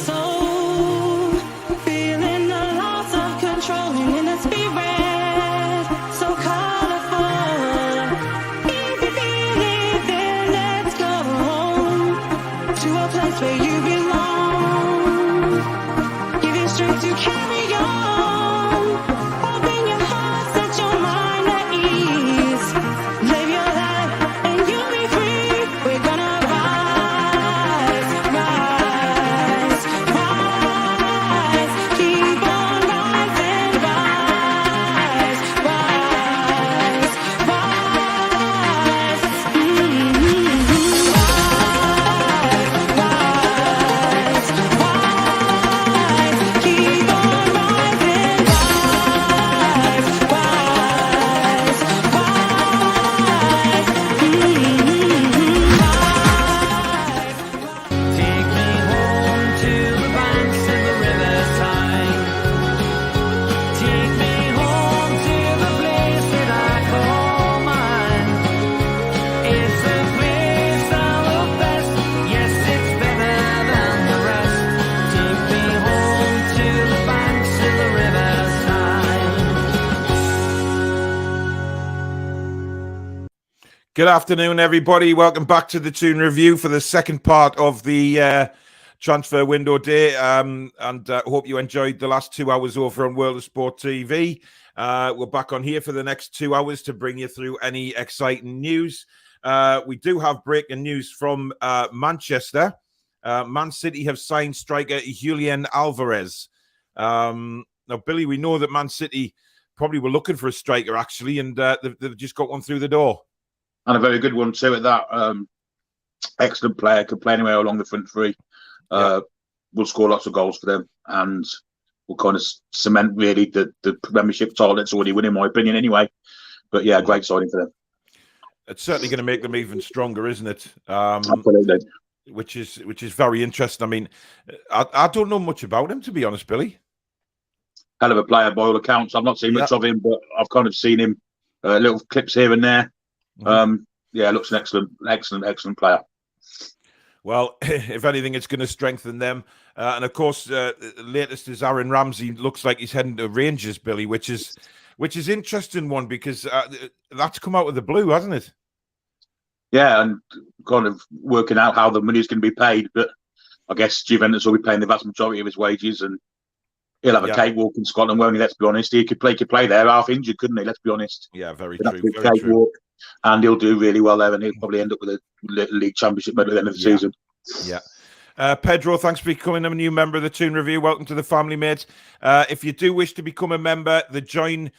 soul, feeling the loss of control in the spirit, so colorful. If you feel it, then let's go to a place where you belong. Give you strength to carry on. Open your heart, set your mind at ease. Live your life and you'll be free. We're gonna rise, rise, rise. Keep on rising, rise, rise, rise. Rise, rise. Keep on rising, rise, rise, rise. Take me home to the banks of the riverside. Take me home to the place that I call mine. It's a place I love best. Yes, it's better than the rest. Take me home to the banks of the riverside. Good afternoon, everybody. Welcome back to the Toon Review for the second part of the transfer window day. And hope you enjoyed the last 2 hours over on World of Sport TV. We're back on here for the next 2 hours to bring you through any exciting news. We do have breaking news from Manchester. Man City have signed striker Julian Alvarez. Now, Billy, we know that Man City probably were looking for a striker, actually, and they've just got one through the door. And a very good one too at that. Excellent player, could play anywhere along the front three. Will score lots of goals for them and will kind of cement really the Premiership title that's already won, in my opinion, anyway. But yeah, great signing for them. It's certainly going to make them even stronger, isn't it? Absolutely. Which is very interesting. I mean, I don't know much about him, to be honest, Billy. Hell of a player by all accounts. I've not seen much of him, but I've kind of seen him little clips here and there. Yeah, looks an excellent player. Well, if anything, it's going to strengthen them. And of course, the latest is Aaron Ramsey. Looks like he's heading to Rangers, Billy, which is interesting one because that's come out of the blue, hasn't it? Yeah, and kind of working out how the money's going to be paid. But I guess Juventus will be paying the vast majority of his wages, and he'll have a cakewalk in Scotland, won't he? Let's be honest. He could play there half injured, couldn't he? Let's be honest. Yeah, very He'll true. Very true. And he'll do really well there, and he'll probably end up with a league championship medal at the end of the season. Yeah. Pedro, thanks for becoming a new member of the Toon Review. Welcome to the family, mate. If you do wish to become a member, the join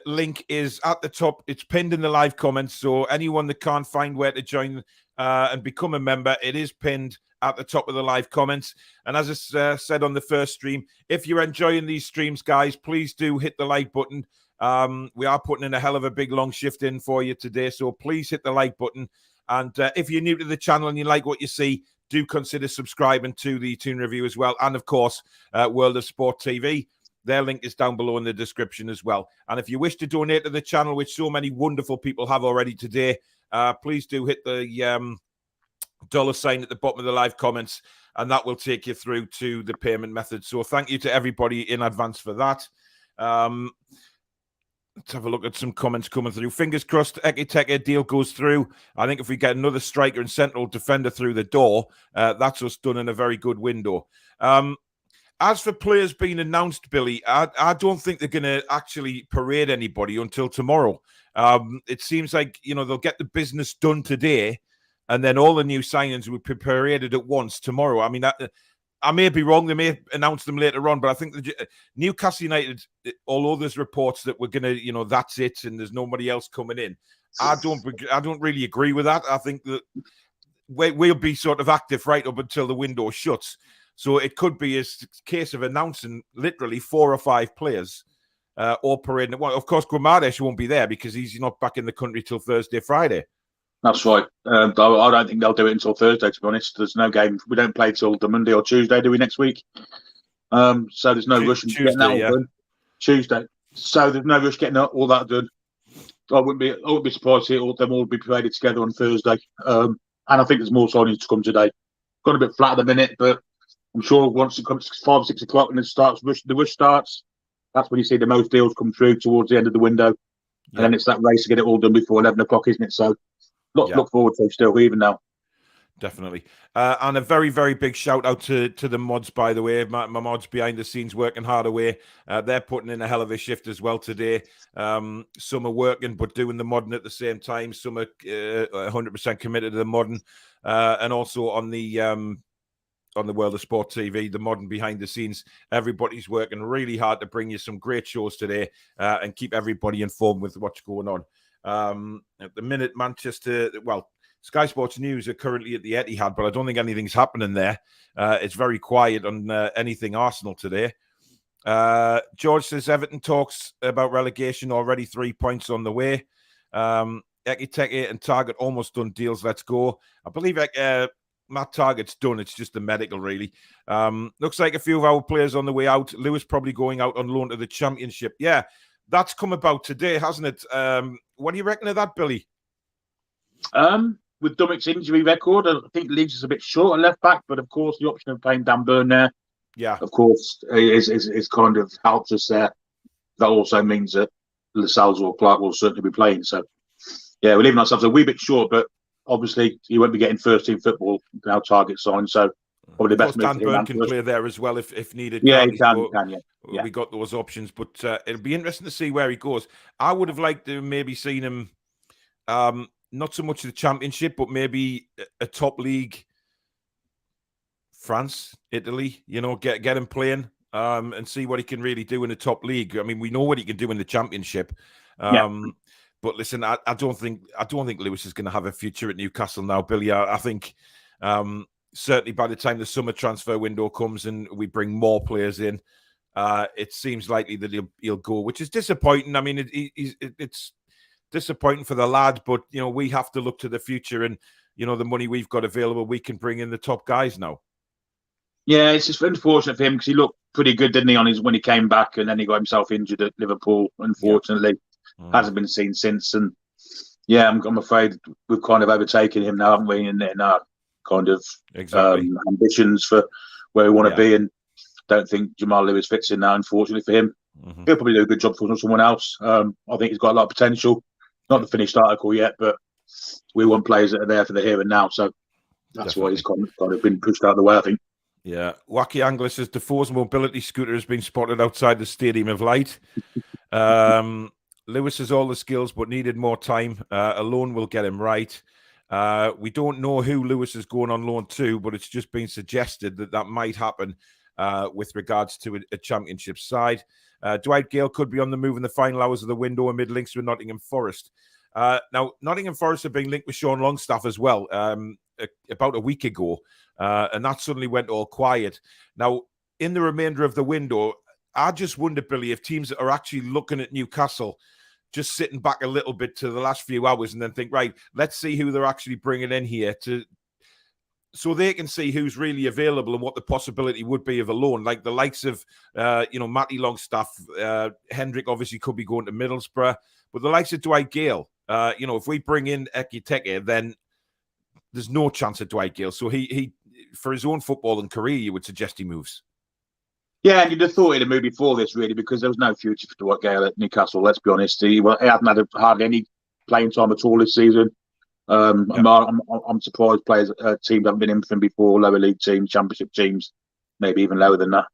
link is at the top. It's pinned in the live comments. So anyone that can't find where to join and become a member, it is pinned at the top of the live comments. And as I said on the first stream, if you're enjoying these streams, guys, please do hit the like button. We are putting in a hell of a big long shift in for you today, so please hit the like button. And if you're new to the channel and you like what you see, do consider subscribing to the Toon Review as well. And of course, World of Sport TV. Their link is down below in the description as well. And if you wish to donate to the channel, which so many wonderful people have already today, please do hit the dollar sign at the bottom of the live comments, and that will take you through to the payment method. So thank you to everybody in advance for that. Let's have a look at some comments coming through. Fingers crossed, Ekiteke deal goes through. I think if we get another striker and central defender through the door, that's us done in a very good window. As for players being announced, Billy, I don't think they're going to actually parade anybody until tomorrow. It seems like, they'll get the business done today, and then all the new signings will be paraded at once tomorrow. I mean, I may be wrong. They may announce them later on, but I think Newcastle United, although there's reports that we're going to, that's it and there's nobody else coming in, I don't really agree with that. I think that we'll be sort of active right up until the window shuts. So it could be a case of announcing literally 4 or 5 players all parading at once. Of course, Guimaraes won't be there because he's not back in the country till Thursday, Friday. That's right. I don't think they'll do it until Thursday, to be honest. There's no game. We don't play till the Monday or Tuesday, do we, next week? So there's no rush in getting that all done. Tuesday. So there's no rush getting all that done. I wouldn't be surprised to see them all be paraded together on Thursday. And I think there's more signings to come today. Gone a bit flat at the minute, but I'm sure once it comes 5, 6 o'clock and the rush starts, that's when you see the most deals come through towards the end of the window. And then it's that race to get it all done before 11 o'clock, isn't it? So look forward to still, even now. Definitely. And a very, very big shout out to the mods, by the way. My mods behind the scenes working hard away. They're putting in a hell of a shift as well today. Some are working but doing the modding at the same time. Some are 100% committed to the modding. And also on the World of Sport TV, the modern behind the scenes. Everybody's working really hard to bring you some great shows today and keep everybody informed with what's going on. At the minute, Sky Sports News are currently at the Etihad, but I don't think anything's happening there. It's very quiet on anything Arsenal today. George says Everton talks about relegation already, 3 points on the way. Ekiteke and Target almost done deals. Let's go. I believe Matt Target's done. It's just the medical, really. Looks like a few of our players on the way out. Lewis probably going out on loan to the Championship. Yeah, that's come about today, hasn't it? What do you reckon of that, Billy? With Dummick's injury record, I think leaves us a bit short on left back, but of course the option of playing Dan Burn there, of course, is kind of helps us there. That also means that Lascelles or Clark will certainly be playing. So, yeah, we're leaving ourselves a wee bit short, but obviously he won't be getting first team football now. Target signed, so probably the best. Dan Burn can play there as well if needed. Yeah, he can. Yeah. We got those options, but it'll be interesting to see where he goes. I would have liked to maybe seen him. Not so much the Championship, but maybe a top league, France, Italy, get him playing and see what he can really do in the top league. I mean, we know what he can do in the Championship. But listen, I don't think Lewis is going to have a future at Newcastle now, Billy. I think certainly by the time the summer transfer window comes and we bring more players in, it seems likely that he'll go, which is disappointing. I mean, it's disappointing for the lad, but we have to look to the future, and the money we've got available, we can bring in the top guys now. Yeah, it's just unfortunate for him because he looked pretty good, didn't he, when he came back, and then he got himself injured at Liverpool. Unfortunately, hasn't been seen since. And yeah, I'm afraid we've kind of overtaken him now, haven't we? In our kind of ambitions for where we want to be, and don't think Jamal Lewis fits in now. Unfortunately for him, he'll probably do a good job for someone else. I think he's got a lot of potential. Not the finished article yet, but we want players that are there for the here and now. So that's why he's kind of been pushed out of the way, I think. Yeah. Wacky Angler says Defoe's mobility scooter has been spotted outside the Stadium of Light. Lewis has all the skills but needed more time. A loan will get him right. We don't know who Lewis is going on loan to, but it's just been suggested that might happen with regards to a Championship side. Dwight Gale could be on the move in the final hours of the window amid links with Nottingham Forest. Now, Nottingham Forest have been linked with Sean Longstaff as well about a week ago, and that suddenly went all quiet. Now, in the remainder of the window, I just wonder, Billy, if teams are actually looking at Newcastle, just sitting back a little bit to the last few hours and then think, right, let's see who they're actually bringing in here so they can see who's really available and what the possibility would be of a loan, like the likes of, Matty Longstaff. Hendrick obviously could be going to Middlesbrough, but the likes of Dwight Gale, if we bring in Ekiteke, then there's no chance of Dwight Gale. So he for his own football and career, you would suggest he moves. Yeah, and you'd have thought he'd have moved before this, really, because there was no future for Dwight Gale at Newcastle, let's be honest. He hasn't had hardly any playing time at all this season. I'm surprised teams haven't been in for him before, lower league teams, Championship teams, maybe even lower than that.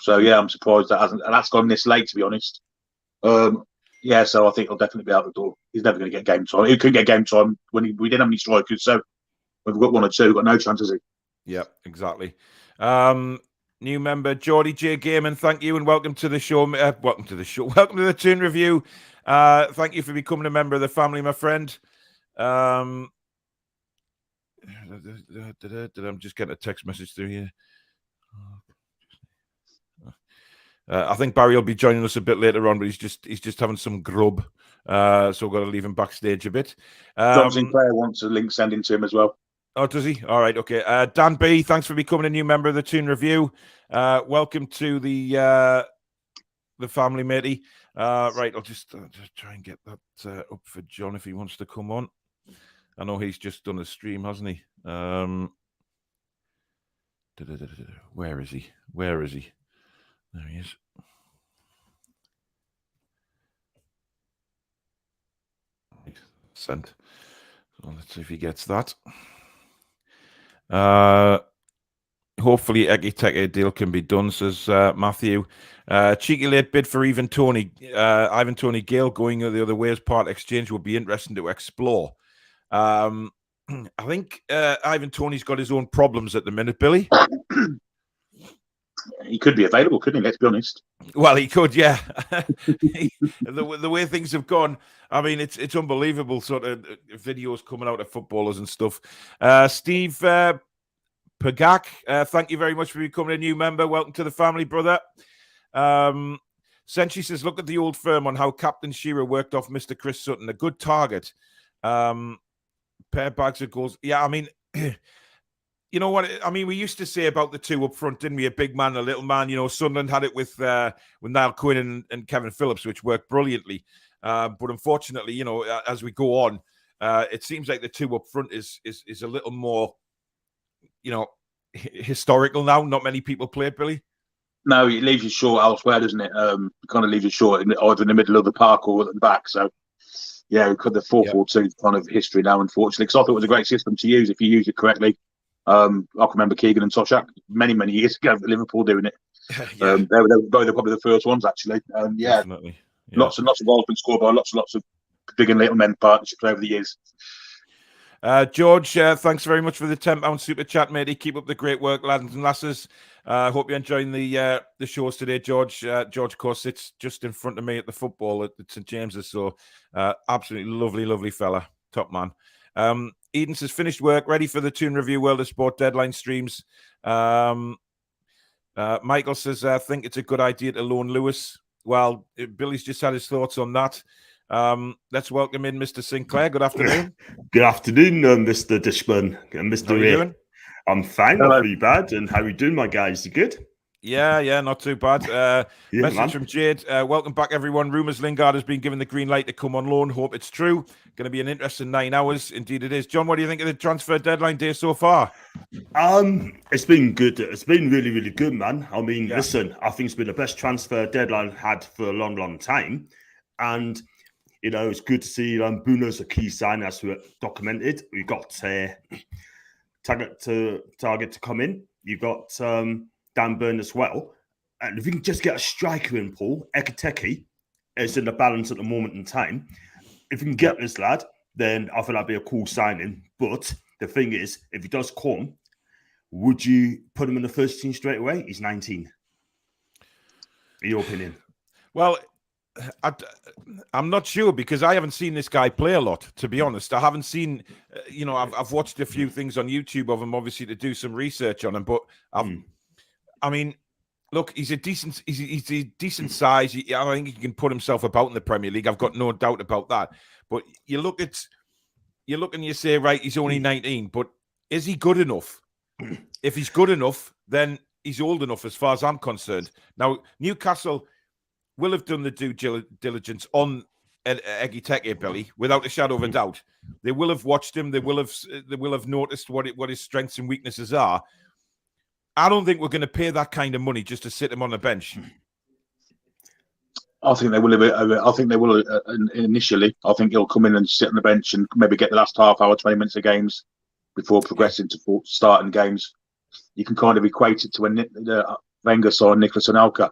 So yeah, I'm surprised that's gone this late, to be honest. So I think he'll definitely be out the door. He's never going to get game time. He couldn't get game time when we didn't have any strikers, so we've got one or two, we've got no chance, has he? Yeah, exactly. New member Geordie J Gaiman, thank you and welcome to the show. Welcome to the Toon Review. Thank you for becoming a member of the family, my friend. I'm just getting a text message through here. I think Barry will be joining us a bit later on, but he's just having some grub, so we've got to leave him backstage a bit. John Sinclair wants a link sending to him as well. Oh, does he? All right, okay. Dan B, thanks for becoming a new member of the Toon Review. Welcome to the family, matey. Right, I'll just try and get that up for John if he wants to come on. I know he's just done a stream, hasn't he? Where is he? Where is he? There he is. Sent. So let's see if he gets that. Hopefully, Ekiteke deal can be done, says Matthew. Cheeky late bid for Ivan Toney Gale going the other way as part exchange would be interesting to explore. I think Ivan Toney's got his own problems at the minute, Billy. He could be available, couldn't he? Let's be honest. Well, he could, yeah. The way things have gone, I mean, it's unbelievable. Sort of videos coming out of footballers and stuff. Steve Pagak, thank you very much for becoming a new member. Welcome to the family, brother. Senshi says, look at the old firm on how Captain Shearer worked off Mr. Chris Sutton. A good target. Pair bags of goals. Yeah, I mean, you know what? I mean, we used to say about the two up front, didn't we? A big man, a little man. You know, Sunderland had it with Niall Quinn and Kevin Phillips, which worked brilliantly. But unfortunately, you know, as we go on, it seems like the two up front is a little more, you know, historical now. Not many people play it, Billy. No, it leaves you short elsewhere, doesn't it? It kind of leaves you short either in the middle of the park or at the back. So, yeah, the 4-4-2 kind of history now, unfortunately, because I thought it was a great system to use if you use it correctly. I can remember Keegan and Toshak many years ago at Liverpool doing it. Yeah. They were both probably the first ones, actually. Yeah, definitely. Yeah. Lots of goals been scored by lots of big and little men partnerships over the years. George, thanks very much for the £10 super chat, matey. Keep up the great work, lads and lasses. Hope you're enjoying the shows today, George. George, of course, sits just in front of me at the football at St James's. So, absolutely lovely fella, top man. Eden says, finished work, ready for the Toon Review World of Sport deadline streams. Michael says, I think it's a good idea to loan Lewis. Well, Billy's just had his thoughts on that. Let's welcome in Mr. Sinclair. Good afternoon. Good afternoon, Mr. Dishman and Mr. How are you doing? I'm fine, Hello. not too bad. And how are you doing, my guys? You good? Yeah, not too bad. Message man. from Jade. Welcome back, everyone. Rumours Lingard has been given the green light to come on loan. Hope it's true. Going to be an interesting 9 hours. Indeed it is. John, what do you think of the transfer deadline day so far? It's been good. It's been really good, man. I mean, Yeah. listen, I think it's been the best transfer deadline had for a long time. And, you know, it's good to see Bruno's a key sign as we documented. We've got Target to come in. You've got Dan Burn as well. And if you can just get a striker in, Paul, Ekiteke is in the balance at the moment in time. If you can get this lad, then I think that'd be a cool signing. But the thing is, if he does come, would you put him in the first team straight away? He's 19. In your opinion? Well, I'm not sure because I haven't seen this guy play a lot, to be honest. I haven't seen, I've watched a few things on YouTube of him, obviously, to do some research on him. But I mean, look, he's a decent size. I think he can put himself about in the Premier League. I've got no doubt about that. But you look and you say, right, he's only 19, but is he good enough? If he's good enough, then he's old enough as far as I'm concerned. Now, Newcastle will have done the due diligence on Ekiteke, Billy, without a shadow of a doubt. They will have watched him. They will have noticed what his strengths and weaknesses are. I don't think we're going to pay that kind of money just to sit him on the bench. I think they will. I think they will initially. I think he'll come in and sit on the bench and maybe get the last half hour, 20 minutes of games before progressing to starting games. You can kind of equate it to when Wenger signed Nicholas Anelka.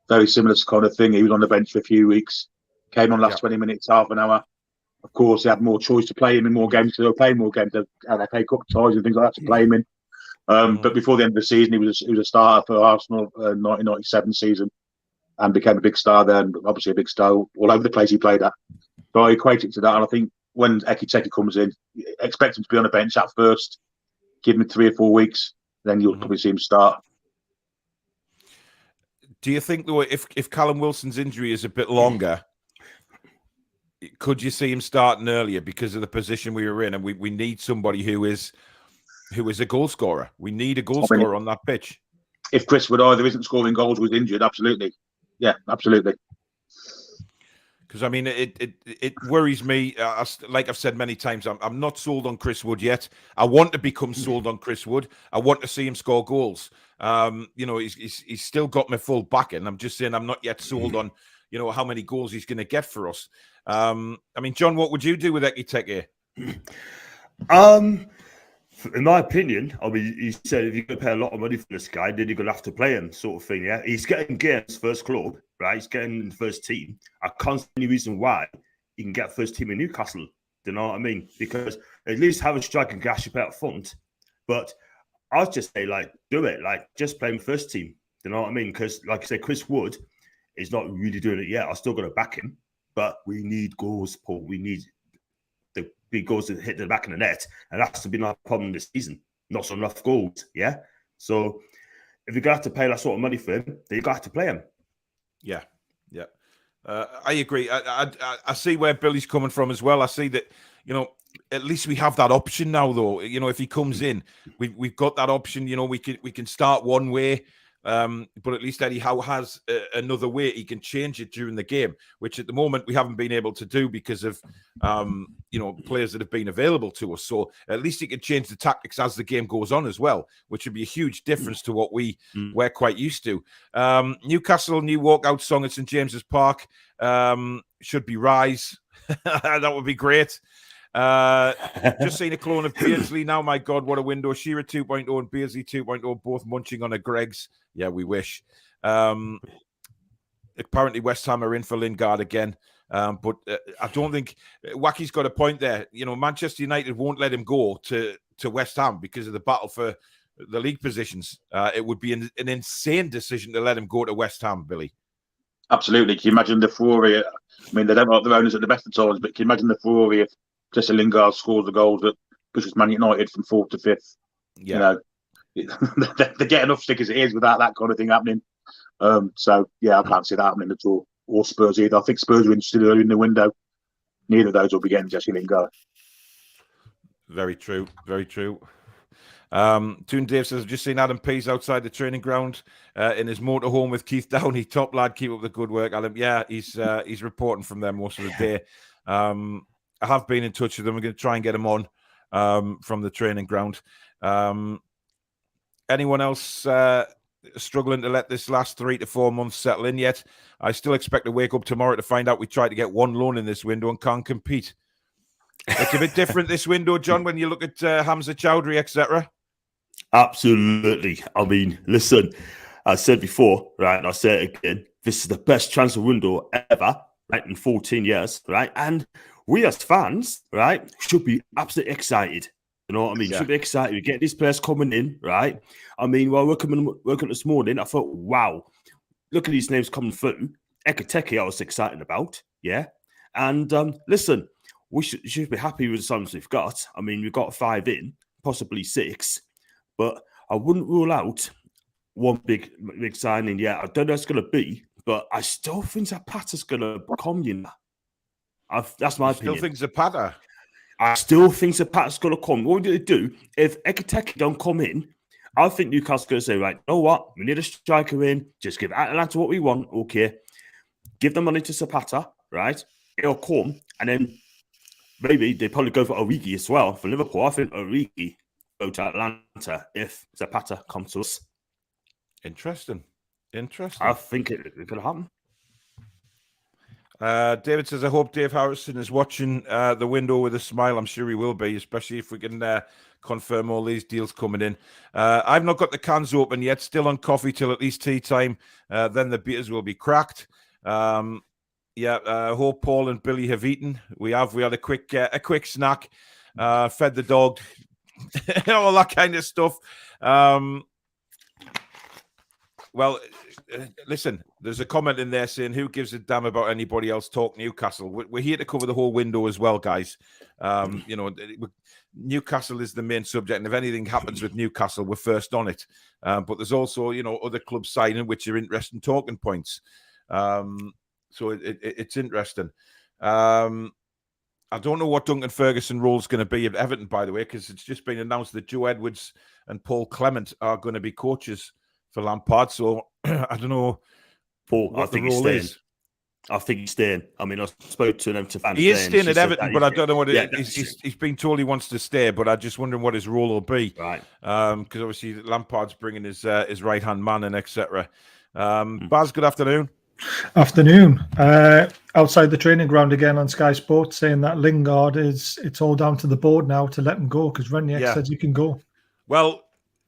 Very similar kind of thing. He was on the bench for a few weeks, came on last 20 minutes, half an hour. Of course, he had more choice to play him in more games, so they were playing more games. They had FA Cup ties and things like that to play him in. But before the end of the season, he was a starter for Arsenal 1997 season and became a big star there, and obviously a big star all over the place he played at. So I equate it to that, and I think when Ekiteke comes in, expect him to be on the bench at first, give him 3 or 4 weeks, then you'll probably see him start. Do you think, though, if Callum Wilson's injury is a bit longer, could you see him starting earlier because of the position we were in, and we need somebody who is a goal scorer? We need a goal scorer on that pitch. If Chris Wood either isn't scoring goals, was injured, absolutely. Yeah, absolutely. Because I mean, it worries me. Like I've said many times, I'm not sold on Chris Wood yet. I want to become sold on Chris Wood. I want to see him score goals. He's still got my full backing. I'm just saying I'm not yet sold on how many goals he's going to get for us. I mean, John, what would you do with Ekiteke? In my opinion, I mean, he said if you're going to pay a lot of money for this guy, then you're going to have to play him, sort of thing. Yeah, he's getting games first club, right? He's getting in the first team. I can't see any reason why he can get first team in Newcastle. Do you know what I mean? Because at least have a striker gash up out front. But I'd just say, do it. Just play him first team. Do you know what I mean? Because, like I say, Chris Wood is not really doing it yet. I'm still going to back him. But we need goals, Paul. We need the big goals that hit the back of the net. And that's been our problem this season. Not enough goals, yeah? So if you're going to have to pay that sort of money for him, then you're going to have to play him. Yeah. I agree. I see where Billy's coming from as well. I see that, at least we have that option now, though. If he comes in, we've got that option. We can start one way, but at least Eddie Howe has another way. He can change it during the game, which at the moment we haven't been able to do because of players that have been available to us. So at least he can change the tactics as the game goes on as well, which would be a huge difference to what we're quite used to. Newcastle new walkout song at St James's Park should be Rise. That would be great. Just seen a clone of Beardsley now. My God, what a window. Shearer 2.0 and Beardsley 2.0 both munching on a Greg's. Yeah, we wish. Apparently West Ham are in for Lingard again. But I don't think Wacky's got a point there. Manchester United won't let him go to West Ham because of the battle for the league positions. It would be an insane decision to let him go to West Ham, Billy. Absolutely. Can you imagine the fury? I mean, they don't like their owners at the best of times, but can you imagine the fury if Jesse Lingard scores the goals that pushes Man United from 4th to 5th? Yeah. They get enough stick as it is without that kind of thing happening. So, yeah, I can't see that happening at all. Or Spurs either. I think Spurs are interested early in the window. Neither of those will be getting Jesse Lingard. Very true. Very true. Toon Dave says, I've just seen Adam Pease outside the training ground in his motorhome with Keith Downey. Top lad, keep up the good work, Adam. Yeah, he's reporting from there most of the day. I have been in touch with them. We're going to try and get him on from the training ground. Anyone else struggling to let this last 3 to 4 months settle in yet? I still expect to wake up tomorrow to find out we tried to get one loan in this window and can't compete. It's a bit different this window, John, when you look at Hamza Chowdhury, etc. Absolutely. I mean, listen, I said before, right, and I say it again, this is the best transfer window ever, right, in 14 years, right? And we as fans, right, should be absolutely excited. You know what I mean? Yeah. Should be excited. We get these players coming in, right? I mean, while working this morning, I thought, wow, look at these names coming through. Ekiteke, I was excited about, yeah? And listen, we should be happy with the sums we've got. I mean, we've got 5 in, possibly 6. But I wouldn't rule out one big signing yet. I don't know what it's going to be, but I still think Zapata's going to come, that's my opinion. Still think Zapata? I still think Zapata's going to come. What would they do if Ekiteke don't come in? I think Newcastle's going to say, right, you know what? We need a striker in. Just give Atlanta what we want. Okay. Give the money to Zapata, right? It'll come. And then maybe they probably go for Origi as well. For Liverpool, I think Origi go to Atlanta if Zapata comes to us. Interesting. I think it could happen. David says, I hope Dave Harrison is watching the window with a smile. I'm sure he will be, especially if we can confirm all these deals coming in. I've not got the cans open yet. Still on coffee till at least tea time. Then the beers will be cracked. I hope Paul and Billy have eaten. We had a quick snack. Fed the dog. All that kind of stuff. Well, listen, there's a comment in there saying, who gives a damn about anybody else talk Newcastle? We're here to cover the whole window as well, guys. Newcastle is the main subject, and if anything happens with Newcastle, we're first on it. But there's also, other clubs signing, which are interesting talking points. So it's interesting. I don't know what Duncan Ferguson role is going to be at Everton, by the way, because it's just been announced that Joe Edwards and Paul Clement are going to be coaches for Lampard. So I don't know Paul, what I think the role is. I think he's staying. I mean, I spoke to him to fans. He is staying at Everton, but I don't know what yeah, he's been told he wants to stay, but I'm just wondering what his role will be. Right. Because obviously Lampard's bringing his right-hand man in, etc. Baz, good afternoon. Afternoon. Outside the training ground again on Sky Sports, saying that Lingard it's all down to the board now to let him go because Hendrick said he can go. Well,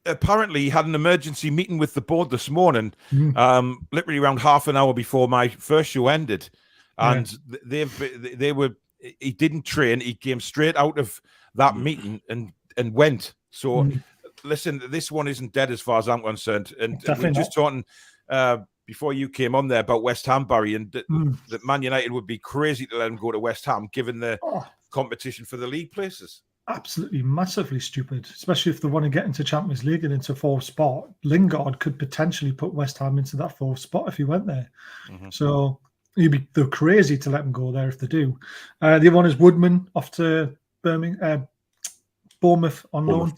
apparently he had an emergency meeting with the board this morning, literally around half an hour before my first show ended, and he didn't train. He came straight out of that meeting and went. So listen, this one isn't dead as far as I'm concerned. And we're just talking before you came on there about West Ham, Barry, and that Man United would be crazy to let him go to West Ham given the competition for the league places. Absolutely massively stupid, especially if they want to get into Champions League and into fourth spot. Lingard could potentially put West Ham into that fourth spot if he went there. So they're crazy to let him go there if they do. The other one is Woodman off to Bournemouth on loan.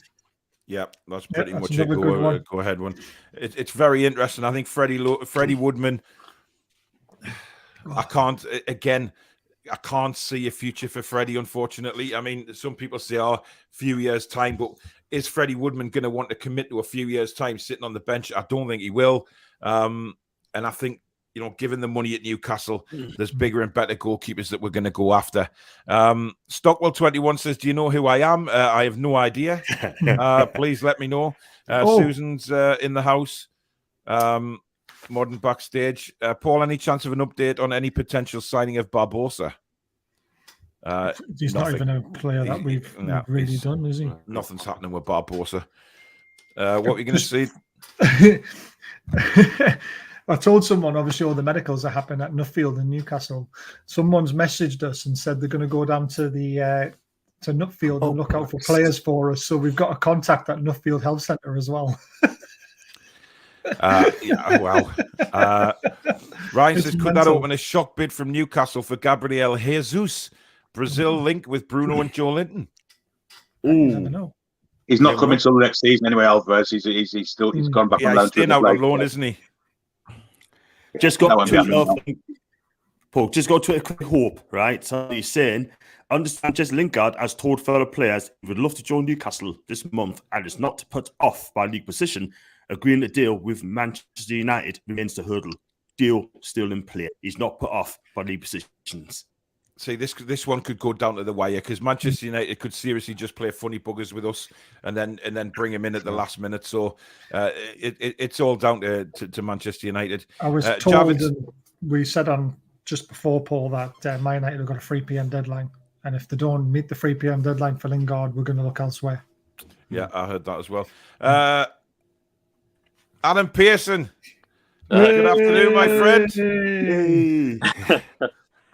Yeah, that's pretty much a go ahead one. It's very interesting. I think Freddie Woodman. I can't see a future for Freddie, unfortunately. I mean, some people say, a few years' time, but is Freddie Woodman going to want to commit to a few years' time sitting on the bench? I don't think he will. And I think, given the money at Newcastle, there's bigger and better goalkeepers that we're going to go after. Stockwell21 says, do you know who I am? I have no idea. Please let me know. Susan's in the house. Modern backstage. Paul, any chance of an update on any potential signing of Barbosa? He's not even a player that we've really done, is he? Nothing's happening with Barbosa. What are you going to see? I told someone, obviously, all the medicals are happening at Nuffield in Newcastle. Someone's messaged us and said they're going to go down to the to Nuffield and look out for players for us. So we've got a contact at Nuffield Health Centre as well. Ryan says, could that open a shock bid from Newcastle for Gabriel Jesus? Brazil link with Bruno and Joe Linton. Ooh. Never know. He's not coming till the next season anyway, Alvarez. He's gone back on loan. He's staying out on loan, isn't he? Just got to Paul, just go to a quick hope, right? So he's saying, understand just Lingard has told fellow players he would love to join Newcastle this month and is not put off by league position. Agreeing to deal with Manchester United remains the hurdle. Deal still in play. He's not put off by league positions. See, this one could go down to the wire because Manchester United could seriously just play funny buggers with us and then bring him in at the last minute. So it's all down to Manchester United. I was told, we said on just before, Paul, that Man United have got a 3 p.m. deadline. And if they don't meet the 3 p.m. deadline for Lingard, we're going to look elsewhere. Yeah, I heard that as well. Adam Pearson. Good afternoon, my friend.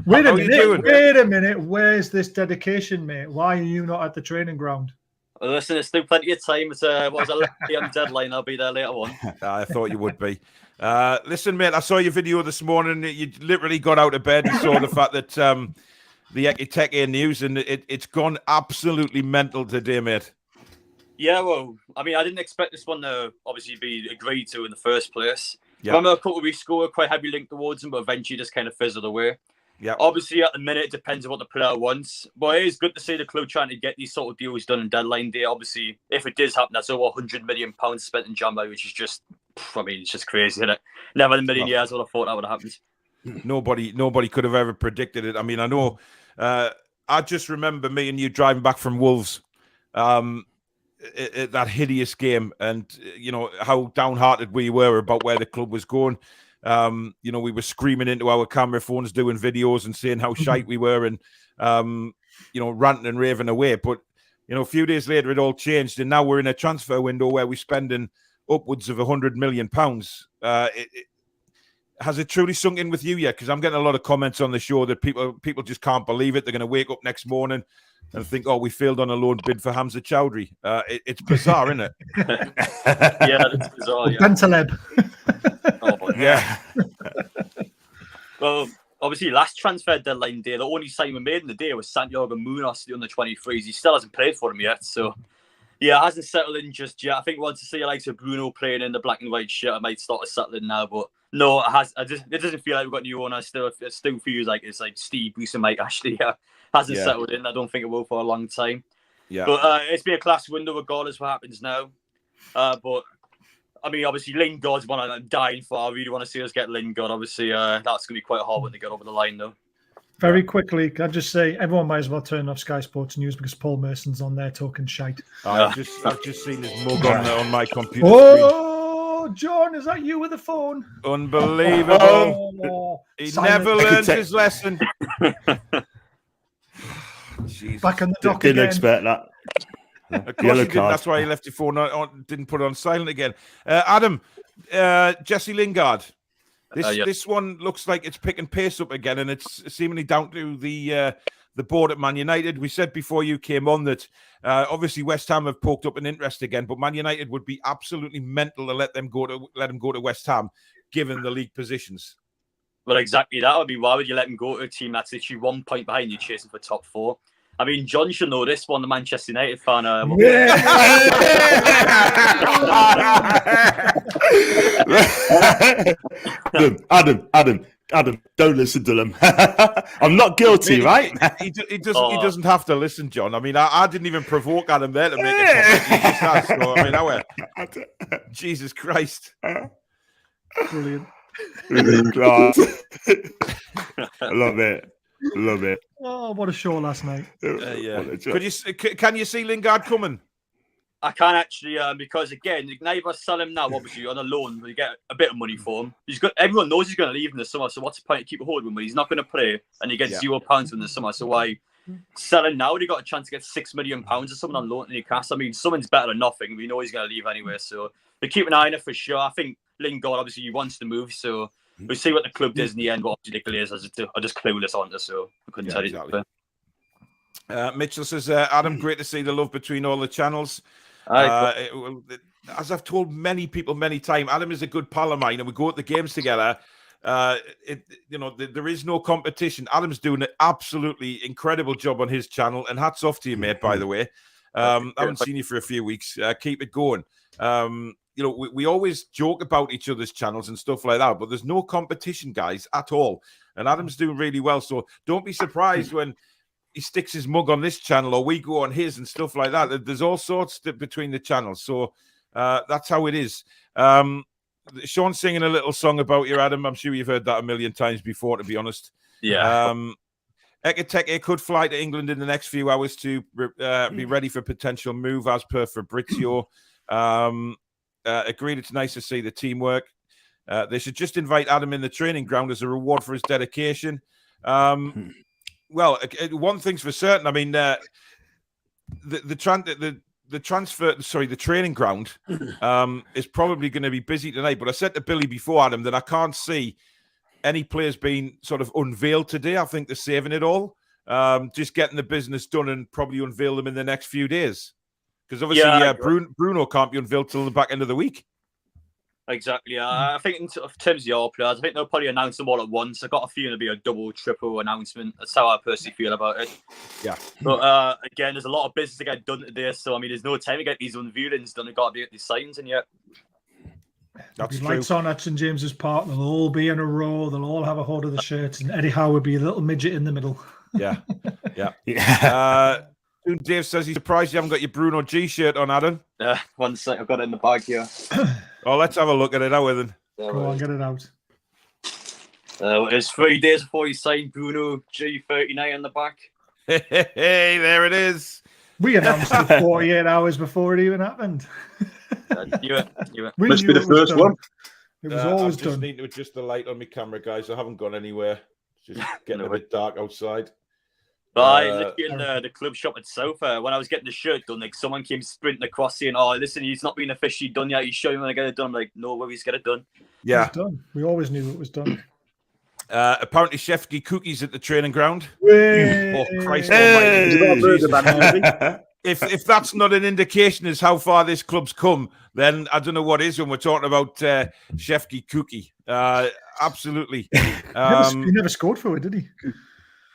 Wait a minute. Where's this dedication, mate? Why are you not at the training ground? Well, listen, it's still plenty of time. It's 11 p.m. deadline. I'll be there later on. I thought you would be. Listen, mate, I saw your video this morning. You literally got out of bed and saw the fact that the Ekiteke news, and it's gone absolutely mental today, mate. Yeah, well, I mean, I didn't expect this one to obviously be agreed to in the first place. Yeah. I remember a couple of weeks ago, we were quite heavily linked towards him, but eventually just kind of fizzled away. Yeah. Obviously, at the minute, it depends on what the player wants. But it is good to see the club trying to get these sort of deals done in deadline day. Obviously, if it does happen, that's over £100 million spent in January, which is just, it's just crazy, isn't it? Never in a million years would have thought that would have happened. Nobody could have ever predicted it. I mean, I know, I just remember me and you driving back from Wolves, that hideous game, and how downhearted we were about where the club was going. We were screaming into our camera phones, doing videos and saying how shite we were, and ranting and raving away. But a few days later, it all changed, and now we're in a transfer window where we're spending upwards of £100 million. Has it truly sunk in with you yet? Because I'm getting a lot of comments on the show that people just can't believe it. They're going to wake up next morning and think, "Oh, we failed on a loan bid for Hamza Chowdhury." It's bizarre, isn't it? Yeah, it's bizarre. Yeah. Bentaleb. Yeah. Well, obviously, last transfer deadline day, the only sign we made in the day was Santiago Munoz, the under-23s. He still hasn't played for him yet, so yeah, it hasn't settled in just yet. I think once to see the likes of Bruno playing in the black and white shirt, I might start to settle in now, but No, it doesn't feel like we've got a new owner. It still feels like it's like Steve Bruce and Mike Ashley hasn't settled in. I don't think it will for a long time. Yeah. But it's been a class window regardless of what happens now. But I mean, obviously, Lingard's one I'm dying for. I really want to see us get Lingard. Obviously, that's going to be quite hard when they get over the line, though. Very quickly, can I just say, everyone might as well turn off Sky Sports News because Paul Merson's on there talking shite. I've just seen his mug on my computer screen. John, is that you with the phone? Unbelievable. He never learned his lesson. Back on the dock Didn't again. expect that. Of course he didn't. That's why he left your phone on, didn't put it on silent again. Adam, Jesse Lingard. This one looks like it's picking pace up again, and it's seemingly down to the board at Man United. We said before you came on that obviously West Ham have poked up an interest again, but Man United would be absolutely mental to let him go to West Ham, given the league positions. Well, exactly that would be why would you let him go to a team that's literally 1 point behind you, chasing for top 4? I mean, John should know this one, the Manchester United fan. Adam, don't listen to them. I'm not guilty, right? He doesn't have to listen, John. I mean, I didn't even provoke Adam there to make it. He just has. So, I mean, Jesus Christ. Brilliant. I love it. Love it. Oh, what a show last night. Can you see Lingard coming? I can't actually, because again, neither sell him now, obviously, on a loan, but you get a bit of money for him. Everyone knows he's going to leave in the summer, so what's the point of keep a hold of him when he's not going to play and you get £0 in the summer? So why sell him now? They got a chance to get £6 million or something on loan to Newcastle. I mean, something's better than nothing. We know he's going to leave anyway, so we keep an eye on it for sure. I think Lingard, obviously, he wants to move, so we'll see what the club does in the end. But obviously, the players are just clueless on this, so I couldn't tell you. Exactly. Mitchell says, Adam, great to see the love between all the channels. As I've told many people many times, Adam is a good pal of mine, and we go at the games together. There is no competition. Adam's doing an absolutely incredible job on his channel, and hats off to you, mate. By the way, I haven't seen you for a few weeks. Keep it going. We always joke about each other's channels and stuff like that, but there's no competition, guys, at all. And Adam's doing really well, so don't be surprised when he sticks his mug on this channel or we go on his and stuff like that. There's all sorts between the channels. So that's how it is. Sean's singing a little song about you, Adam. I'm sure you've heard that a million times before, to be honest. Yeah. Ekiteke could fly to England in the next few hours to be ready for potential move, as per Fabrizio. Agreed, it's nice to see the teamwork. They should just invite Adam in the training ground as a reward for his dedication. Well, one thing's for certain. I mean, the training ground is probably going to be busy tonight. But I said to Billy before, Adam, that I can't see any players being sort of unveiled today. I think they're saving it all, just getting the business done and probably unveil them in the next few days. Because obviously, Bruno can't be unveiled till the back end of the week. Exactly. I think in terms of your players, I think they'll probably announce them all at once. I've got a feeling it'll be a double, triple announcement. That's how I personally feel about it. Yeah. But again, there's a lot of business to get done today. So, I mean, there's no time to get these unveilings done. They've got to be at these signs, and yet. That's true. Lights on at St James's Park. They'll all be in a row. They'll all have a hold of the shirts. And Eddie Howe will be a little midget in the middle. Yeah. Dave says he's surprised you haven't got your Bruno G shirt on, Adam. 1 sec, I've got it in the bag here. Oh, let's have a look at it now, then. Go on, get it out. It's 3 days before he signed Bruno G39 on the back. Hey, there it is. We announced it 48 hours before it even happened. You must be the first one. It was always done. I just need to adjust the light on my camera, guys. I haven't gone anywhere. It's just getting a bit dark outside. But I literally in the club shop at Sofa, when I was getting the shirt done, like someone came sprinting across saying, "Oh, listen, he's not been officially done yet. He's showing when I get it done." I'm like, "No worries, get it done." Yeah, it was done. We always knew it was done. Apparently, Chefki cookies at the training ground. Oh, Christ almighty! If that's not an indication as how far this club's come, then I don't know what is when we're talking about Chefki cookie. Absolutely. He never scored for it, did he?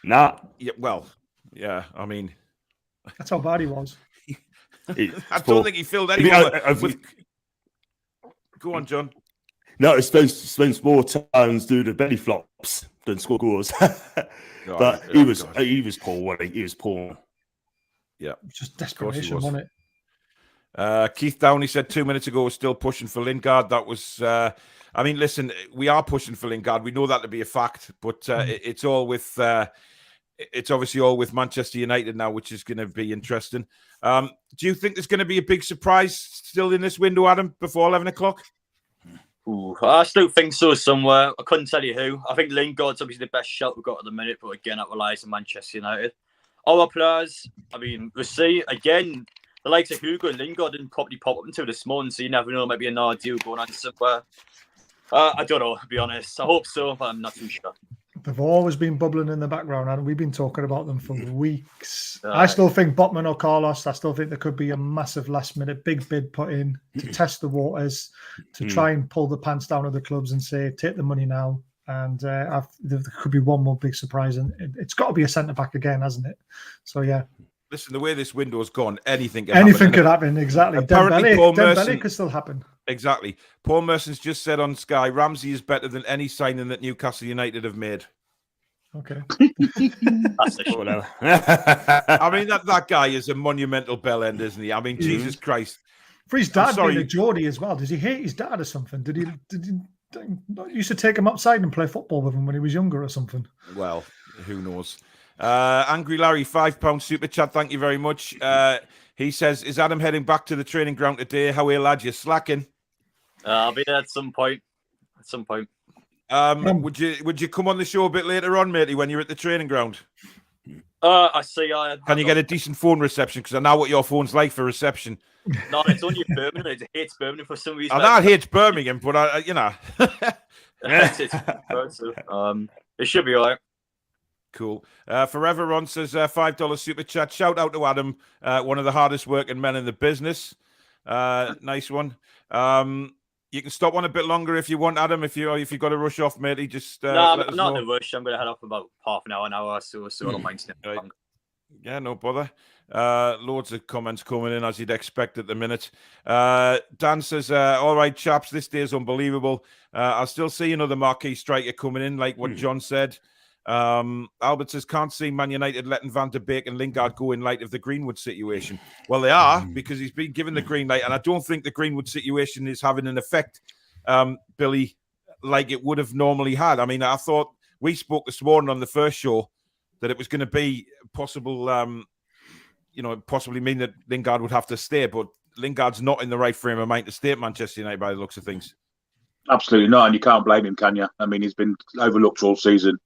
Nah. Yeah, well, yeah. I mean, that's how bad he was. I don't think he filled anyone with... Go on, John. No, it spends more times doing the belly flops than score goals. But he was poor, wasn't he? He was poor. Yeah. Just desperation, wasn't it? Keith Downey said 2 minutes ago we're still pushing for Lingard. That was, I mean, listen, we are pushing for Lingard. We know that to be a fact, but it's all with, it's obviously all with Manchester United now, which is going to be interesting. Do you think there's going to be a big surprise still in this window, Adam, before 11 o'clock? Ooh, I still think so somewhere. I couldn't tell you who. I think Lingard's obviously the best shout we've got at the minute, but again, that relies on Manchester United. Our players, I mean, we'll see. Again, the likes of Hugo and Lingard didn't probably pop up until this morning, so you never know. Maybe another deal going on somewhere. I don't know, to be honest. I hope so, but I'm not too sure. They've always been bubbling in the background, and we've been talking about them for weeks. I still think Botman or Carlos, I still think there could be a massive last-minute big bid put in to test the waters, to try and pull the pants down of the clubs and say, take the money now. And there could be one more big surprise, and it's got to be a centre-back again, hasn't it? So, yeah. Listen, the way this window's gone, anything can happen. Exactly. Dembele could still happen. Exactly. Paul Merson's just said on Sky, Ramsey is better than any signing that Newcastle United have made. Okay. That's a short. I mean, that guy is a monumental bell end, isn't he? I mean, Jesus Christ. For his dad being a Geordie as well. Does he hate his dad or something? Did he used to take him outside and play football with him when he was younger or something? Well, who knows? Angry Larry, £5 super chat. Thank you very much. He says, is Adam heading back to the training ground today? How are you, lad? You're slacking. I'll be there at some point. Would you come on the show a bit later on, matey, when you're at the training ground? I see. Can you get a decent phone reception? Because I know what your phone's like for reception. No, it's only Birmingham. It hates Birmingham for some reason. I know it hates Birmingham, but you know. It should be all right. Cool. Forever Ron says $5 super chat. Shout out to Adam, one of the hardest working men in the business. Nice one. You can stop on a bit longer if you want, Adam. If you got to rush off, matey, just no, I'm not in a rush. I'm going to head off about half an hour or so. So I don't mind staying longer. Yeah, no bother. Loads of comments coming in as you'd expect at the minute. Dan says, all right, chaps, this day is unbelievable. I'll still see another marquee striker coming in, like what John said. Albert says, can't see Man United letting Van der Beek and Lingard go in light of the Greenwood situation. Well, they are, because he's been given the green light, and I don't think the Greenwood situation is having an effect, Billy, like it would have normally had. I mean, I thought we spoke this morning on the first show that it was going to be possible, possibly mean that Lingard would have to stay, but Lingard's not in the right frame of mind to stay at Manchester United by the looks of things. Absolutely not, and you can't blame him, can you? I mean, he's been overlooked all season.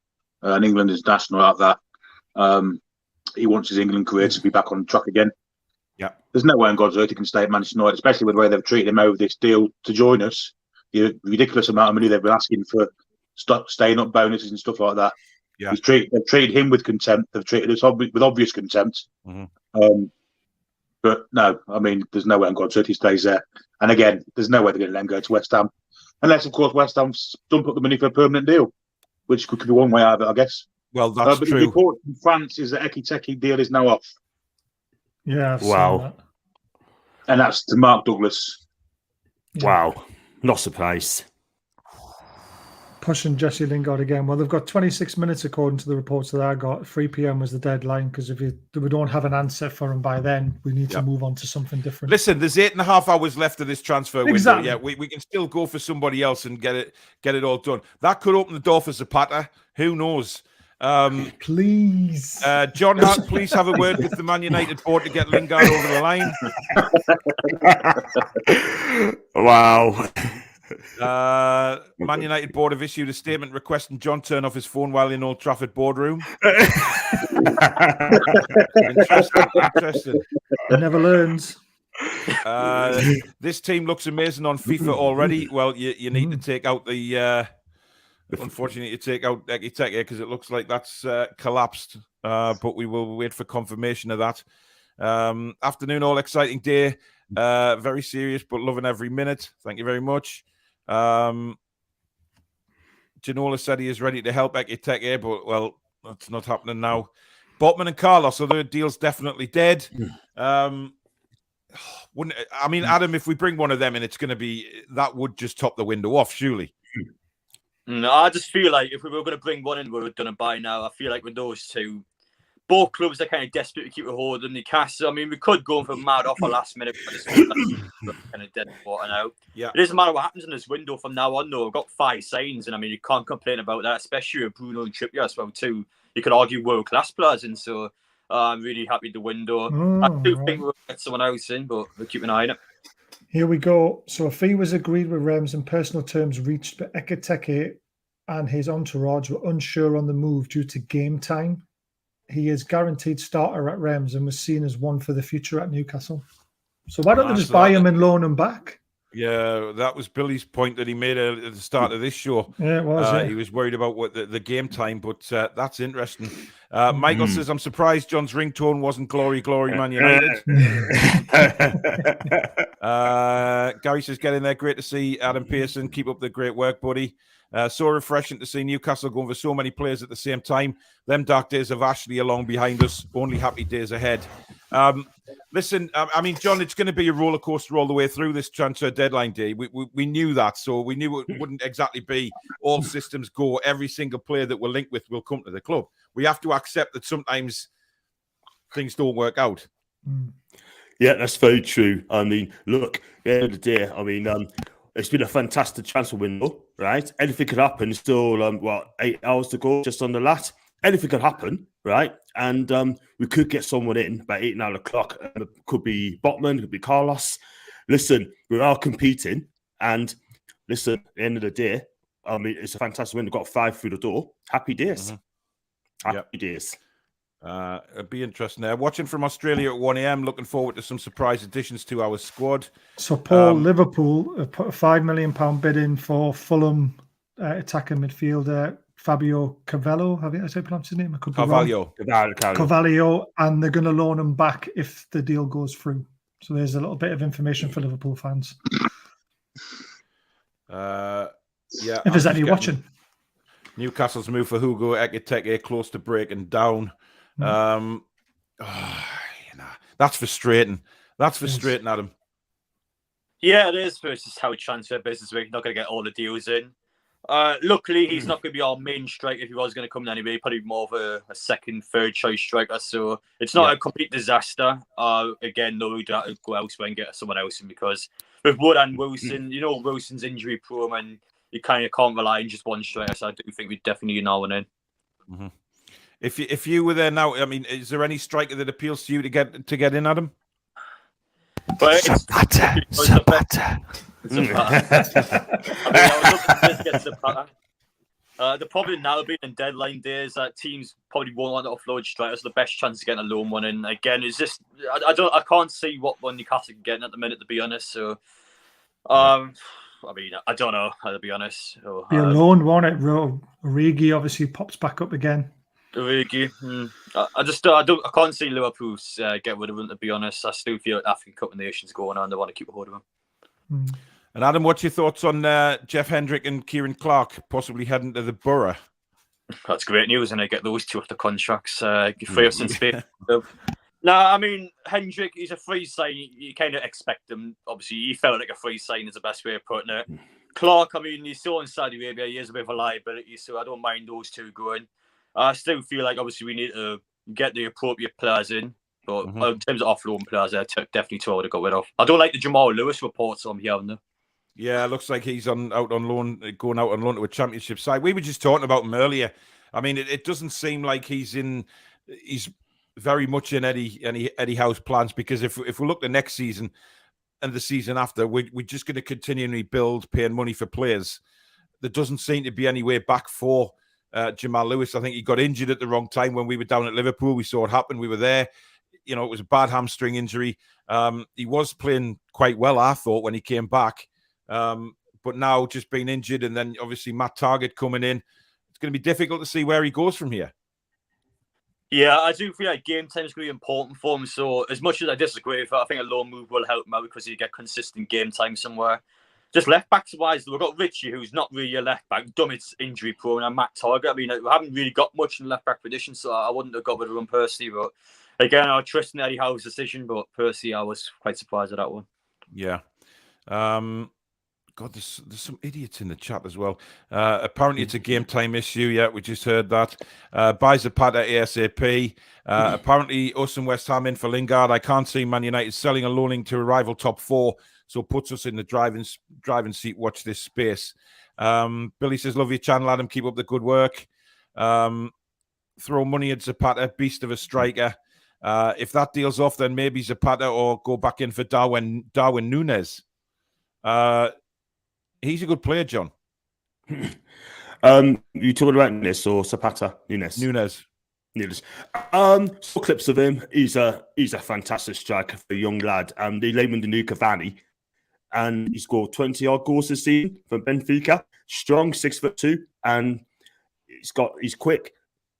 And England is national at that. He wants his England career to be back on track again. Yeah, there's no way on God's earth he can stay at Manchester United, especially with the way they've treated him over this deal to join us. The ridiculous amount of money they've been asking for staying up bonuses and stuff like that. Yeah, they've treated him with contempt. They've treated us with obvious contempt. Mm-hmm. But no, I mean, there's no way on God's earth he stays there. And again, there's no way they're going to let him go to West Ham, unless, of course, West Ham dump up the money for a permanent deal, which could be one way out of it, I guess. Well, that's but true. The report from France is that Ekitike deal is now off. Yeah. Wow. And that's to Mark Douglas. Wow. Not surprised. Pushing Jesse Lingard again. Well, they've got 26 minutes according to the reports that I got. 3 p.m. was the deadline, because if we don't have an answer for him by then, we need to move on to something different. Listen, there's 8.5 hours left of this transfer window. Exactly. Yeah, we can still go for somebody else and get it all done. That could open the door for Zapata. Who knows? Please. John Hart, please have a word with the Man United board to get Lingard over the line. Wow. Man United board have issued a statement requesting John turn off his phone while in Old Trafford boardroom. Interesting. He never learns. This team looks amazing on FIFA already. Well, you need to take out the unfortunately you take out Ekitike because it looks like that's collapsed, but we will wait for confirmation of that. Afternoon, all exciting day, very serious but loving every minute. Thank you very much. Ginola said he is ready to help Ekitike, but well, that's not happening now. Botman and Carlos, so the deal's definitely dead. I mean, Adam, if we bring one of them in, it's going to be that would just top the window off, surely. No, I just feel like if we were going to bring one in, we would have done it by now. I feel like with those two, both clubs are kind of desperate to keep a hold of them. Newcastle, I mean, we could go for a mad offer last minute, but it's kind of dead water now. Yeah. It doesn't matter what happens in this window from now on, though. We've got 5 signs, and I mean, you can't complain about that, especially with Bruno and Trippier as well, too. You could argue world-class players, and so I'm really happy with the window. I do think we'll get someone else in, but we'll keep an eye on it. Here we go. So a fee was agreed with Rams and personal terms reached, but Ekiteke and his entourage were unsure on the move due to game time. He is guaranteed starter at Rams and was seen as one for the future at Newcastle. So why don't they just buy him and loan him back? Yeah, that was Billy's point that he made at the start of this show. Yeah, it was. He was worried about what the game time, but that's interesting. Michael says, I'm surprised John's ringtone wasn't Glory, Glory, Man United. Gary says, get in there. Great to see Adam Pearson. Keep up the great work, buddy. So refreshing to see Newcastle going for so many players at the same time. Them dark days of Ashley are long behind us. Only happy days ahead. Listen, I mean, John, it's going to be a roller coaster all the way through this transfer deadline day. We knew that, so we knew it wouldn't exactly be all systems go. Every single player that we're linked with will come to the club. We have to accept that sometimes things don't work out. Yeah, that's very true. I mean, look, at the end of the day, I mean, it's been a fantastic transfer window, right? Anything could happen. It's still, 8 hours to go, just on the lat. Anything could happen, right? And we could get someone in by 8, 9 o'clock. It could be Botman, it could be Carlos. Listen, we're all competing. And listen, at the end of the day, I mean, it's a fantastic win. We've got 5 through the door. Happy days. Happy days. It'd be interesting there. Watching from Australia at 1 a.m. Looking forward to some surprise additions to our squad. So, Paul, Liverpool put a £5 million bid in for Fulham attacking midfielder Fabio Cavallo. Have you pronounced his name? Carvalho, and they're going to loan him back if the deal goes through. So there's a little bit of information for Liverpool fans. If there's any watching. Newcastle's move for Hugo Ekiteke close to breaking down. That's frustrating. That's frustrating, Adam. Yeah, it is versus how transfer business works. Not going to get all the deals in. Luckily, he's not going to be our main striker if he was going to come in anyway. Probably more of a second, third choice striker. So it's not a complete disaster. Again, though, we'd have to go elsewhere and get someone else in because with Wood and Wilson, Wilson's injury prone and you kind of can't rely on just one striker. So I do think we definitely need one in. Mm-hmm. If you were there now, I mean, is there any striker that appeals to you to get in, Adam? But Zapata. The problem now being in deadline days that teams probably won't want to offload strikers. So the best chance of getting a loan one in again is just I can't see what one Newcastle can get at the minute, to be honest. So I don't know, to be honest. Be a loan one at Origi obviously pops back up again. Origi. I can't see Liverpool get rid of him, to be honest. I still feel like African Cup of Nations going on. They want to keep a hold of him. And Adam, what's your thoughts on Jeff Hendrick and Kieran Clark possibly heading to the Borough? That's great news, and I get those two off the contracts. Free us in Spain. No, I mean, Hendrick, he's a free sign. You kind of expect him. Obviously, he felt like a free sign is the best way of putting it. Clark, I mean, he's still in Saudi Arabia. He is a bit of a liability, so I don't mind those two going. I still feel like, obviously, we need to get the appropriate players in. But in terms of offloading players, definitely two I would have got rid of. I don't like the Jamal Lewis reports I'm hearing though. Yeah, it looks like he's going out on loan to a championship side. We were just talking about him earlier. I mean, it doesn't seem like he's very much in Eddie Howe's plans, because if we look the next season and the season after, we're just going to continually build, paying money for players. There doesn't seem to be any way back for Jamal Lewis. I think he got injured at the wrong time when we were down at Liverpool. We saw it happen. We were there. It was a bad hamstring injury. He was playing quite well, I thought, when he came back. But now just being injured, and then obviously Matt Targett coming in, it's going to be difficult to see where he goes from here. Yeah, I do feel like game time is going to be important for him. So as much as I disagree with it, I think a loan move will help him out because you get consistent game time somewhere. Just left backs wise, we've got Richie, who's not really a left back. Dummett's injury prone, and Matt Targett. I mean, we haven't really got much in left back position, so I wouldn't have got rid of him personally. But Again, I trust in Eddie Howe's decision, but personally, I was quite surprised at that one. Yeah. God, there's some idiots in the chat as well. Apparently, it's a game time issue. Yeah, we just heard that. Buys a pad at ASAP. Apparently, us and West Ham in for Lingard. I can't see Man United selling or loaning to a rival top 4, so puts us in the driving seat. Watch this space. Billy says, love your channel, Adam. Keep up the good work. Throw money at Zapata, beast of a striker. If that deal's off, then maybe Zapata or go back in for Darwin Núñez. He's a good player, John. You talking about Nunes or Zapata? Núñez. Saw clips of him. He's a fantastic striker for a young lad. They named him the new Cavani, and he scored 20 odd goals this season for Benfica. Strong, 6'2", and he's quick.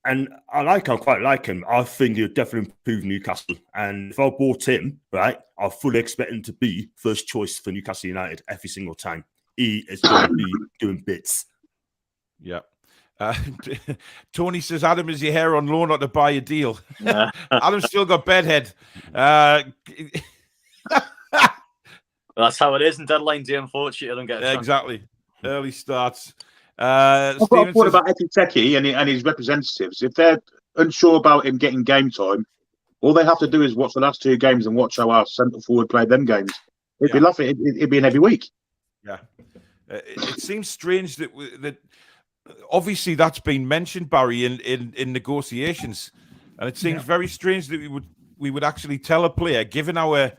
And I quite like him. I think he'll definitely improve Newcastle. And if I bought him, right, I fully expect him to be first choice for Newcastle United every single time. He is going to be doing bits. Yeah. Tony says, Adam, is your hair on loan or to buy a deal? Adam's still got bedhead. That's how it is in deadline day, unfortunately. I don't get it. Exactly. Early starts. What about Ekiteke and his representatives? If they're unsure about him getting game time, all they have to do is watch the last 2 games and watch how our centre forward played them games. It'd be lovely. It'd be an every week. Yeah. It seems strange that obviously that's been mentioned, Barry, in negotiations, and it seems very strange that we would actually tell a player, given our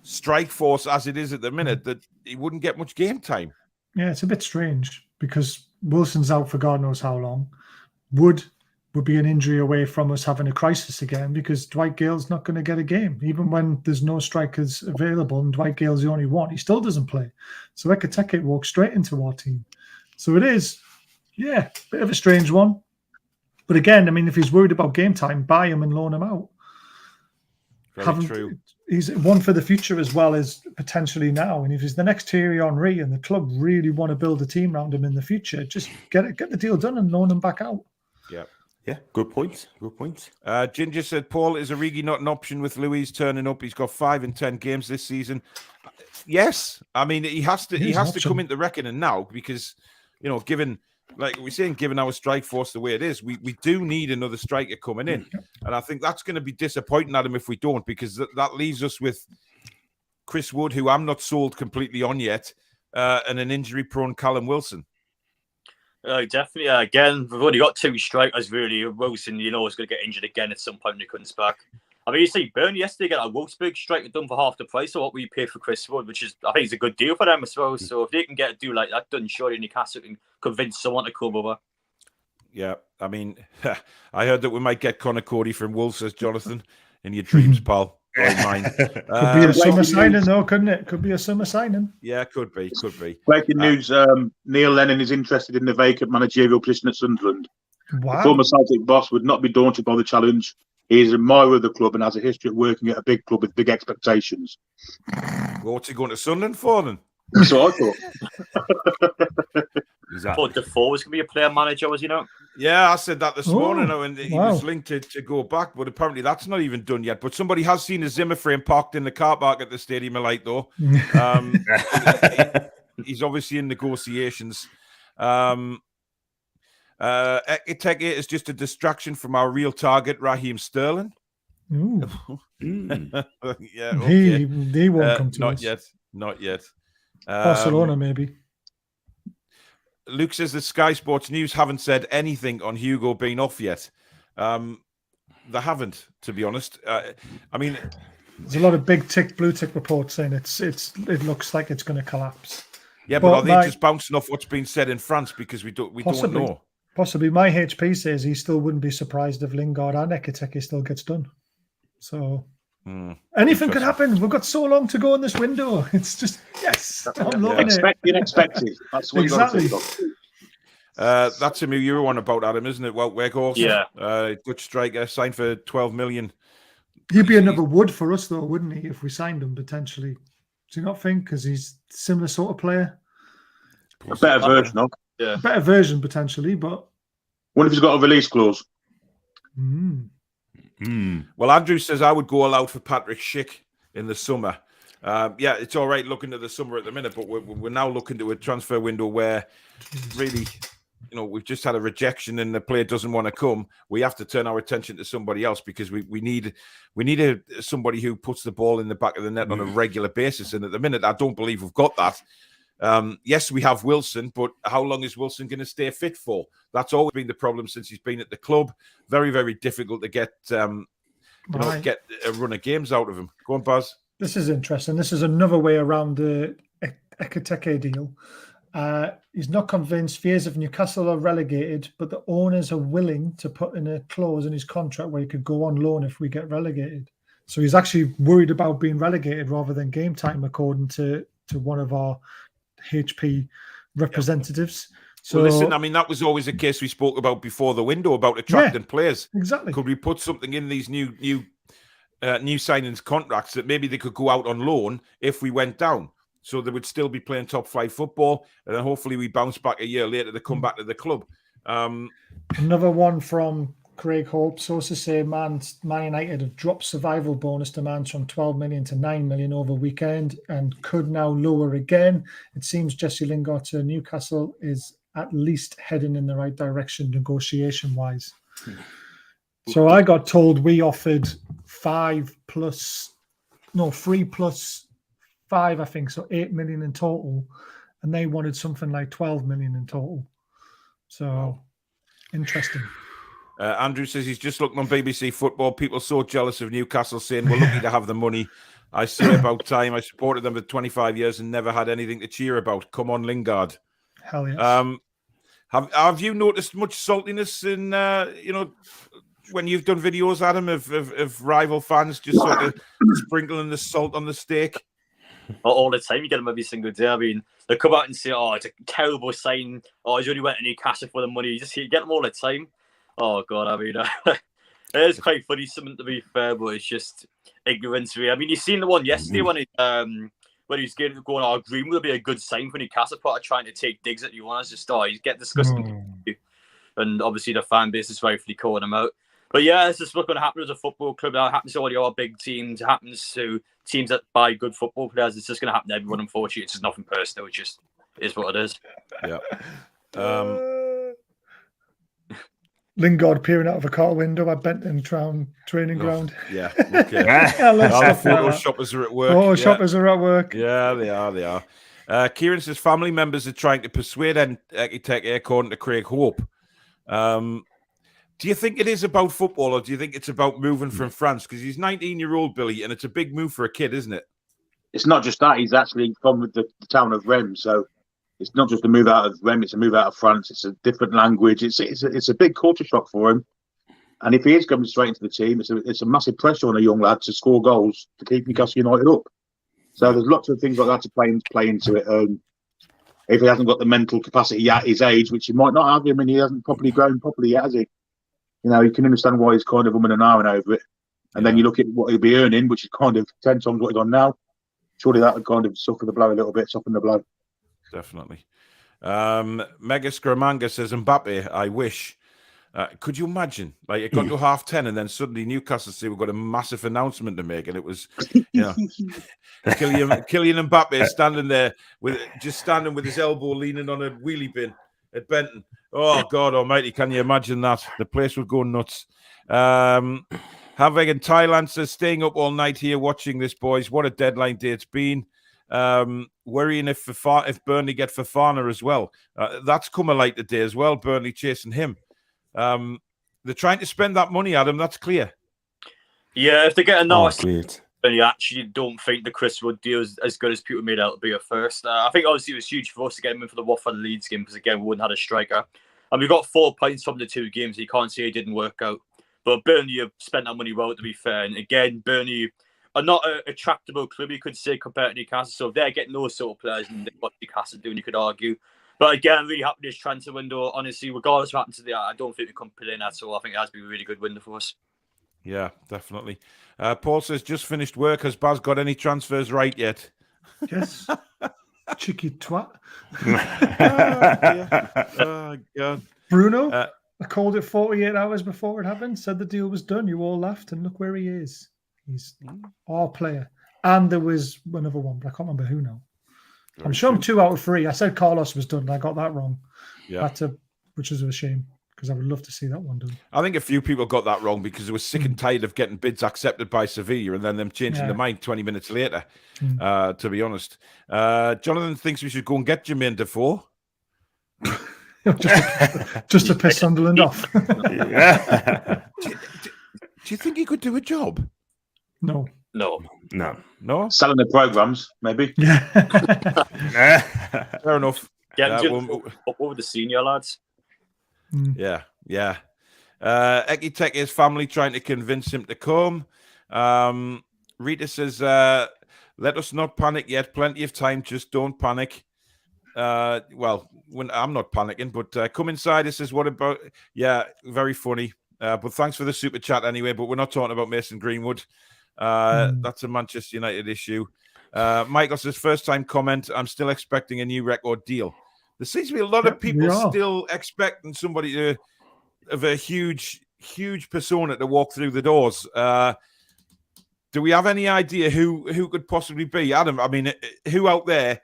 strike force as it is at the minute, that he wouldn't get much game time. Yeah, it's a bit strange because Wilson's out for God knows how long. Wood would be an injury away from us having a crisis again because Dwight Gale's not going to get a game. Even when there's no strikers available and Dwight Gale's the only one, he still doesn't play. So Ekiteke walks straight into our team. So it is, bit of a strange one. But again, I mean, if he's worried about game time, buy him and loan him out. Very true. He's one for the future as well as potentially now. And if he's the next Thierry Henry and the club really want to build a team around him in the future, just get the deal done and loan him back out. Yeah. Yeah, good point. Ginger said, Paul, is Origi not an option with Luis turning up? He's got 5 in 10 games this season. Yes. I mean, he has to come into reckoning now because, given, like we're saying, given our strike force the way it is, we do need another striker coming in. And I think that's going to be disappointing at him if we don't, because that leaves us with Chris Wood, who I'm not sold completely on yet, and an injury-prone Callum Wilson. Definitely. Again, we've only got 2 strikers, really. Wilson, is going to get injured again at some point when he comes back. I mean, you see Burnley yesterday get a Wolfsburg striker done for half the price of what we pay for Chris Wood, which is, I think, is a good deal for them, I suppose. So if they can get a deal like that done, surely Newcastle can convince someone to come over. Yeah, I mean, I heard that we might get Conor Cody from Wolves, says Jonathan, in your dreams, pal. Mine. Could be a summer signing, though, couldn't it? Could be a summer signing. Yeah, could be. Breaking news: Neil Lennon is interested in the vacant managerial position at Sunderland. Wow. The former Celtic boss would not be daunted by the challenge. He is an admirer of the club and has a history of working at a big club with big expectations. Well, what's he going to Sunderland for then? That's what I thought. Exactly. But Defoe was going to be a player manager, was he not? Yeah, I said that this morning, and he was linked to go back, but apparently that's not even done yet. But somebody has seen a Zimmer frame parked in the car park at the Stadium of Light, though. He's obviously in negotiations. Ekiteke is just a distraction from our real target, Raheem Sterling. Ooh. Yeah, okay. He won't come to us. Not yet. Barcelona, maybe. Luke says that Sky Sports News haven't said anything on Hugo being off yet. They haven't, to be honest. I mean, there's a lot of blue tick reports saying it looks like it's going to collapse. Yeah, but are they just bouncing off what's been said in France because we don't know? Possibly. My HP says he still wouldn't be surprised if Lingard and Ekiteke still gets done. So anything could happen. We've got so long to go in this window. It's just, yes, I'm loving it. Unexpected. That's what exactly. That's him who you were on about, Adam, isn't it? Well, Weghorst, yeah. Dutch striker, signed for 12 million. He'd be another Wood for us, though, wouldn't he, if we signed him, potentially? Do you not think? Because he's a similar sort of player. A better version of. Yeah. A better version, potentially, but... What if he's got a release clause? Well, Andrew says I would go all out for Patrick Schick in the summer. Yeah, it's all right looking to the summer at the minute, but we're now looking to a transfer window where really, we've just had a rejection and the player doesn't want to come. We have to turn our attention to somebody else because we need somebody who puts the ball in the back of the net on a regular basis. And at the minute, I don't believe we've got that. Yes, we have Wilson, but how long is Wilson going to stay fit for? That's always been the problem since he's been at the club. Very, very difficult to get get a run of games out of him. Go on, Baz. This is interesting. This is another way around the Ekiteke deal. He's not convinced fears of Newcastle are relegated, but the owners are willing to put in a clause in his contract where he could go on loan if we get relegated. So he's actually worried about being relegated rather than game time, according to one of our HP representatives. So listen, I mean, that was always a case we spoke about before the window about attracting players. Exactly. Could we put something in these new signings contracts that maybe they could go out on loan if we went down? So they would still be playing top flight football, and then hopefully we bounce back a year later to come back to the club. Another one from Craig Hope. Sources say Man United have dropped survival bonus demands from 12 million to 9 million over weekend and could now lower again. It seems Jesse Lingard to Newcastle is at least heading in the right direction negotiation-wise. So I got told we offered 3 plus 5, I think, so 8 million in total, and they wanted something like 12 million in total. So interesting. Andrew says he's just looking on BBC Football. People so jealous of Newcastle, saying we're lucky to have the money. I say about time. I supported them for 25 years and never had anything to cheer about. Come on, Lingard. Hell yes. Have you noticed much saltiness in when you've done videos, Adam, of rival fans just sort of sprinkling the salt on the steak? All the time. You get them every single day. I mean, they come out and say, "Oh, it's a terrible sign." "Oh, he's only went to Newcastle for the money." You get them all the time. Oh God, I mean, it is quite funny. Something to be fair, but it's just ignorance. Really. I mean, you seen the one yesterday when he's going, "Oh, Green will be a good sign for Newcastle," trying to take digs at you. And I was just, you get disgusting. And obviously the fan base is rightfully calling him out. But yeah, it's just what's going to happen as a football club. That happens to all your big teams. It happens to teams that buy good football players. It's just going to happen to everyone, unfortunately. It's just nothing personal. It just is what it is. Yeah. Lingard peering out of a car window at Benton training ground. Yeah. Okay. Shoppers are at work. Oh, shoppers are at work. Yeah, they are. Kieran says family members are trying to persuade Ekiteke, according to Craig Hope. Do you think it is about football, or do you think it's about moving from France? Because he's 19-year-old, Billy, and it's a big move for a kid, isn't it? It's not just that. He's actually from the town of Reims, so it's not just a move out of Reims, it's a move out of France. It's a different language. It's a big culture shock for him. And if he is coming straight into the team, it's a massive pressure on a young lad to score goals to keep Newcastle United up. So there's lots of things like that to play into it. If he hasn't got the mental capacity at his age, which he might not have, I mean, he hasn't properly grown properly yet, has he? You can understand why he's kind of umming and ahhing over it. And then you look at what he'll be earning, which is kind of 10 times what he's on now. Surely that would kind of soften the blow a little bit, soften the blow. Definitely. Mega Scramanga says, Mbappe, I wish. Could you imagine? Like, it got to 10:30 and then suddenly Newcastle say we've got a massive announcement to make. And it was, Kylian Mbappe standing there with his elbow leaning on a wheelie bin at Benton. Oh, God almighty, can you imagine that? The place would go nuts. Haveg in Thailand says, staying up all night here watching this, boys. What a deadline day it's been. Worrying if Burnley get Fofana as well. That's come a light today as well, Burnley chasing him. They're trying to spend that money, Adam, that's clear. Yeah, if they get a nice... great. And you actually don't think the Chris Wood deal is as good as people made out to be at first. I think obviously it was huge for us to get him in for the Watford Leeds game because again we wouldn't have a striker, and we got 4 points from the 2 games. So you can't say it didn't work out. But Burnley have spent that money well, to be fair. And again, Burnley are not a tractable club, you could say, compared to Newcastle. So if they're getting those sort of players, and what Newcastle doing, you could argue. But again, I'm really happy with this transfer window. Honestly, regardless of what happens to I don't think we come in at all. I think it has been a really good window for us. Yeah, definitely. Paul says, just finished work. Has Baz got any transfers right yet? Yes. Cheeky twat. Oh, God. Bruno? I called it 48 hours before it happened, said the deal was done. You all laughed, and look where he is. He's our player. And there was another one, but I can't remember who now. I'm sure I'm 2 out of 3. I said Carlos was done, and I got that wrong. Yeah. Which is a shame, because I would love to see that one done. I think a few people got that wrong because they were sick and tired of getting bids accepted by Sevilla and then them changing their mind 20 minutes later, to be honest. Jonathan thinks we should go and get Jermaine Defoe. just to piss Sunderland off. Do you think he could do a job? No. Selling the programs, maybe. Yeah. Fair enough. Up over the senior lads. Yeah. Ekiteke's family trying to convince him to come. Rita says, let us not panic yet. Plenty of time. Just don't panic. When I'm not panicking, but come inside. It says, what about? Yeah, very funny. But thanks for the super chat anyway. But we're not talking about Mason Greenwood. That's a Manchester United issue. Michael says, first time comment. I'm still expecting a new record deal. There seems to be a lot of people still expecting somebody to have a huge persona to walk through the doors. Do we have any idea who could possibly be? Adam, I mean, who out there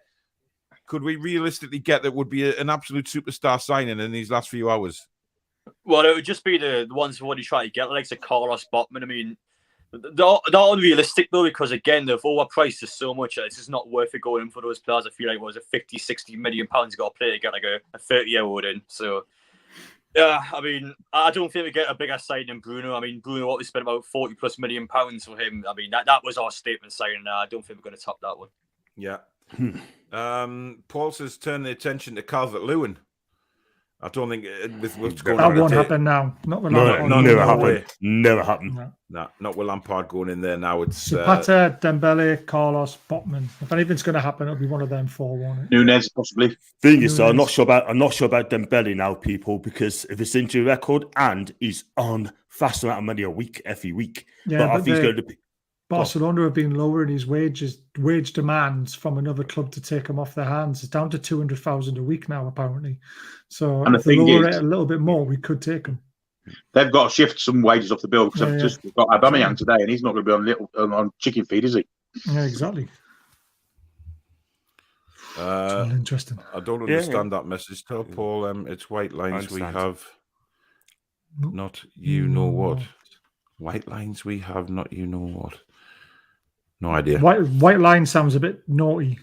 could we realistically get that would be an absolute superstar signing in these last few hours? Well, it would just be the ones who already try to get, like Carlos Botman. I mean, they're unrealistic, though, because, again, they've overpriced us so much that it's just not worth it going in for those players. I feel like it was a 50, 60 million pounds got to play to get like a 30-year-old in. So, yeah, I mean, I don't think we get a bigger signing than Bruno. I mean, Bruno, what we spent about 40 plus million pounds for him. I mean, that was our statement signing. I don't think we're going to top that one. Yeah. Paul says turn the attention to Calvert-Lewin. I don't think with what's going on. That won't happen now. Not with Lampard. Never happened. No, not with Lampard going in there now. It's Zapata, Dembele, Carlos, Botman. If anything's going to happen, it'll be one of them four, won't it? Nunez, possibly. Thing is, I'm not sure about Dembele now, people, because of his injury record, and he's on fast amount of money every week. Yeah, but I think he's going to be. Barcelona have been lowering his wage demands from another club to take him off their hands. It's down to 200,000 a week now, apparently. So if they lower it a little bit more, we could take him. They've got to shift some wages off the bill because I've just got Aubameyang today, and he's not going to be on chicken feed, is he? Yeah, exactly. Interesting. I don't understand that message. Tell Paul it's white lines we have. Not you know what. White lines we have, not you know what. No idea. White line sounds a bit naughty.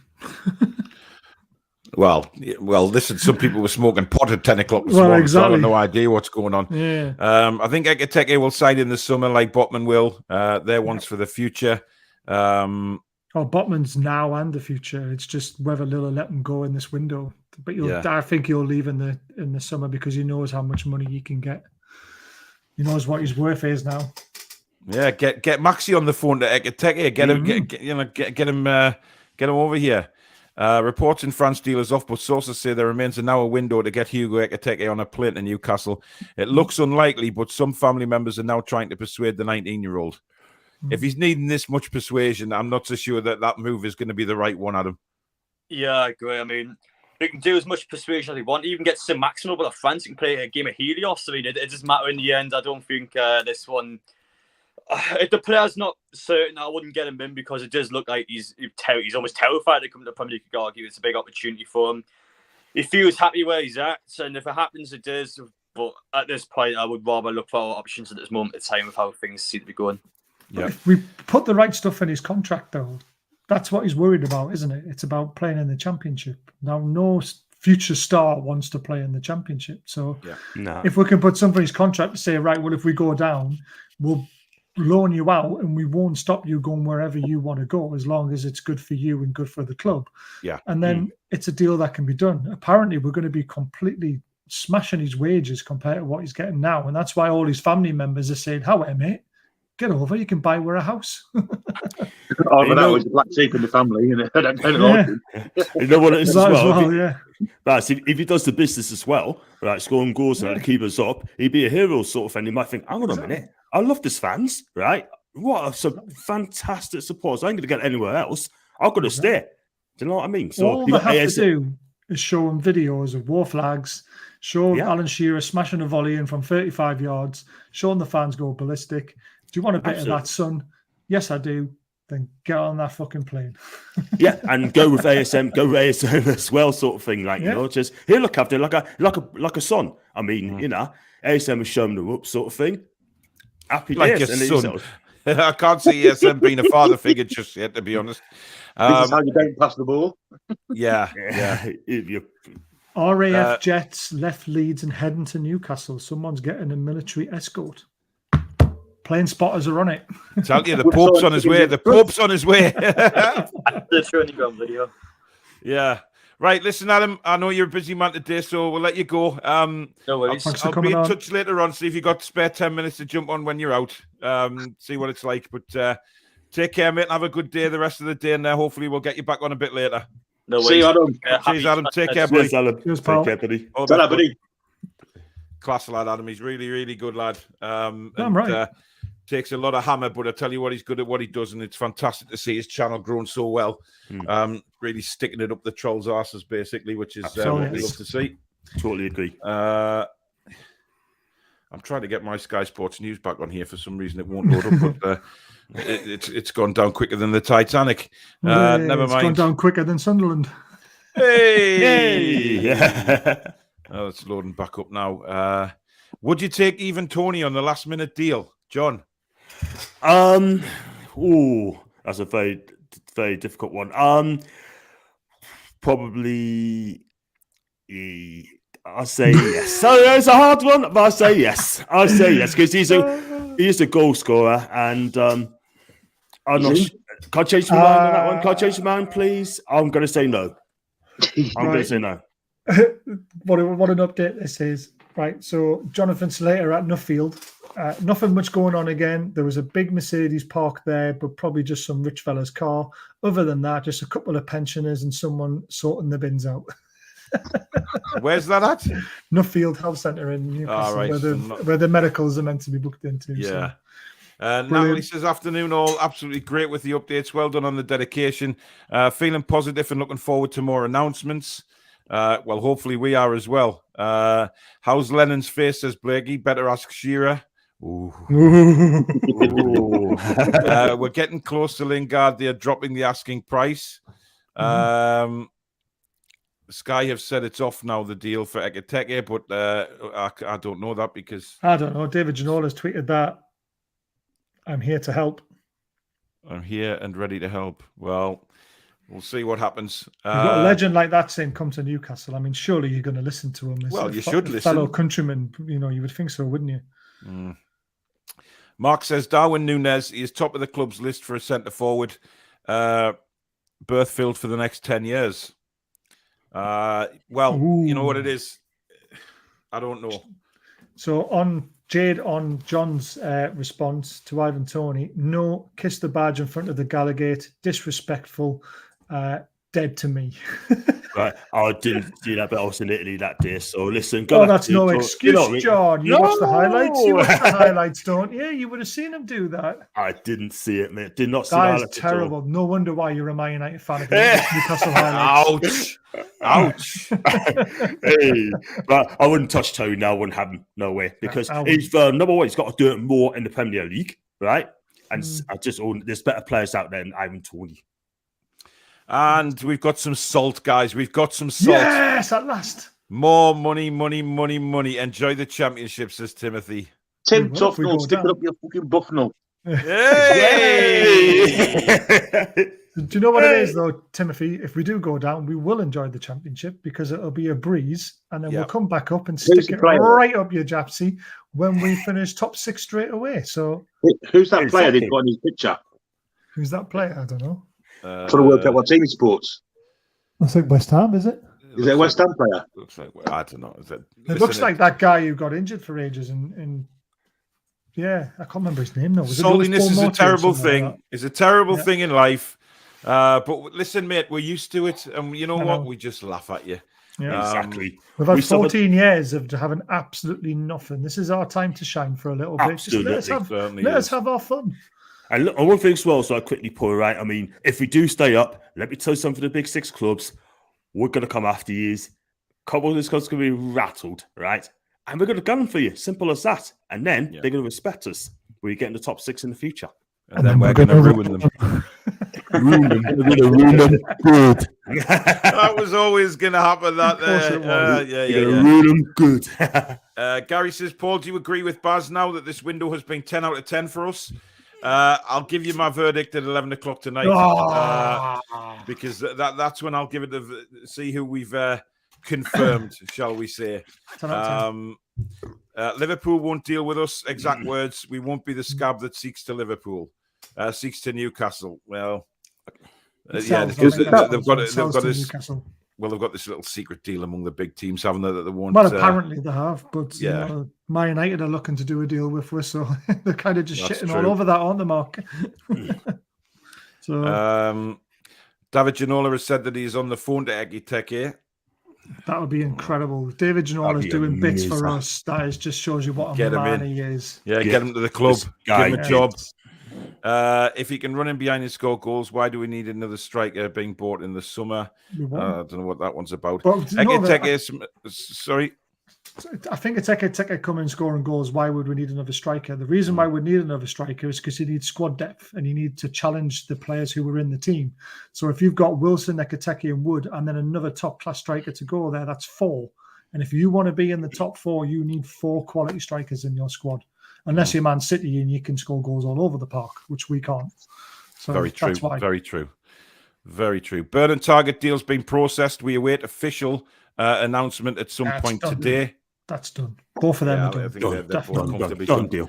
Well, listen, some people were smoking pot at 10 o'clock this morning, so I have no idea what's going on. Yeah. I think Ekiteke will sign in the summer like Botman will. They're ones for the future. Botman's now and the future. It's just whether Lilla let him go in this window. But I think he'll leave in the summer because he knows how much money he can get. He knows what his worth is now. Yeah, get Maxi on the phone to Ekiteke. Get him over here. Reports in France dealers off, but sources say there remains now a window to get Hugo Ekiteke on a plane to Newcastle. It looks unlikely, but some family members are now trying to persuade the 19-year-old. If he's needing this much persuasion, I'm not so sure that move is going to be the right one, Adam. Yeah, I agree. I mean, they can do as much persuasion as they want. Even get Sim Maximo, but France can play a game of Helios. I mean, it doesn't matter in the end. I don't think this one. If the player's not certain, I wouldn't get him in because it does look like he's almost terrified to come to the Premier League. You could argue it's a big opportunity for him. He feels happy where he's at, and if it happens, it does. But at this point, I would rather look for options at this moment in time of how things seem to be going. Yeah. If we put the right stuff in his contract, though, that's what he's worried about, isn't it? It's about playing in the Championship. Now, no future star wants to play in the Championship. So if we can put something in his contract to say, right, well, if we go down, we'll loan you out and we won't stop you going wherever you want to go as long as it's good for you and good for the club. Yeah. And then it's a deal that can be done. Apparently, we're going to be completely smashing his wages compared to what he's getting now. And that's why all his family members are saying, how, mate? Get over, you can buy her a house. That was the black sheep in the family. You know what it is as well? Yeah. Right, if he does the business as well, right, scoring goals and keep us up, he'd be a hero sort of thing. He might think, hang on a minute, I love this fans, right? What some fantastic support. I ain't going to get anywhere else. I've got to stay. Do you know what I mean? So all they have to do is showing videos of war flags, showing Alan Shearer smashing a volley in from 35 yards, showing the fans go ballistic. Do you want a bit of that, son? Yes, I do. Then get on that fucking plane. Yeah, and go with ASM as well, sort of thing. Like, you know, just here, look after like a son. I mean, you know, ASM has shown the up sort of thing. Happy like days. Your son. I can't see ASM being a father figure just yet, to be honest. This is how you don't pass the ball. Yeah. RAF jets left Leeds and heading to Newcastle. Someone's getting a military escort. Plane spotters are on it. Tell you, the Pope's on his way. The Pope's on his way. The training ground video. Yeah. Right, listen, Adam, I know you're a busy man today, so we'll let you go. No worries. I'll be in touch later on, see if you've got spare 10 minutes to jump on when you're out, see what it's like. But take care, mate, and have a good day the rest of the day, and hopefully we'll get you back on a bit later. No worries. See you, Adam. Cheers, Adam. Take care, buddy. Cheers, Take care, buddy. Buddy. Class lad, Adam. He's really, really good lad. I'm right. Takes a lot of hammer, but I tell you what, he's good at what he does, and it's fantastic to see his channel growing so well. Really sticking it up the trolls' arses, basically, which is what we love to see. Totally agree. I'm trying to get my Sky Sports News back on here. For some reason, it won't load up, but it's gone down quicker than the Titanic. Never mind. It's gone down quicker than Sunderland. Hey! Yeah. Oh, it's loading back up now. Would you take even Tony on the last-minute deal, John? That's a very, very difficult one. Probably, I say yes. So it's a hard one, but I say yes. I say yes because he's a goal scorer, and I'm not. Can I change my mind on that one? Can I change my mind, please? I'm going to say no. I'm going to say no. What an update this is. Right, so Jonathan Slater at Nuffield. Nothing much going on again. There was a big Mercedes parked there, but probably just some rich fella's car. Other than that, just a couple of pensioners and someone sorting the bins out. Where's that at? Nuffield Health Centre in Newcastle, right. where the medicals are meant to be booked into. Yeah. So. Natalie says, afternoon all, absolutely great with the updates. Well done on the dedication. Feeling positive and looking forward to more announcements. Well, hopefully we are as well. How's Lennon's face, says Blakey? Better ask Shearer. Ooh. Ooh. We're getting close to Lingard. They're dropping the asking price. Sky have said it's off now, the deal for Ekiteke, but I don't know that because... I don't know. David Janola's tweeted that. I'm here to help. I'm here and ready to help. Well... We'll see what happens. You've got a legend like that saying, come to Newcastle. I mean, surely you're going to listen to him. Well, you should listen. Fellow countryman, you would think so, wouldn't you? Mark says, Darwin Núñez, he is top of the club's list for a centre-forward. Berth filled for the next 10 years. Well, you know what it is? I don't know. So on John's response to Ivan Toney, no, kiss the badge in front of the Gallagate, disrespectful, dead to me. Right, I didn't do that, but I was in Italy that day. So listen, that's no excuse, John. You watch the highlights. You watch the highlights, don't you? You would have seen him do that. I didn't see it, mate. Did not see that. The That highlights. is terrible. No wonder why you're a Man United fan. Newcastle highlights. Ouch! Hey, but I wouldn't touch Toon now. I wouldn't have him. No way, because he's number one. He's got to do it more in the Premier League, right? And there's better players out there than Ivan Toney. And we've got some salt, guys. We've got some salt. Yes, at last. More money. Enjoy the championship, says Timothy. Tim Tufnell, stick it up your fucking Buffnell. Hey! Do you know what it is, though, Timothy? If we do go down, we will enjoy the championship because it'll be a breeze, and then we'll come back up and stick it right up your japsy when we finish top 6 straight away. So, who's that player they've got in his picture? Who's that player? I don't know. Trying to work out what team he supports. I think West Ham, is it? Is it a West Ham player? Looks like, I don't know. It looks like that guy who got injured for ages and yeah, I can't remember his name now. Saltiness is a terrible thing. Like it's a terrible thing in life. But listen, mate, we're used to it, and you know what? We just laugh at you. Yeah, exactly. We've had 14 years of having absolutely nothing. This is our time to shine for a little bit. Absolutely. Just let us have our fun. And look, one thing as well, so I quickly pull right. I mean, if we do stay up, let me tell you something for the big 6 clubs. we're going to come after you. Couple of this going to be rattled, right? And we're going to gun for you. Simple as that. And then they're going to respect us when you get in the top 6 in the future. And then we're going to ruin them. Ruin them. We're going to ruin them good. That was always going to happen. That Ruin them good. Gary says, Paul, do you agree with Baz now that this window has been 10 out of 10 for us? I'll give you my verdict at 11 o'clock tonight because that's when I'll give it see who we've confirmed, shall we say. Liverpool won't deal with us. Exact words. We won't be the scab that seeks to Liverpool. Seeks to Newcastle. Well, because they've got this. Newcastle. Well, they've got this little secret deal among the big teams, haven't they? That they won't. Well, apparently they have, but yeah. Man United are looking to do a deal with us, so they're kind of just That's shitting true. all over that, aren't they, Mark? So David Ginola has said that he's on the phone to Ekiteke. that would be incredible. David Ginola is doing bits for us. That just shows you what a man he is. Yeah, get him to the club. Give him a job. Yes. If he can run in behind and score goals, why do we need another striker being bought in the summer? I don't know what that one's about. Sorry. I think it's Ekiteke coming scoring goals. Why would we need another striker? The reason why we need another striker is because you need squad depth and you need to challenge the players who were in the team. So if you've got Wilson, Ekiteke and Wood and then another top-class striker to go there, that's 4. And if you want to be in the top 4, you need 4 quality strikers in your squad. Unless you're Man City and you can score goals all over the park, which we can't. So very true. That's why. Very true. Very true. Bird and Target deal's been processed. We await official announcement at some point today. That's done. Both of them are Done deal.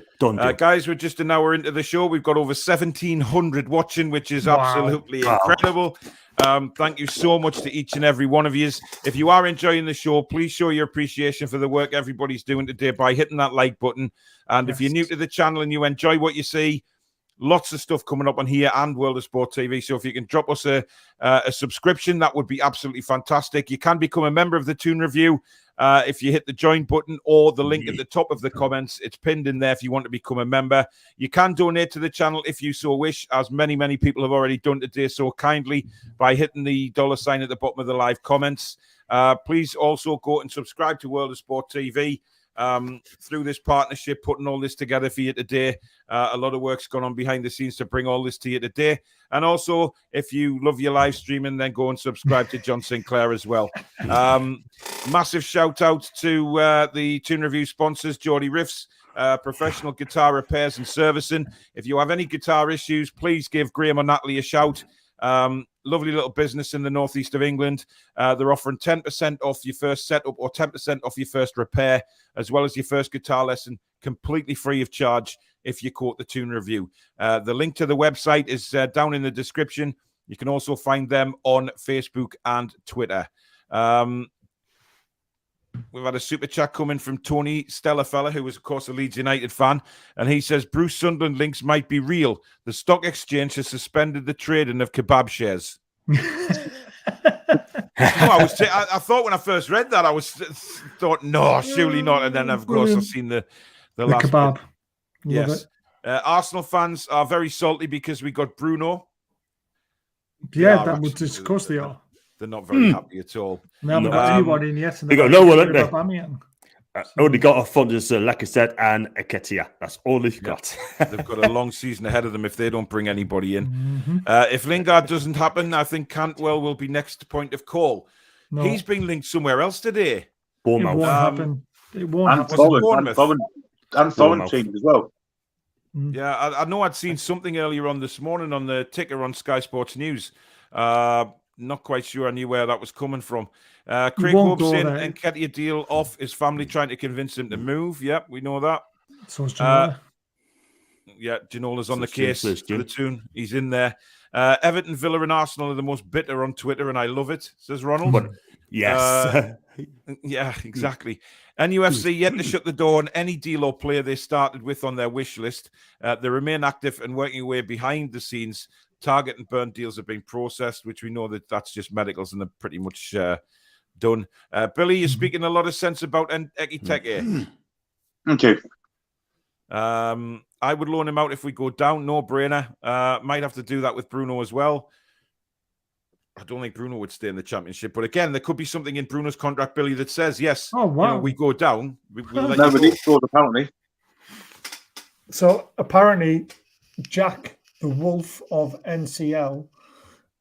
Guys, we're just an hour into the show. We've got over 1,700 watching, which is absolutely incredible. Thank you so much to each and every one of you. If you are enjoying the show, please show your appreciation for the work everybody's doing today by hitting that like button. And if you're new to the channel and you enjoy what you see, lots of stuff coming up on here and World of Sport TV. So if you can drop us a subscription, that would be absolutely fantastic. You can become a member of the Toon Review if you hit the join button or the link at the top of the comments. It's pinned in there if you want to become a member. You can donate to the channel if you so wish, as many people have already done today so kindly by hitting the $sign at the bottom of the live comments. Please also go and subscribe to World of Sport TV. Through this partnership, putting all this together for you today. A lot of work's gone on behind the scenes to bring all this to you today. And also, if you love your live streaming, then go and subscribe to John Sinclair as well. Massive shout out to the Toon Review sponsors, Geordie Riffs, professional guitar repairs and servicing. If you have any guitar issues, please give Graham or Natalie a shout. Lovely little business in the northeast of England. They're offering 10% off your first setup or 10% off your first repair, as well as your first guitar lesson, completely free of charge if you quote the Toon Review. The link to the website is down in the description. You can also find them on Facebook and Twitter. We've had a super chat coming from Tony Stellafella, who was, of course, a Leeds United fan. And he says, Bruce Sunderland links might be real. The stock exchange has suspended the trading of kebab shares. I thought when I first read that, I thought, no, surely not. And then, of course, I've seen the last kebab. Yes. Arsenal fans are very salty because we got Bruno. Yeah, that would, of course they are. They're not very happy at all. They haven't got anyone in yet. They got no one, haven't they? Only got a fund as Lacazette and Nketiah. That's all they've got. They've got a long season ahead of them if they don't bring anybody in. If Lingard doesn't happen, I think Cantwell will be next point of call. No. He's been linked somewhere else today. Bournemouth. It won't happen. It won't happen. And Florentine as well. Yeah, I know I'd seen something earlier on this morning on the ticker on Sky Sports News. Not quite sure I knew where that was coming from. Craig Hope's in and Nketiah deal off. His family trying to convince him to move. Yep, we know that. So is Ginola. Yeah, Ginola's on the case for the Toon. He's in there. Everton, Villa and Arsenal are the most bitter on Twitter, and I love it, says Ronald. But, yes. Yeah, exactly. NUFC yet to shut the door on any deal or player they started with on their wish list. They remain active and working away behind the scenes. Target and Burn deals have been processed, which we know that's just medicals and they're pretty much done. Billy, you're speaking a lot of sense about Ekiteke. Thank you. I would loan him out if we go down. No brainer. Might have to do that with Bruno as well. I don't think Bruno would stay in the Championship. But again, there could be something in Bruno's contract, Billy, that says, yes, Oh, wow. we go down. We'll let Nobody you go. scored, apparently. So apparently, Jack, the Wolf of NCL,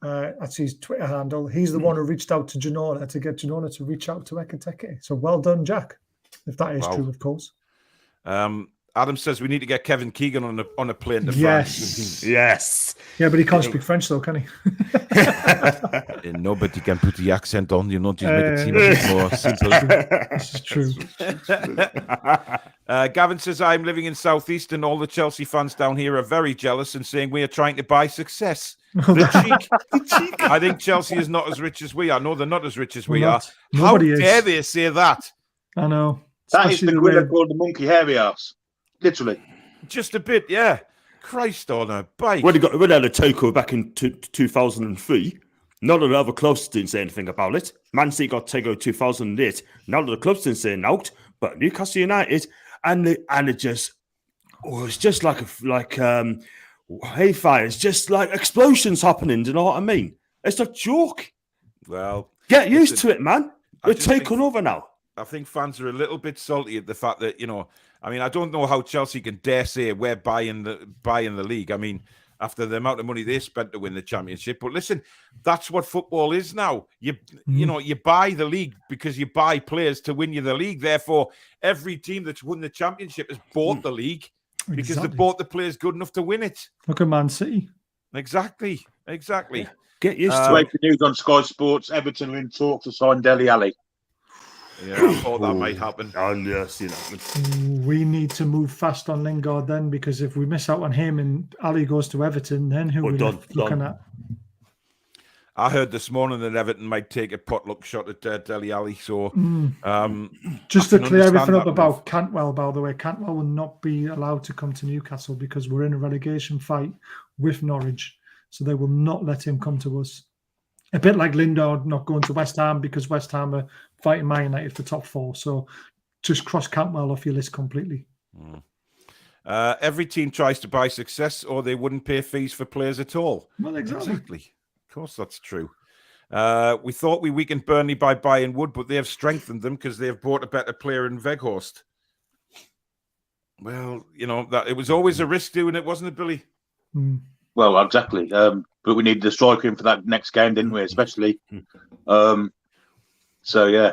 that's his Twitter handle. He's the one who reached out to Janona to get Janona to reach out to Ekiteke. So well done, Jack, if that is true, of course. Adam says we need to get Kevin Keegan on a plane to Yes. Yes. Yeah, but he can't speak French, though, can he? France. Nobody can put the accent on, just make it seem a bit more simple. This is true. Gavin says, I'm living in Southeast and all the Chelsea fans down here are very jealous and saying we are trying to buy success. The cheek. I think Chelsea is not as rich as we are. No, they're not as rich as we are. How dare they say that? I know. That is the gorilla called the monkey hairy ass. Literally. Just a bit, yeah. Christ on a bike. When they had a takeover back in 2003, none of the other clubs didn't say anything about it. Man City got takeover 2008. None of the clubs didn't say out, but Newcastle United, and it just it's just like hayfire. It's just like explosions happening. Do you know what I mean? It's a joke. Well, get used to it, man. We're taking over now. I think fans are a little bit salty at the fact that, I don't know how Chelsea can dare say we're buying the league. I mean, after the amount of money they spent to win the Championship. But listen, that's what football is now. You buy the league because you buy players to win you the league. Therefore, every team that's won the Championship has bought the league because they bought the players good enough to win it. Look at Man City. Exactly. Yeah. Get used to it. Breaking news on Sky Sports, Everton are in talks to sign Dele Alli. Yeah, I thought that might happen. We need to move fast on Lingard then, because if we miss out on him and Alli goes to Everton, then who are we looking at? I heard this morning that Everton might take a potluck shot at Dele Alli. So, just to clear everything up about Cantwell, by the way, Cantwell will not be allowed to come to Newcastle because we're in a relegation fight with Norwich, so they will not let him come to us. A bit like Lingard not going to West Ham because West Ham are fighting Man United for top 4. So just cross Cantwell off your list completely. Every team tries to buy success or they wouldn't pay fees for players at all. Well, exactly. Of course, that's true. We thought we weakened Burnley by buying Wood, but they have strengthened them because they have bought a better player in Weghorst. Well, that it was always a risk doing it, wasn't it, Billy? Well, exactly. But we needed a striker in for that next game, didn't we? Especially. So yeah,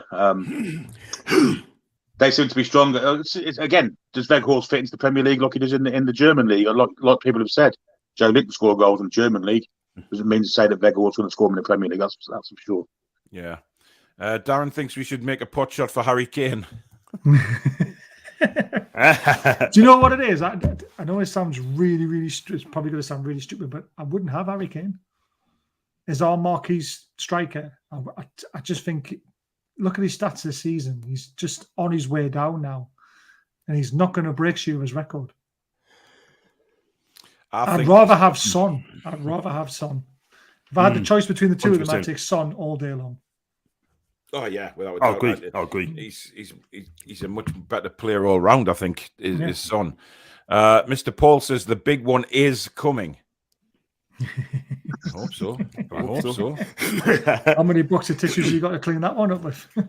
they seem to be stronger. Again, does Weghorst fit into the Premier League like he does in the German league? A lot of people have said Joe Lick can score goals in the German league. Doesn't mean to say that Weghorst's going to score in the Premier League. That's for sure. Yeah. Darren thinks we should make a pot shot for Harry Kane. Do you know what it is? I know it sounds really, really. It's probably going to sound really stupid, but I wouldn't have Harry Kane as our marquee striker. I just think, look at his stats this season. He's just on his way down now, and he's not going to break Shearer's record. I'd rather have Son. If I had the choice between the two 100%. Of them, I'd take Son all day long. Oh yeah, without a doubt. I agree. He's a much better player all round. I think is Son. Mr. Paul says the big one is coming. I hope so. How many box of tissues you got to clean that one up with? I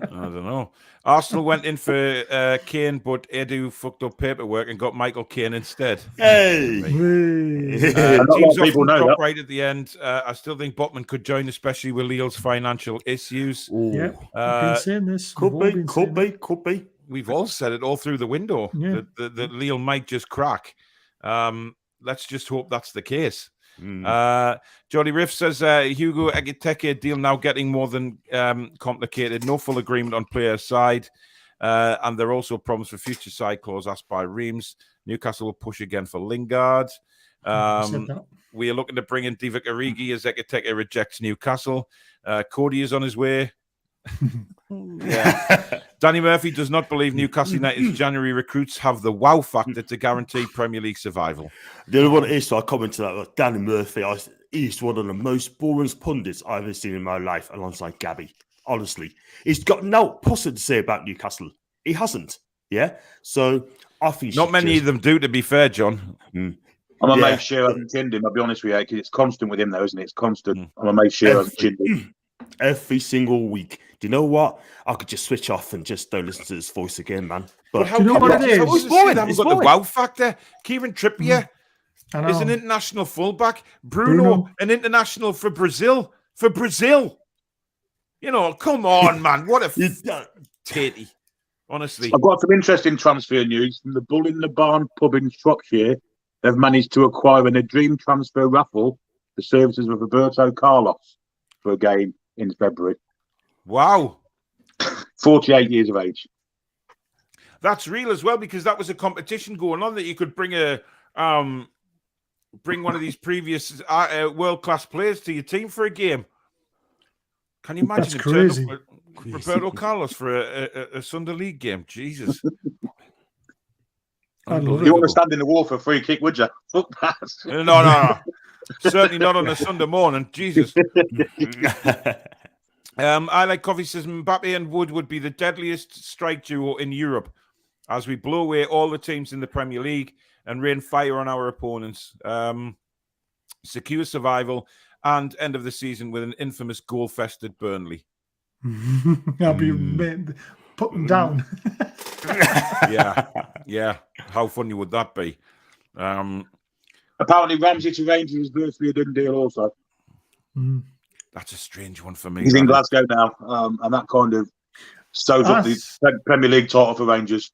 don't know. Arsenal went in for Kane, but Edu fucked up paperwork and got Michael Kane instead. Hey! Teams often drop right at the end. I still think Botman could join, especially with Lille's financial issues. Yeah, I've been saying this. Could be. We've all said it all through the window that Lille might just crack. Let's just hope that's the case. Jolly Riff says Hugo Ekiteke deal now getting more than complicated. No full agreement on player side. And there are also problems for future side clause asked by Reims. Newcastle will push again for Lingard. We are looking to bring in Divock Origi as Ekiteke rejects Newcastle. Cody is on his way. Danny Murphy does not believe Newcastle United's January recruits have the wow factor to guarantee Premier League survival. The other one is, so I commented that Danny Murphy, he's one of the most boring pundits I've ever seen in my life, alongside Gabby. Honestly, he's got no positive to say about Newcastle. He hasn't. Yeah, so I think not many of them do. To be fair, John. I'm amazed Shearer hasn't chinned him. I'll be honest with you, because it's constant with him, though, isn't it? It's constant. I'm amazed Shearer hasn't chinned him. Every single week. Do you know what? I could just switch off and just don't listen to his voice again, man. But how do you know what it is? It's boring. It's got the wow factor. Kieran Trippier is an international fullback. Bruno, an international for Brazil. You know, come on, man. What a titty. Honestly. I've got some interesting transfer news from the Bull in the Barn pub in Shropshire. They've managed to acquire in a dream transfer raffle the services of Roberto Carlos for a game in February. Wow. 48 years of age. That's real as well, because that was a competition going on that you could bring one of these previous world-class players to your team for a game. Can you imagine? That's crazy. Roberto Carlos for a Sunday League game. Jesus. You want to stand in the wall for a free kick, would you? Fuck that. No. Certainly not on a Sunday morning. Jesus. I Like Coffee says Mbappe and Wood would be the deadliest strike duo in Europe as we blow away all the teams in the Premier League and rain fire on our opponents. Secure survival and end of the season with an infamous goal-fested Burnley. I'll be put them down. Yeah. How funny would that be? Apparently, Ramsey to Rangers is virtually a done deal also. That's a strange one for me. He's in Glasgow now, and that kind of sews up the Premier League title for Rangers.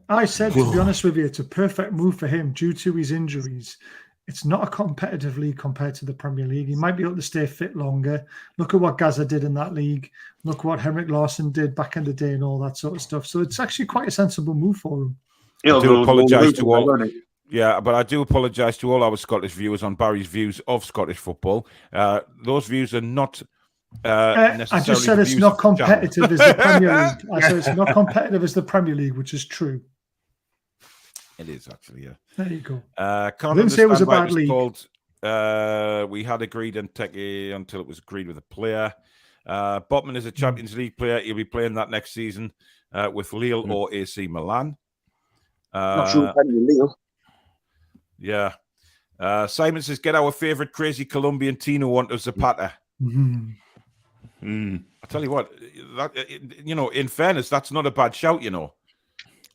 I said, to be honest with you, it's a perfect move for him due to his injuries. It's not a competitive league compared to the Premier League. He might be able to stay fit longer. Look at what Gaza did in that league. Look what Hendrick Larsson did back in the day and all that sort of stuff. So it's actually quite a sensible move for him. I do apologise to all. Yeah, but I do apologise to all our Scottish viewers on Barry's views of Scottish football. Those views are not necessarily. I just said it's not competitive as the Premier League. I said it's not competitive as the Premier League, which is true. It is actually, yeah. There you go. I didn't say it was a bad league. We had agreed on Teki until it was agreed with a player. Botman is a Champions League player. He'll be playing that next season with Lille or AC Milan. Not sure Lille. Yeah. Simon says, get our favourite crazy Colombian Tino onto Zapata. I tell you what, in fairness, that's not a bad shout,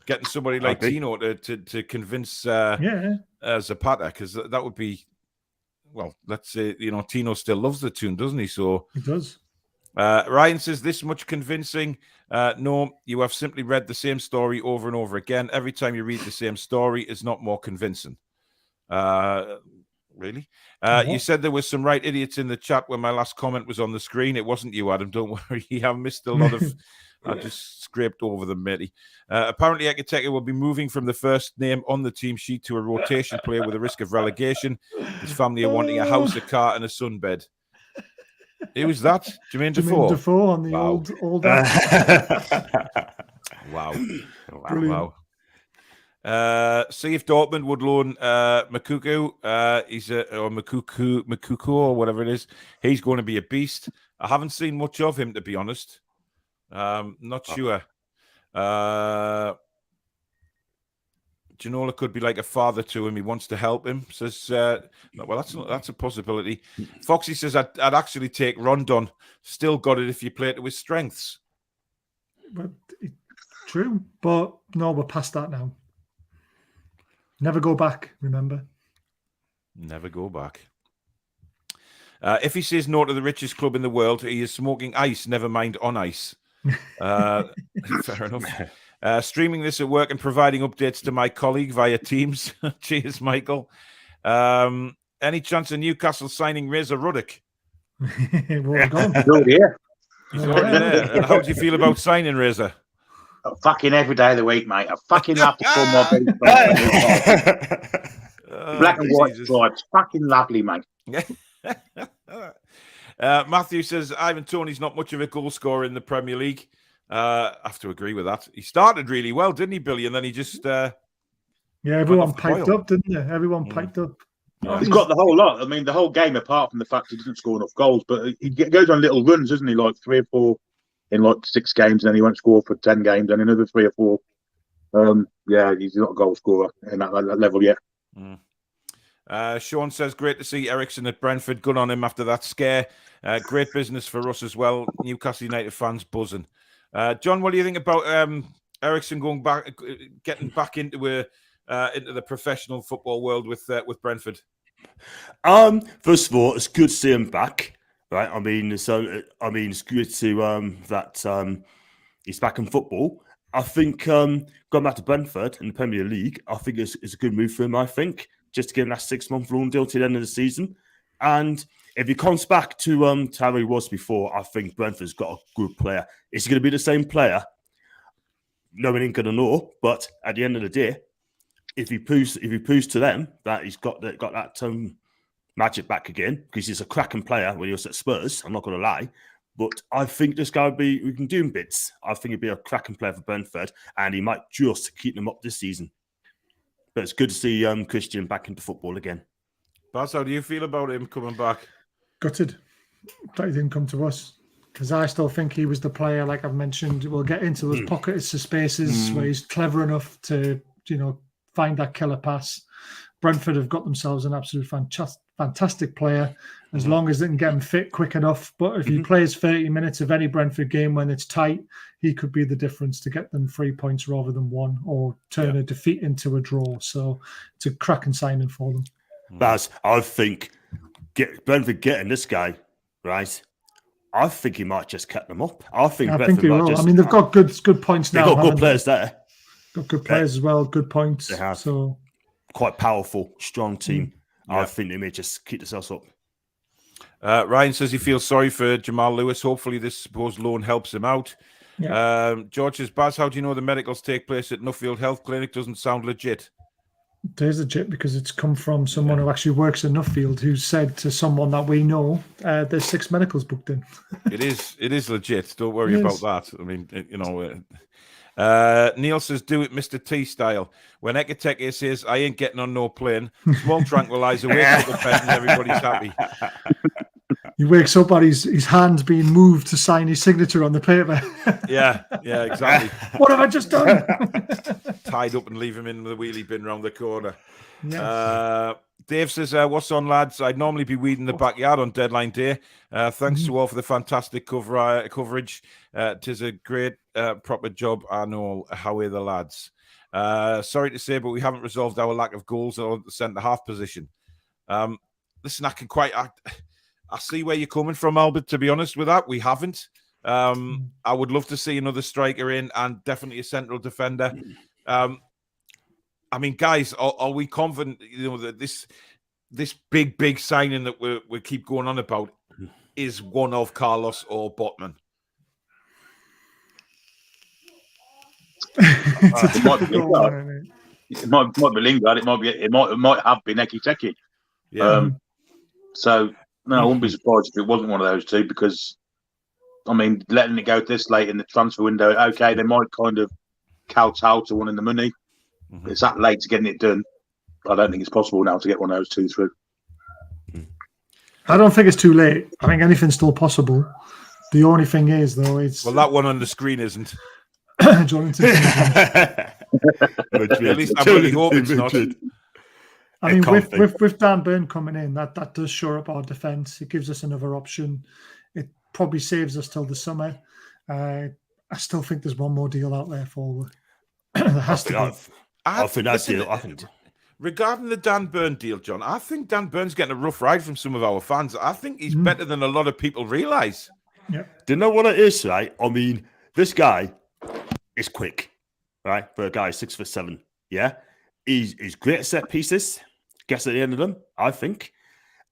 Getting somebody like Tino to convince Zapata, because that would be, well, let's say, Tino still loves the Toon, doesn't he? So he does. Ryan says, this much convincing. No, you have simply read the same story over and over again. Every time you read the same story, it's not more convincing. Really? You said there was some right idiots in the chat when my last comment was on the screen. It wasn't you, Adam. Don't worry. I've missed a lot of... I just scraped over them, matey. Apparently, Ekateka will be moving from the first name on the team sheet to a rotation player with a risk of relegation. His family are wanting a house, a car, and a sunbed. Who was that? Jermaine Defoe? Defoe on the old Wow. Wow. See if Dortmund would loan Makuku. Or Makuku or whatever it is. He's going to be a beast. I haven't seen much of him, to be honest. Not sure. Ginola could be like a father to him. He wants to help him. Says, well, that's a possibility. Foxy says, I'd actually take Rondon. Still got it if you play to his strengths. But true, but no, we're past that now. Never go back. Remember. Never go back. If he says no to the richest club in the world, he is smoking ice. Never mind on ice. Fair enough. Streaming this at work and providing updates to my colleague via Teams. Cheers, Michael. Any chance of Newcastle signing Razor Ruddock? We're gone. He's already there. And how do you feel about signing Razor? Fucking every day of the week, mate. I fucking have to pull my beat. Black and white stripes. Fucking lovely, mate. Matthew says Ivan Toney's not much of a goal scorer in the Premier League. I have to agree with that. He started really well, didn't he, Billy? And then he just everyone piped up, didn't they? Everyone piped up. Yeah. He's got the whole lot. I mean, the whole game, apart from the fact he doesn't score enough goals, but he goes on little runs, doesn't he? Like 3 or 4 in like 6 games, and then he won't score for 10 games, and another 3 or 4. Yeah, he's not a goal scorer in that level yet. Sean says, great to see Ericsson at Brentford. Good on him after that scare. Great business for us as well. Newcastle United fans buzzing. John, what do you think about Ericsson going back, getting back into the professional football world with Brentford? First of all, it's good to see him back. Right, I mean, it's good to that he's back in football. I think going back to Brentford in the Premier League, I think it's a good move for him. I think just to give him that 6-month loan deal to the end of the season, and if he comes back to how he was before, I think Brentford's got a good player. Is he going to be the same player? No one ain't going to know. But at the end of the day, if he proves to them that he's got that magic back again, because he's a cracking player when he was at Spurs, I'm not going to lie. But I think this guy we can do him bits. I think he'd be a cracking player for Brentford, and he might just keep them up this season. But it's good to see Christian back into football again. Baz, how do you feel about him coming back? Gutted that he didn't come to us, because I still think he was the player, like I've mentioned. We'll get into those pockets of spaces where he's clever enough to, find that killer pass. Brentford have got themselves an absolute fantastic player, as long as they can get him fit quick enough. But if he plays 30 minutes of any Brentford game when it's tight, he could be the difference to get them 3 points rather than 1, or turn a defeat into a draw. So it's a cracking signing for them. Baz, I think Brentford getting this guy, right? I think he might just cut them up. I think he will. I mean, they've got good points now. They've got good players there. Got good players as well, good points. They have. So quite powerful, strong team. I think they may just keep themselves up. Ryan says he feels sorry for Jamal Lewis. Hopefully this supposed loan helps him out. Yeah. George says, Baz, how do you know the medicals take place at Nuffield Health Clinic? Doesn't sound legit. It is legit because it's come from someone who actually works in Nuffield, who said to someone that we know, there's 6 medicals booked in. It is legit. Don't worry about that. I mean, Neil says, do it Mr. T style. When Ekateke says, I ain't getting on no plane, small tranquilizer, wakes up the bed and everybody's happy. He wakes up at his hands being moved to sign his signature on the paper. Yeah, exactly. What have I just done? Tied up and leave him in the wheelie bin round the corner. Yes. Dave says, what's on, lads? I'd normally be weeding the backyard on deadline day. Thanks to all for the fantastic coverage. Tis a great, proper job. I know. How are the lads? Sorry to say, but we haven't resolved our lack of goals or the centre-half position. Listen, I see where you're coming from, Albert, to be honest with that. We haven't. I would love to see another striker in, and definitely a central defender. I mean, guys, are we confident, that this big signing that we keep going on about is one of Carlos or Botman? It might be Lingard. It might be Lingard. It might have been Ekateke. Yeah. So no, I wouldn't be surprised if it wasn't one of those two, because I mean, letting it go this late in the transfer window, okay, they might kind of kowtow to one in the money. It's that late to getting it done. I don't think it's possible now to get one of those two through. I don't think it's too late. I think anything's still possible. The only thing is, though, it's... Well, that one on the screen isn't. Jonathan. At least I'm really hoping it's not. I mean, with Dan Burn coming in, that does shore up our defence. It gives us another option. It probably saves us till the summer. I still think there's one more deal out there for... there has to be. I think that deal. Regarding the Dan Burn deal, John, I think Dan Burn's getting a rough ride from some of our fans. I think he's better than a lot of people realise. Yeah. Do you know what it is, right? I mean, this guy is quick, right? For a guy 6'7", yeah? He's great at set pieces, gets at the end of them, I think.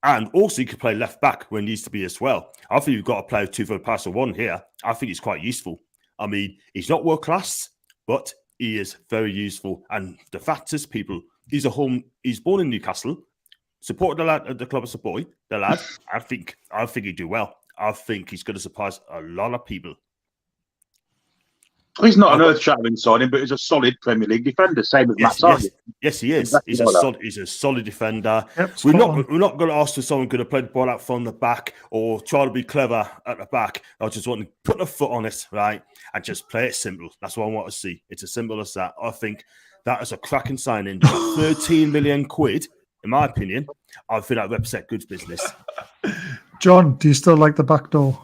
And also he could play left back when he needs to be as well. I think you've got to play a 2 for the pass of 1 here. I think he's quite useful. I mean, he's not world class, but he is very useful. And the fact is, people, he's born in Newcastle, supported the lad at the club as a boy, the lad. I think he'd do well. I think he's going to surprise a lot of people. He's not an earth-shattering signing, but he's a solid Premier League defender, same as Matt Target. Yes, he is. Exactly He's a solid defender. Yep, we're not going to ask for someone going to play the ball out from the back or try to be clever at the back. I just want to put a foot on it, right, and just play it simple. That's what I want to see. It's as simple as that. I think that is a cracking signing. 13 million quid in my opinion, I feel that represent good business. John, do you still like the back door?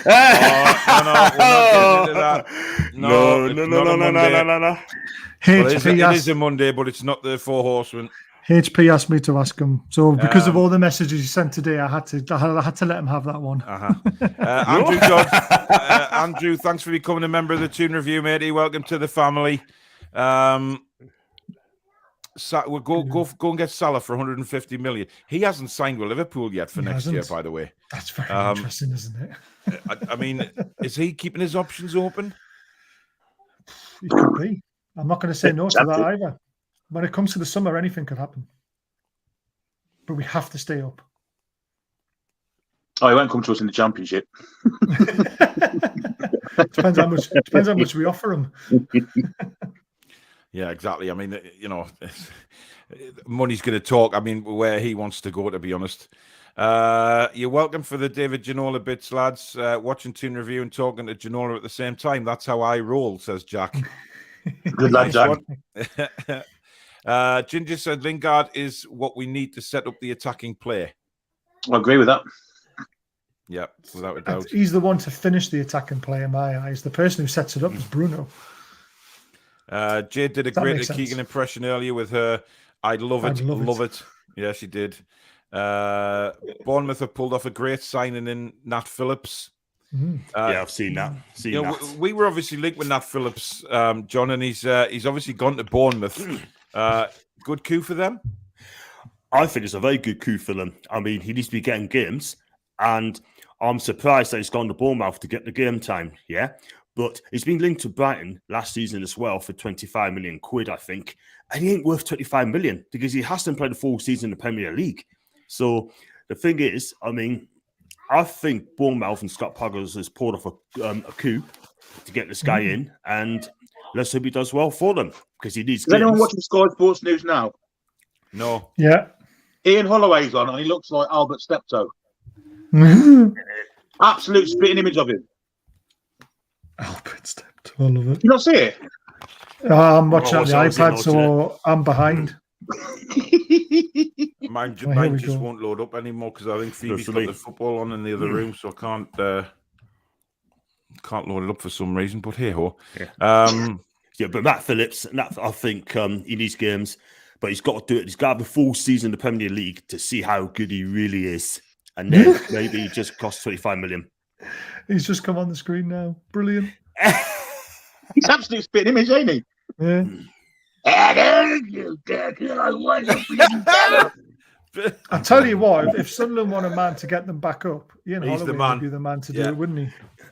No, we're not getting into that. No. HP It is a Monday, but it's not the Four Horsemen. HP asked me to ask him, so because of all the messages you sent today, I had to let him have that one. Andrew Dodds, Andrew, thanks for becoming a member of the Toon Review, matey. Welcome to the family. We'll go and get Salah for 150 million. He hasn't signed with Liverpool yet for next year, by the way. That's very interesting, isn't it? I mean, is he keeping his options open? He could be. I'm not going to say no to that either. When it comes to the summer, anything could happen. But we have to stay up. Oh, he won't come to us in the Championship. Depends how much we offer him. Yeah, exactly. I mean, money's going to talk. I mean, where he wants to go, to be honest. You're welcome for the David Ginola bits, lads. Watching Toon Review and talking to Ginola at the same time. That's how I roll, says Jack. Good lad, Jack. Ginger said Lingard is what we need to set up the attacking play. I agree with that. Yeah, without a doubt. He's the one to finish the attacking play in my eyes. The person who sets it up is Bruno. Jade did a great Keegan impression earlier with her I'd love it. Yeah, she did. Bournemouth have pulled off a great signing in Nat Phillips. Yeah, I've seen that. We were obviously linked with Nat Phillips, John, and he's obviously gone to Bournemouth. Good coup for them. I think it's a very good coup for them. I mean, he needs to be getting games, and I'm surprised that he's gone to Bournemouth to get the game time. Yeah, but he's been linked to Brighton last season as well for 25 million quid, I think, and he ain't worth 25 million because he hasn't played a full season in the Premier League. So the thing is, I mean, I think Bournemouth and Scott Poggers has pulled off a coup to get this guy in, and let's hope he does well for them because he needs. Is anyone watching Sky Sports News now? No. Yeah. Ian Holloway's on, and he looks like Albert Steptoe. Absolute spitting image of him. Albert Steptoe, I love it. You not see it? I'm watching on the iPad, so I'm behind. Mine just won't load up anymore because I think Phoebe's got the football on in the other room, so I can't load it up for some reason. But hey ho, yeah. But Matt Phillips, I think he needs games, but he's got to do it. He's got to have a full season in the Premier League to see how good he really is, and then maybe he just costs 25 million. He's just come on the screen now. Brilliant. He's absolute spitting image, ain't he? Yeah. I tell you what, if Sunderland want a man to get them back up, Ian Holloway would be the man to do it, wouldn't he?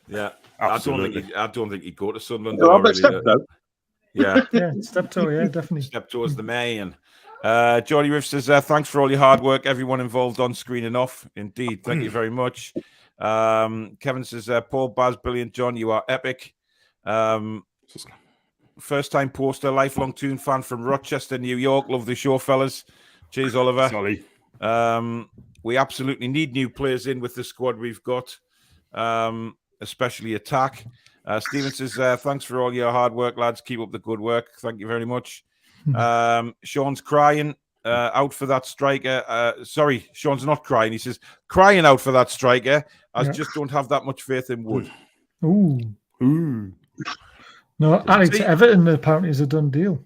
Yeah, absolutely. I don't think he'd go to Sunderland. Yeah, Steptoe, yeah, definitely. Steptoe is the man. Johnny Riff says, thanks for all your hard work, everyone involved on screen and off. Indeed, thank you very much. Kevin says, Paul, Baz, brilliant. John, you are epic. First time poster, lifelong Toon fan from Rochester, New York. Love the show, fellas. Cheers, Oliver. Sorry. We absolutely need new players in with the squad we've got, especially attack. Steven says, thanks for all your hard work, lads. Keep up the good work. Thank you very much. Sean's crying out for that striker. Sorry, Sean's not crying. He says, crying out for that striker. I just don't have that much faith in Wood. Ooh. No, Alli to Everton apparently is a done deal,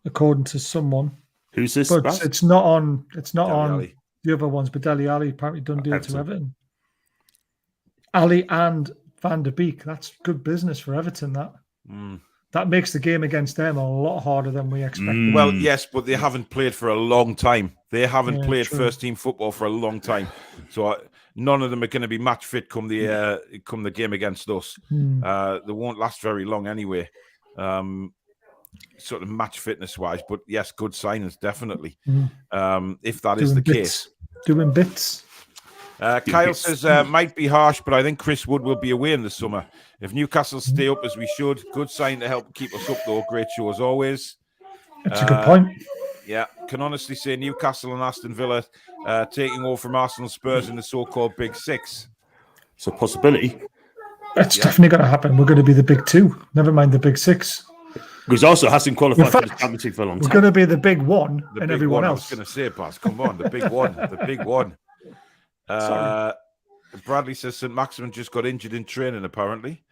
according to someone. Who's this? But it's not on. It's not Dele on Alli. The other ones. But Dele Alli apparently done deal to Everton. Alli and Van der Beek. That's good business for Everton. That makes the game against them a lot harder than we expected. Well, yes, but they haven't played for a long time. They haven't played first team football for a long time. So none of them are going to be match fit come the game against us. They won't last very long anyway, sort of match fitness wise. But yes, good signings definitely. If that is the case, doing bits. Kyle says might be harsh, but I think Chris Wood will be away in the summer. If Newcastle stay up as we should, good sign to help keep us up though. Great show as always. That's a good point. Yeah, can honestly say Newcastle and Aston Villa taking over from Arsenal Spurs in the so-called Big Six. It's a possibility. It's definitely going to happen. We're going to be the Big Two. Never mind the Big Six. Because also hasn't qualified In for the fact, championship for a long We're time. going to be the big one The and big everyone one. else. I was going to say, Baz, come on, the big one, the big one. Sorry. Bradley says St. Maximin just got injured in training, apparently.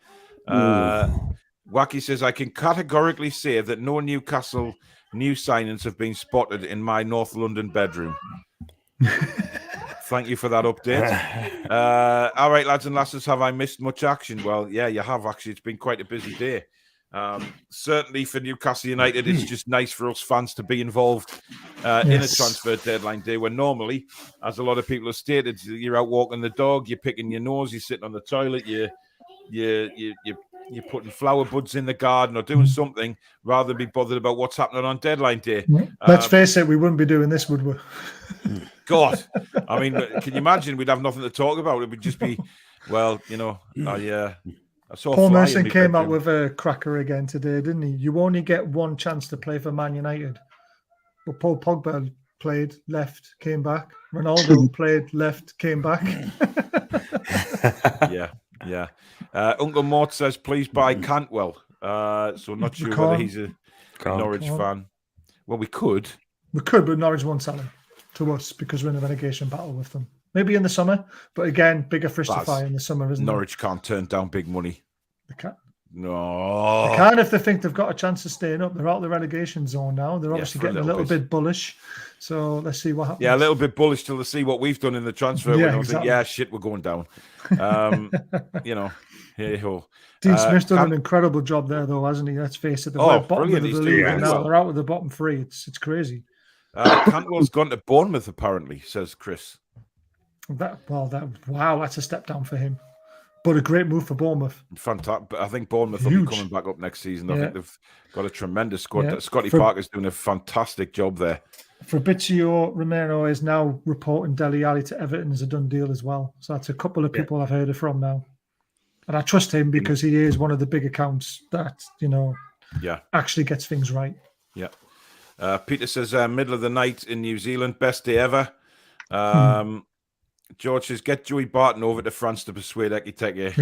Wacky says, I can categorically say that no Newcastle new signings have been spotted in my North London bedroom. Thank you for that update. All right, lads and lasses, have I missed much action? Well, yeah, you have, actually. It's been quite a busy day. Certainly for Newcastle United, it's just nice for us fans to be involved in a transfer deadline day when normally, as a lot of people have stated, you're out walking the dog, you're picking your nose, you're sitting on the toilet, you're putting flower buds in the garden or doing something rather than be bothered about what's happening on deadline day. Let's face it, we wouldn't be doing this, would we? God, I mean, can you imagine? We'd have nothing to talk about. It would just be, well, you know, I saw Paul Fly Merson in my came out bedroom. with a cracker again today, didn't he? You only get one chance to play for Man United. But Paul Pogba played, left, came back. Ronaldo played, left, came back. Yeah. Uncle Mort says, please buy Cantwell. So not sure whether he's a Norwich fan. Well, we could. We could, but Norwich won't sell him to us because we're in a relegation battle with them. Maybe in the summer, but again, bigger fish to fry in the summer, isn't Norwich can't turn down big money. They can't. No. They can if they think they've got a chance of staying up. They're out of the relegation zone now. They're obviously getting a little bit bullish. So let's see what happens. Yeah, a little bit bullish till they see what we've done in the transfer. Yeah, Think, shit, we're going down. You know, hey ho. Dean Smith's done an incredible job there, though, hasn't he? Let's face it. They're bottom of the league now. They're out of the bottom three. It's crazy. Cantwell's gone to Bournemouth, apparently, says Chris. Wow, that's a step down for him. But a great move for Bournemouth. Fantastic. I think Bournemouth will be coming back up next season. I think they've got a tremendous squad. Yeah. Scotty Parker's doing a fantastic job there. Fabrizio Romero is now reporting Dele Alli to Everton as a done deal as well. So that's a couple of people I've heard it from now. And I trust him because he is one of the big accounts that, actually gets things right. Yeah. Peter says, middle of the night in New Zealand, best day ever. George says, get Joey Barton over to France to persuade Ekiteke.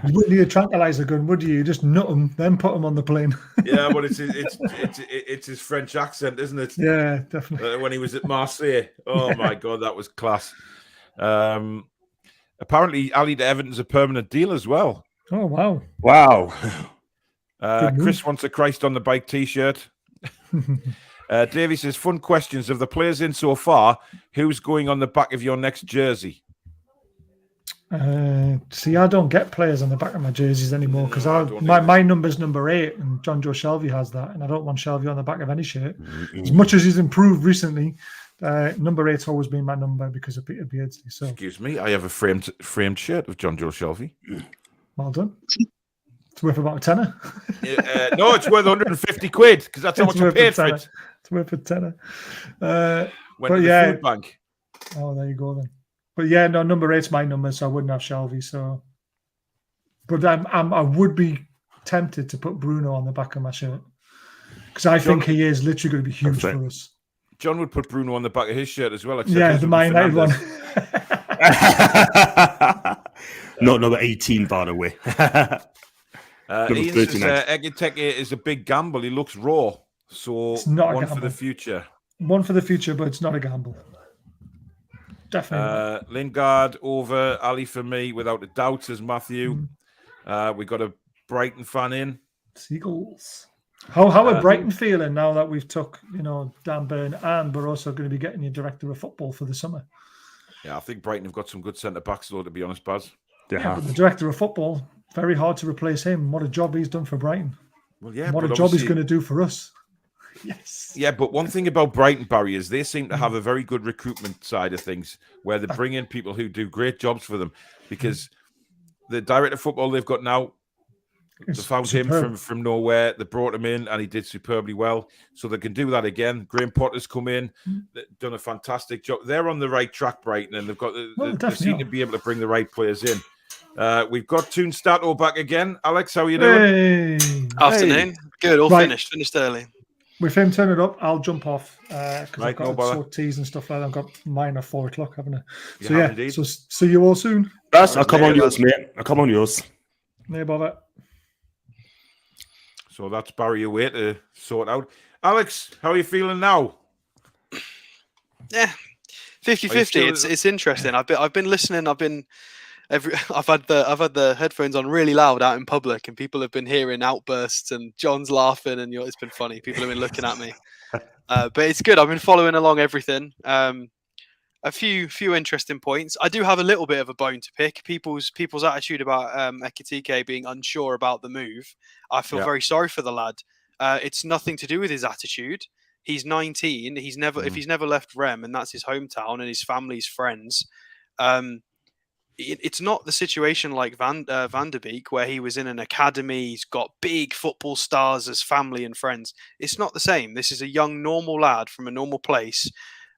You wouldn't need a tranquilizer gun, would you? You just nut him, then put him on the plane. Yeah, but it's his French accent, isn't it? Yeah, definitely. When he was at Marseille. Oh, my God, that was class. Apparently, Alli to Everton's a permanent deal as well. Oh, wow. Wow. Chris wants a Christ on the bike T-shirt. Davey says, fun questions. Of the players in so far, who's going on the back of your next jersey? See, I don't get players on the back of my jerseys anymore because my number's number 8 and John Joe Shelvey has that, and I don't want Shelvey on the back of any shirt. As much as he's improved recently, number 8's always been my number because of Peter Beardsley. So, excuse me, I have a framed shirt of John Joe Shelvey. Well done. It's worth about a tenner. No, it's worth 150 quid because that's how much I paid for it. It's worth a tenner. Went to the food bank. Oh, there you go then. But yeah, no, number 8's my number, so I wouldn't have Shelvey. So, but I would be tempted to put Bruno on the back of my shirt because I think he is literally going to be huge for us. John would put Bruno on the back of his shirt as well. Yeah, the Man United one. Not number 18, by the way. Ian says Ekiteke is a big gamble. He looks raw. So it's not one for the future. One for the future, but it's not a gamble. Definitely. Lingard over Alli for me, without a doubt, says Matthew. We got a Brighton fan in. Seagulls. How are Brighton feeling now that we've took, Dan Burn, and we're also going to be getting your director of football for the summer? Yeah, I think Brighton have got some good centre backs, though, to be honest, Baz. Yeah, but the director of football, very hard to replace him. What a job he's done for Brighton. Well, yeah, what a job he's going to do for us. Yes. Yeah, but one thing about Brighton, Barry, is they seem to have a very good recruitment side of things where they bring in people who do great jobs for them because the director of football they've got now, they found him from nowhere. They brought him in and he did superbly well. So they can do that again. Graham Potter's come in, done a fantastic job. They're on the right track, Brighton, and they've got they seem to be able to bring the right players in. We've got Toon Stato back again. Alex, how are you doing? Afternoon. Hey. Good, all finished early. With him turn it up, I'll jump off because I've got sort teas and stuff like that. I've got mine at 4 o'clock, haven't I? So see you all soon. I'll come on yours, mate. I'll come on yours. No bother. So that's Barry away to sort out. Alex, how are you feeling now? Yeah, 50-50. It's interesting. I've been listening. I've had the headphones on really loud out in public, and people have been hearing outbursts and John's laughing, and it's been funny. People have been looking at me, but it's good. I've been following along everything. A few interesting points. I do have a little bit of a bone to pick. People's attitude about Ekitike being unsure about the move. I feel very sorry for the lad. It's nothing to do with his attitude. He's 19. If he's never left Rem, and that's his hometown and his family's friends. It's not the situation like Van der Beek, where he was in an academy. He's got big football stars as family and friends. It's not the same. This is a young, normal lad from a normal place.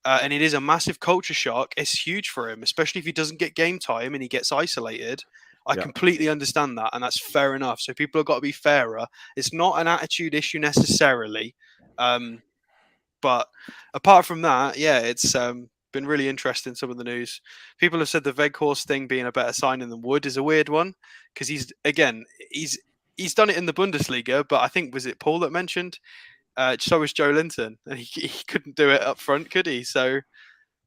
And it is a massive culture shock. It's huge for him, especially if he doesn't get game time and he gets isolated. I completely understand that, and that's fair enough. So people have got to be fairer. It's not an attitude issue necessarily. But apart from that, it's been really interesting, some of the news. People have said the Weghorst thing being a better signing than Wood is a weird one, because he's done it in the Bundesliga, but I think, was it Paul that mentioned? So was Joe Linton, and he couldn't do it up front, could he? So,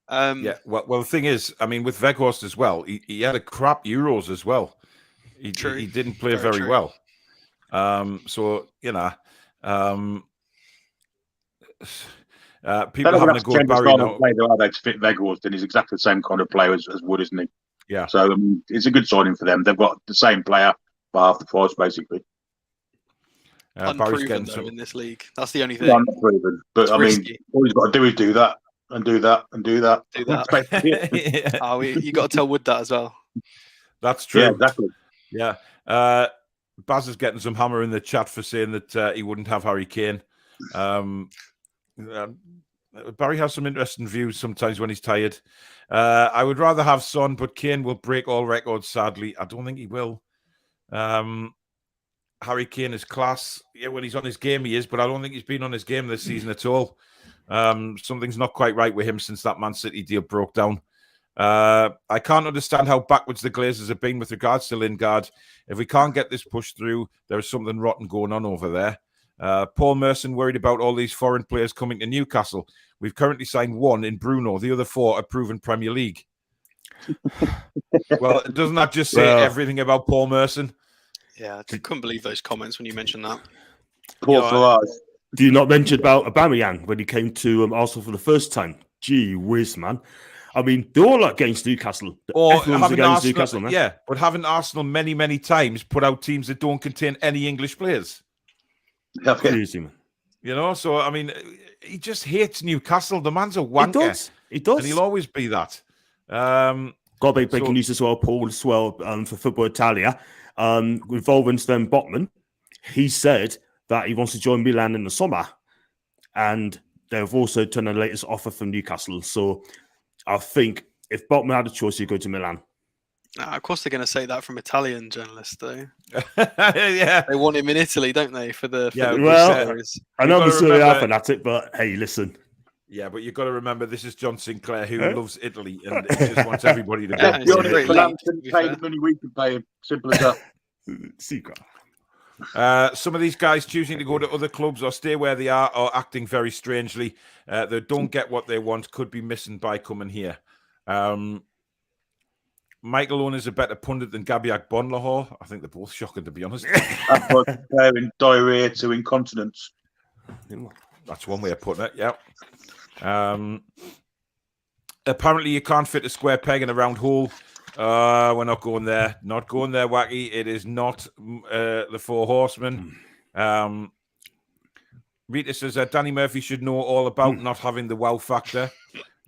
well, the thing is, I mean, with Weghorst as well, he had a crap Euros as well. He didn't play very well. So people having a good Barry now. To fit Weghorst, and he's exactly the same kind of player as Wood, isn't he? Yeah. So it's a good signing for them. They've got the same player for half the price, basically. Unproven though in this league. That's the only thing. Unproven, but it's risky. All he's got to do is do that and do that and do that. Do that. You got to tell Wood that as well. That's true. Yeah, exactly. Yeah. Baz is getting some hammer in the chat for saying that he wouldn't have Harry Kane. Barry has some interesting views sometimes when he's tired. I would rather have Son, but Kane will break all records, sadly. I don't think he will. Harry Kane is class. Yeah, when he's on his game, he is, but I don't think he's been on his game this season at all. Something's not quite right with him since that Man City deal broke down. I can't understand how backwards the Glazers have been with regards to Lingard. If we can't get this pushed through, there is something rotten going on over there. Paul Merson worried about all these foreign players coming to Newcastle. We've currently signed one in Bruno. The other four are proven Premier League. Well, doesn't that just say everything about Paul Merson? Yeah, I couldn't believe those comments when you mentioned that. Poor Farage. Do you not mention about Aubameyang when he came to Arsenal for the first time? Gee whiz, man. I mean, they're all against Newcastle. Or having Arsenal, Newcastle, man. Yeah, but having Arsenal many, many times put out teams that don't contain any English players. Crazy, man. You know, so, I mean, he just hates Newcastle. The man's a wanker. He does. And he'll always be that. Got a big breaking news as well, Paul, as well, for Football Italia. Involving Sven Botman, he said that he wants to join Milan in the summer, and they've also turned the latest offer from Newcastle. So I think if Botman had a choice, he'd go to Milan. Of course, they're going to say that from Italian journalists, though. Yeah, they want him in Italy, don't they? For the series. I know I'm a Serie A fanatic, but hey, listen. Yeah, but you've got to remember this is John Sinclair who loves Italy and he just wants everybody to go. Pay the money we can pay him. Simple as that. Secret. Some of these guys choosing to go to other clubs or stay where they are acting very strangely. They don't get what they want, could be missing by coming here. Michael Owen is a better pundit than Gabiak Bonlahor. I think they're both shocking, to be honest. That's like comparing diarrhea to incontinence. That's one way of putting it, yeah. Apparently you can't fit a square peg in a round hole. We're not going there. Not going there, Wacky. It is not the Four Horsemen. Rita says Danny Murphy should know all about not having the wow factor.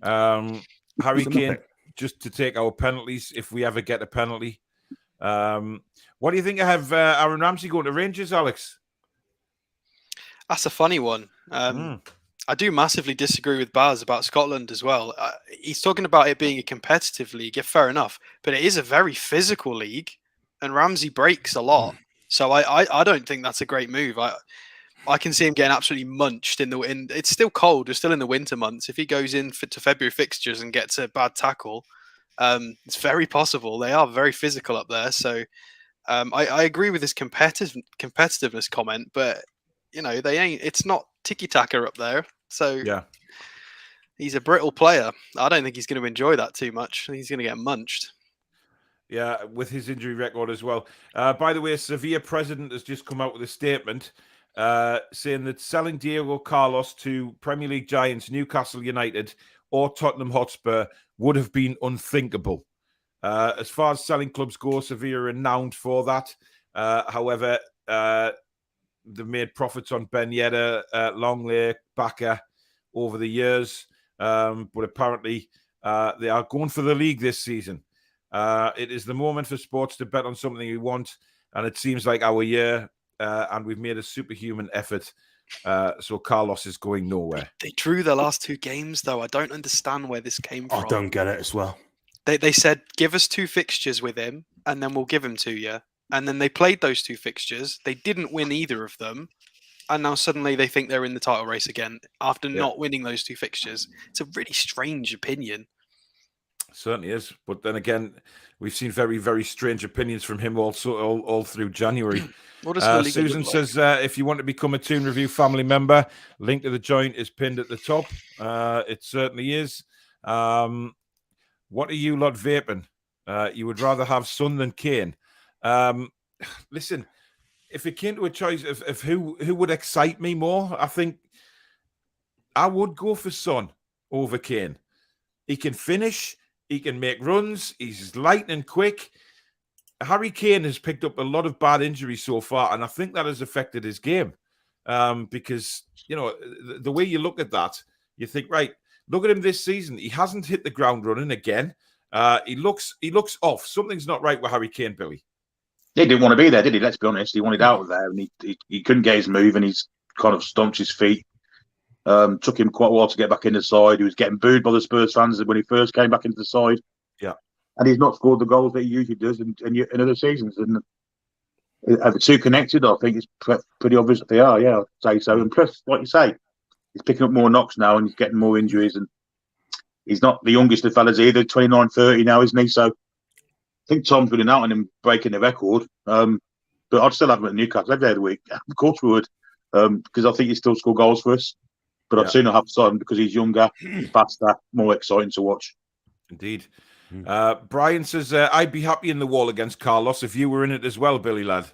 Harry Kane, just to take our penalties if we ever get a penalty. What do you think of Aaron Ramsey going to Rangers, Alex? That's a funny one. I do massively disagree with Baz about Scotland as well. He's talking about it being a competitive league. Yeah, fair enough. But it is a very physical league, and Ramsey breaks a lot. So I don't think that's a great move. I can see him getting absolutely munched in it's still cold. We're still in the winter months. If he goes in to February fixtures and gets a bad tackle, it's very possible. They are very physical up there. So I agree with this competitiveness comment, but they ain't. It's not tiki taka up there. So Yeah. he's a brittle player. I don't think he's going to enjoy that too much. I think he's going to get munched. Yeah, with his injury record as well. By the way, Sevilla president has just come out with a statement saying that selling Diego Carlos to Premier League giants Newcastle United or Tottenham Hotspur would have been unthinkable. As far as selling clubs go, Sevilla are renowned for that. However, they've made profits on Ben Yedder, Longley, Baka over the years. But apparently they are going for the league this season. It is the moment for sports to bet on something we want, and it seems like our year, and we've made a superhuman effort. So Carlos is going nowhere. They drew the last 2 games, though. I don't understand where this came from. I don't get it as well. They said, give us 2 fixtures with him, and then we'll give him to you. And then they played those 2 fixtures. They didn't win either of them. And now suddenly they think they're in the title race again after not winning those 2 fixtures. It's a really strange opinion. Certainly is, but then again, we've seen very, very strange opinions from him also all through January. What does Susan says, if you want to become a Toon Review family member, link to the joint is pinned at the top. It certainly is. What are you lot vaping? You would rather have Son than Kane. Listen, if it came to a choice of who would excite me more, I think I would go for Son over Kane. He can finish. He can make runs. He's lightning quick. Harry Kane has picked up a lot of bad injuries so far, and I think that has affected his game. Because, the way you look at that, you think, right, look at him this season. He hasn't hit the ground running again. He looks off. Something's not right with Harry Kane, Billy. He didn't want to be there, did he? Let's be honest. He wanted out of there, and he couldn't get his move, and he's kind of stomped his feet. Took him quite a while to get back in the side. He was getting booed by the Spurs fans when he first came back into the side. Yeah. And he's not scored the goals that he usually does in other seasons. And are the 2 connected? I think it's pretty obvious that they are, yeah, I'd say so. And plus, like you say, he's picking up more knocks now and he's getting more injuries. And he's not the youngest of fellas either, 29, 30 now, isn't he? So I think Tom's running out on him breaking the record. But I'd still have him at Newcastle every day of the week. Of course we would. Because I think he still score goals for us. But I'd sooner have Son because he's younger, faster, more exciting to watch. Indeed. Brian says, I'd be happy in the wall against Carlos if you were in it as well, Billy lad.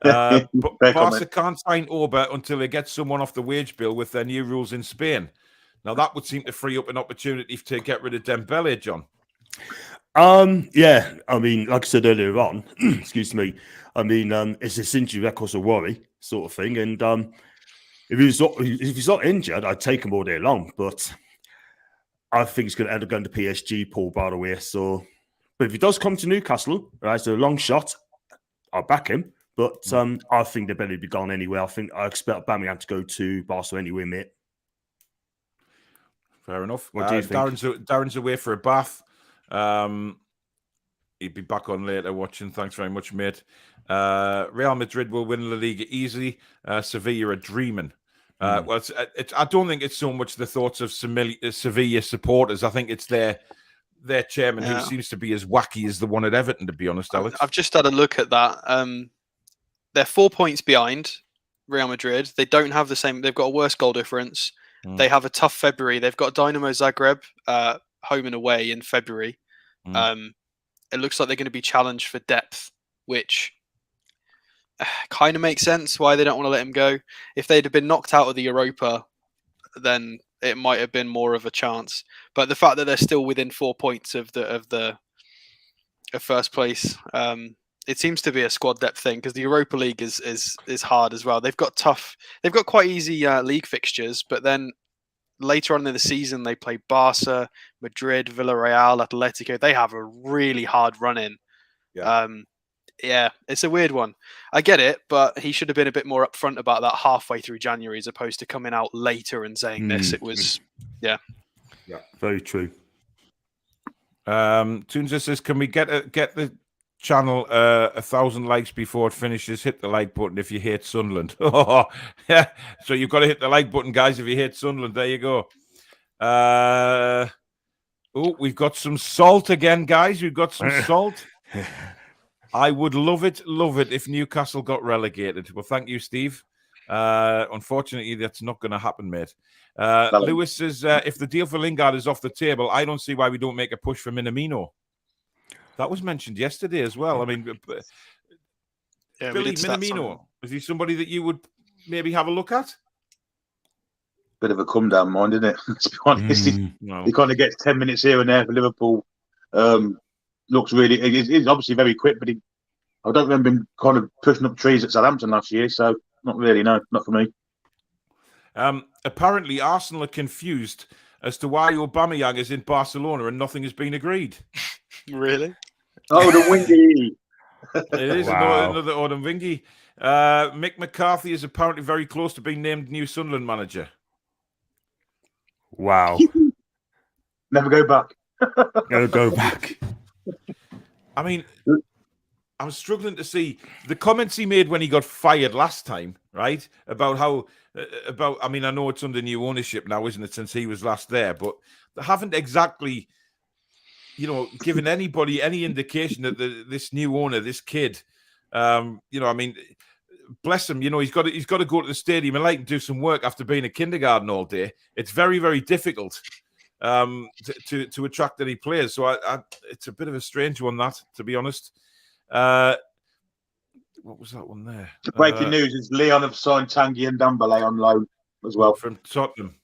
Barca can't sign Oba until they get someone off the wage bill with their new rules in Spain. Now, that would seem to free up an opportunity to get rid of Dembele, John. Yeah, I mean, like I said earlier on, excuse me, I mean, it's a injury record's a worry sort of thing. And if he's not injured, I'd take him all day long. But I think he's going to end up going to PSG, Paul, by the way. So, but if he does come to Newcastle, right, it's a long shot, I'll back him. But I think they'd better be gone anyway. I expect Aubameyang to go to Barca anyway, mate. Fair enough. What do you think? Darren's away for a bath. He'd be back on later watching. Thanks very much, mate. Real Madrid will win La Liga easily. Sevilla are dreaming. Well, I don't think it's so much the thoughts of Sevilla supporters. I think it's their chairman who seems to be as wacky as the one at Everton, to be honest, Alex. I've just had a look at that. They're 4 points behind Real Madrid. They don't have the same. They've got a worse goal difference. They have a tough February. They've got Dynamo Zagreb home and away in February. It looks like they're going to be challenged for depth, which kind of makes sense why they don't want to let him go. If they'd have been knocked out of the Europa, then it might have been more of a chance. But the fact that they're still within 4 points of first place, it seems to be a squad depth thing because the Europa League is hard as well. They've got quite easy league fixtures, but then later on in the season they play Barca, Madrid, Villarreal, Atletico. They have a really hard run in. Yeah, it's a weird one. I get it, but he should have been a bit more upfront about that halfway through January as opposed to coming out later and saying this. It was, yeah, very true. Toon says, "Can we get the channel 1,000 likes before it finishes? Hit the like button if you hate Sunderland." Yeah, so you've got to hit the like button, guys, if you hate Sunderland. There you go. We've got some salt again, guys. We've got some salt. I would love it if Newcastle got relegated. Well, thank you, Steve. Unfortunately, that's not going to happen, mate. Lewis says, if the deal for Lingard is off the table, I don't see why we don't make a push for Minamino. That was mentioned yesterday as well. I mean, Billy Minamino, is he somebody that you would maybe have a look at? Bit of a come down mind, isn't it? To be honest, he kind of gets 10 minutes here and there for Liverpool. Looks really, he's obviously very quick, but I don't remember him kind of pushing up trees at Southampton last year, so not really, no, not for me. Apparently, Arsenal are confused as to why Aubameyang is in Barcelona and nothing has been agreed. Really? Oh, the wingy. It is another Odom Wingy. Mick McCarthy is apparently very close to being named new Sunderland manager. Wow. Never go back. Never go back. I mean, I'm struggling to see the comments he made when he got fired last time, right? About how, I mean, I know it's under new ownership now, isn't it, since he was last there, but they haven't exactly, given anybody any indication that this new owner, this kid, I mean, bless him, he's got to go to the stadium and do some work after being at kindergarten all day. It's very, very difficult to attract any players. So it's a bit of a strange one, that, to be honest. What was that one there? The breaking news is Leon have signed Tanguy and Dembele on loan as well. From Tottenham.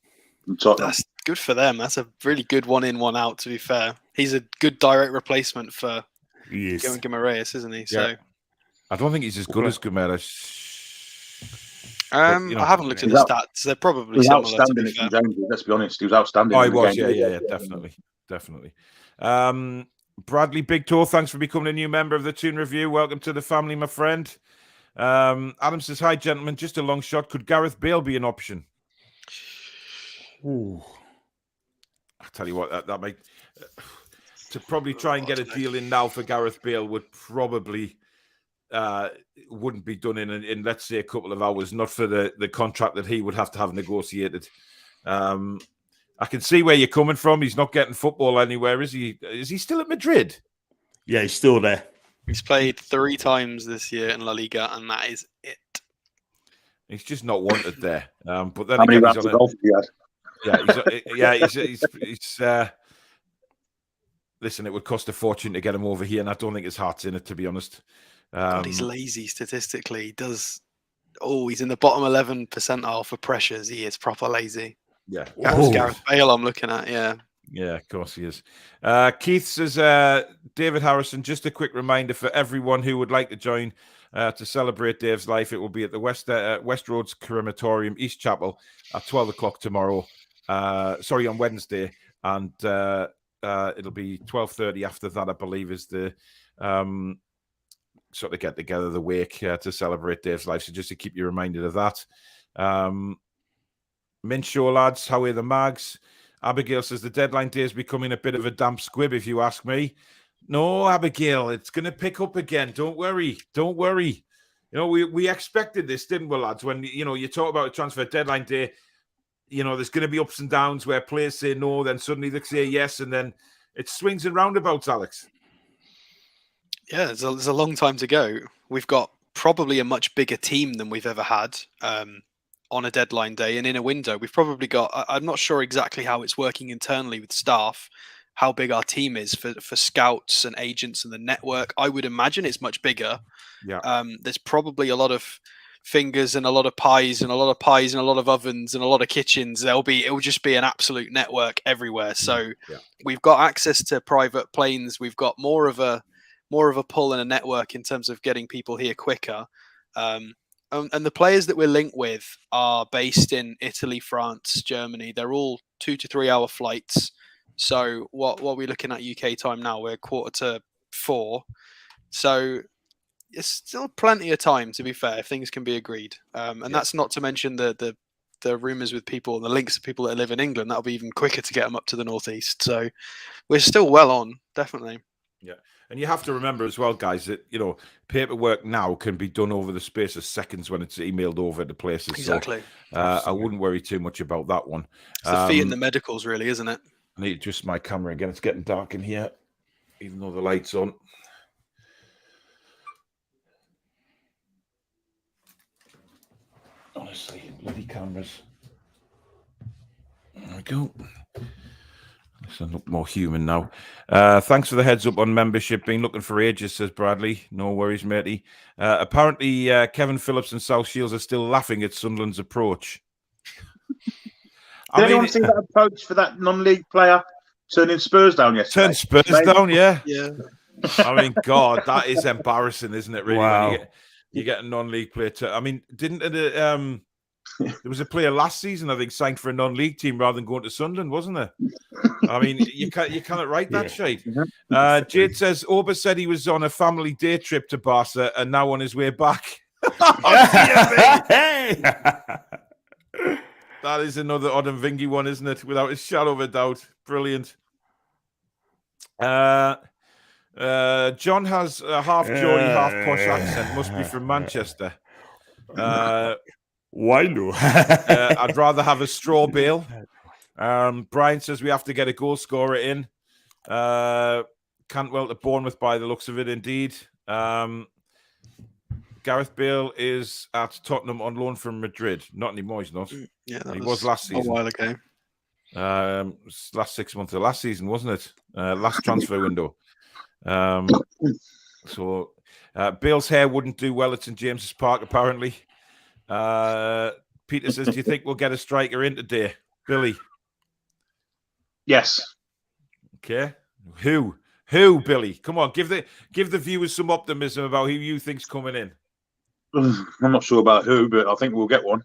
That's good for them. That's a really good one in, one out, to be fair. He's a good direct replacement for Guimaraes, isn't he? So I don't think he's as good as Guimaraes. I haven't looked at the stats. They're probably similar, outstanding at St. James's, let's be honest. He was outstanding. Oh, he was, yeah, definitely. Bradley Big Toe, thanks for becoming a new member of the Toon Review. Welcome to the family, my friend. Adam says, hi, gentlemen. Just a long shot. Could Gareth Bale be an option? Ooh. I tell you what, that might to probably try and get a deal in now for Gareth Bale would probably wouldn't be done in let's say a couple of hours, not for the contract that he would have to have negotiated. I can see where you're coming from. He's not getting football anywhere, is he? Is he still at Madrid? Yeah, he's still there. He's played 3 times this year in La Liga, and that is it. He's just not wanted there. But then how many again, rounds of golf he had? He's listen, it would cost a fortune to get him over here, and I don't think his heart's in it, to be honest. God, he's lazy statistically. He does. Oh, he's in the bottom 11 percentile for pressures. He is proper lazy. Yeah, that's Gareth Bale I'm looking at. Yeah, of course he is. Keith says, David Harrison, just a quick reminder for everyone who would like to join to celebrate Dave's life. It will be at the West Roads Crematorium, East Chapel, at 12 o'clock tomorrow. On Wednesday, and it'll be 12:30 after that, I believe, is the sort of get together, the wake to celebrate Dave's life. So just to keep you reminded of that. Mint show, lads. How are the mags? Abigail says the deadline day is becoming a bit of a damp squib, if you ask me. No, Abigail, it's going to pick up again. Don't worry. We expected this, didn't we, lads? When you talk about a transfer deadline day, there's going to be ups and downs where players say no, then suddenly they say yes, and then it swings and roundabouts, Alex. Yeah, there's a long time to go. We've got probably a much bigger team than we've ever had on a deadline day, and in a window. We've probably got, I'm not sure exactly how it's working internally with staff, how big our team is for scouts and agents and the network. I would imagine it's much bigger. Yeah. There's probably a lot of fingers and a lot of pies and a lot of pies and a lot of ovens and a lot of kitchens. It will just be an absolute network everywhere. So we've got access to private planes. We've got more of a pull and a network in terms of getting people here quicker. And the players that we're linked with are based in Italy, France, Germany. They're all 2 to 3 hour flights. So what are we looking at UK time now? We're 3:45. So it's still plenty of time, to be fair, if things can be agreed. And that's not to mention the rumours with people and the links of people that live in England. That'll be even quicker to get them up to the northeast. So we're still well on, definitely. Yeah. And you have to remember as well, guys, that, paperwork now can be done over the space of seconds when it's emailed over to places. Exactly. So, I wouldn't worry too much about that one. It's the fee and the medicals, really, isn't it? I need to adjust my camera again. It's getting dark in here, even though the light's on. see. Bloody cameras. There we go. This will look more human now. Thanks for the heads up on membership. Been looking for ages, says Bradley. No worries, matey. Apparently, Kevin Phillips and South Shields are still laughing at Sunderland's approach. Did anyone see that approach for that non-league player turning Spurs down yesterday? Turn Spurs down, yeah. Yeah. I mean, God, that is embarrassing, isn't it? Really, Wow. when you get a non-league player. I mean, didn't it? There was a player last season, I think, signed for a non-league team rather than going to Sunderland, wasn't there? I mean, you can't write that shit. Jade says Oba said he was on a family day trip to Barca and now on his way back. Hey! That is another Odin Vingy one, isn't it? Without a shadow of a doubt. Brilliant. John has a half Geordie, half posh accent. Must be from Manchester. Why no? I'd rather have a straw bale. Brian says we have to get a goal scorer in. Cantwell to Bournemouth by the looks of it, indeed. Gareth Bale is at Tottenham on loan from Madrid. Not anymore, he's not. Yeah, he was last season. A while ago. Last 6 months of last season, wasn't it? Last transfer window. So Bale's hair wouldn't do well at St James's Park, apparently. Peter says, do you think we'll get a striker in today? Billy? Yes. Okay. Who, Billy? Come on, give the viewers some optimism about who you think's coming in. I'm not sure about who, but I think we'll get one.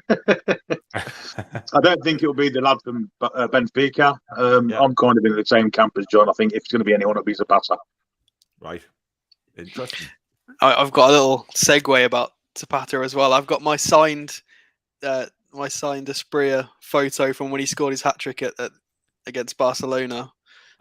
I don't think it'll be the lad from Benfica. I'm kind of in the same camp as John. I think if it's going to be anyone, it'll be Zapata. Right. Interesting. I've got a little segue about Zapata as well. I've got my signed Asprilla photo from when he scored his hat-trick against Barcelona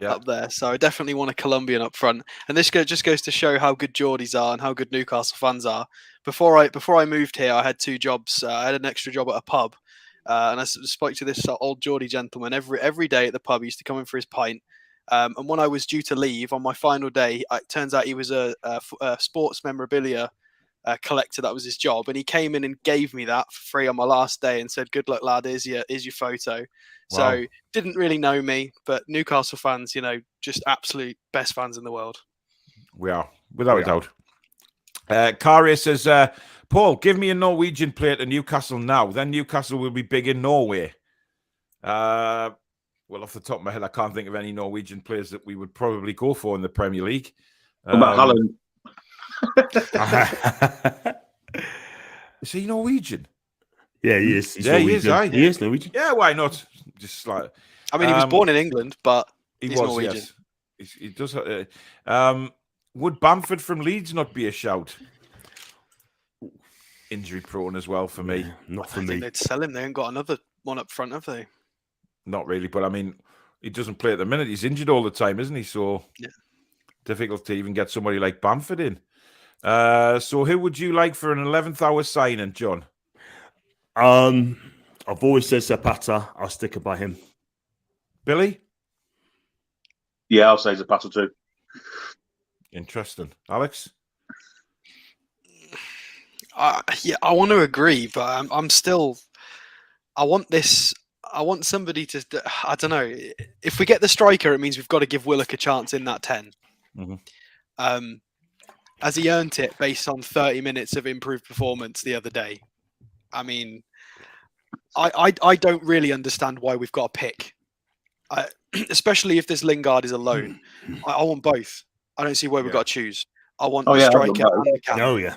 up there. So I definitely want a Colombian up front. And this just goes to show how good Geordies are and how good Newcastle fans are. Before I moved here, I had 2 jobs. I had an extra job at a pub. And I spoke to this old Geordie gentleman every day at the pub. He used to come in for his pint. And when I was due to leave on my final day, it turns out he was a sports memorabilia collector. That was his job. And he came in and gave me that for free on my last day and said, good luck, lad, here's your photo. Wow. So didn't really know me, but Newcastle fans, just absolute best fans in the world. We are, without a doubt. Karia says, Paul, give me a Norwegian player to Newcastle now. Then Newcastle will be big in Norway. Well, off the top of my head, I can't think of any Norwegian players that we would probably go for in the Premier League. What about Haaland? Is he Norwegian? Yeah, he is. He is. He is Norwegian. Yeah, why not? Just like, I mean, he was born in England, but he's Norwegian. Yes. He does. Would Bamford from Leeds not be a shout? Injury prone as well for me. Not for I me. think they'd sell him. They ain't got another one up front, have they? Not really, but I mean, he doesn't play at the minute. He's injured all the time, isn't he? So difficult to even get somebody like Bamford in. So who would you like for an 11th hour signing, John? I've always said Zapata. I'll stick it by him. Billy? Yeah, I'll say Zapata too. Interesting. Alex? I want to agree, but I'm still. I want somebody to. I don't know. If we get the striker, it means we've got to give Willock a chance in that 10. Mm-hmm. As he earned it based on 30 minutes of improved performance the other day. I mean, I don't really understand why we've got a pick, especially if this Lingard is a loan. I want both. I don't see where we've got to choose. I want the striker and the captain. Oh, yeah.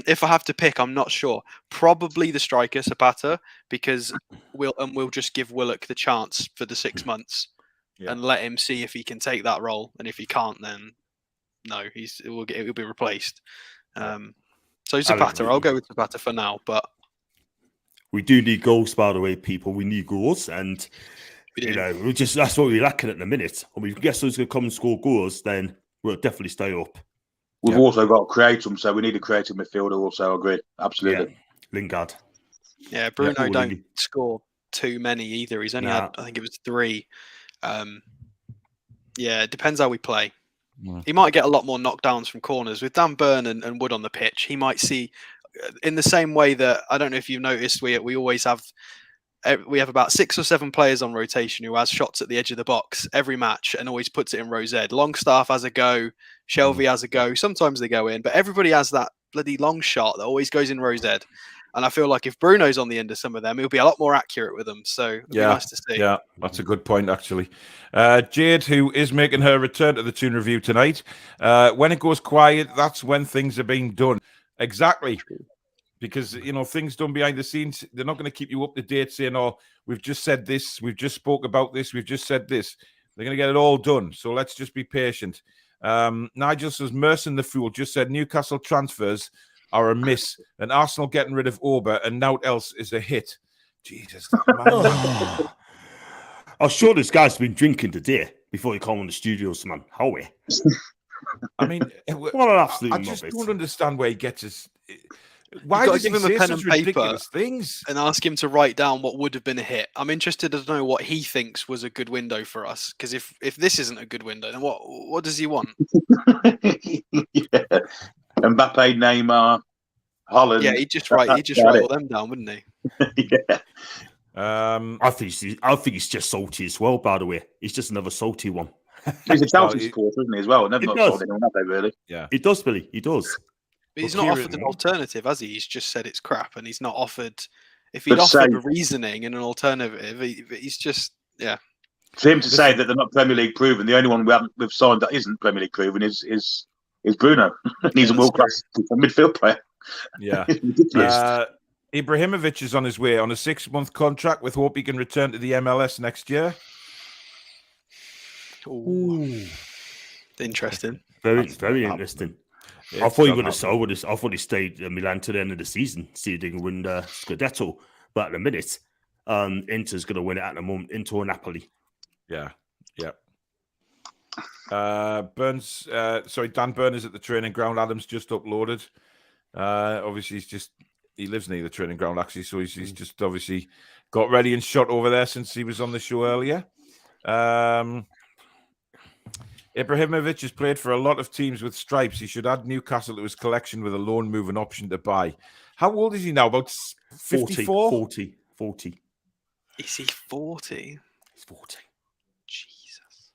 If I have to pick, I'm not sure. Probably the striker, Zapata, because we'll just give Willock the chance for the 6 months and let him see if he can take that role. And if he can't, then no, it will be replaced. So Zapata, I'll go with Zapata for now. But we do need goals, by the way, people. We need goals, and that's what we're lacking at the minute. And we guess those going to come and score goals, then we'll definitely stay up. We've also got to create them, so we need a creative midfielder. Also, I agree, absolutely. Yeah. Lingard. Yeah, Bruno don't score too many either. He's only had, I think it was 3. It depends how we play. He might get a lot more knockdowns from corners. With Dan Burn and Wood on the pitch, he might see in the same way that I don't know if you've noticed, we always have about 6 or 7 players on rotation who has shots at the edge of the box every match and always puts it in row Z. Longstaff has a go, Shelvey has a go. Sometimes they go in, but everybody has that bloody long shot that always goes in row Z. And I feel like if Bruno's on the end of some of them, he'll be a lot more accurate with them. So it'd be nice to see. Yeah, that's a good point, actually. Jade, who is making her return to the Toon Review tonight. When it goes quiet, that's when things are being done. Exactly. Because, things done behind the scenes, they're not going to keep you up to date saying, oh, we've just said this, we've just spoke about this, we've just said this. They're going to get it all done. So let's just be patient. Nigel says, Merson the Fool just said Newcastle transfers are a miss, and Arsenal getting rid of Ober and now else is a hit. Jesus. I'm sure this guy's been drinking today before he came on the studios, man. Howie. I mean, what an absolute I just don't understand where he gets his... Why does give he him say a pen such and paper ridiculous things? and ask him to write down what would have been a hit? I'm interested to know what he thinks was a good window for us. Because if this isn't a good window, then what does he want? Yeah. Mbappe, Neymar, Holland. Yeah, he'd just write all them down, wouldn't he? Yeah. I think he's just salty as well. By the way, he's just another salty one. He's a Chelsea supporter, isn't he, as well? Never It not does. sold anyone, have they, really? Yeah. He does, Billy. He does. But he's Well, not Kieran- offered an alternative, has he? He's just said it's crap, and he's not offered. If he'd But offered say- a reasoning and an alternative, he's just For him to say that they're not Premier League proven, the only one we've signed that isn't Premier League proven is Bruno. And he's a world-class midfield player. Yeah. It's ridiculous. Ibrahimovic is on his way on a 6-month contract with hope he can return to the MLS next year. Ooh. Interesting. Very interesting. I thought I thought he stayed at Milan to the end of the season, see if they can win the Scudetto. But at the minute, Inter's going to win it at the moment. Inter or Napoli. Yeah. Dan Burn is at the training ground. Adam's just uploaded. Obviously, he lives near the training ground, actually, so he's just obviously got ready and shot over there since he was on the show earlier. Ibrahimovic has played for a lot of teams with stripes. He should add Newcastle to his collection with a loan move and option to buy. How old is he now? About 54? 40. Is he 40? He's 40. Jesus.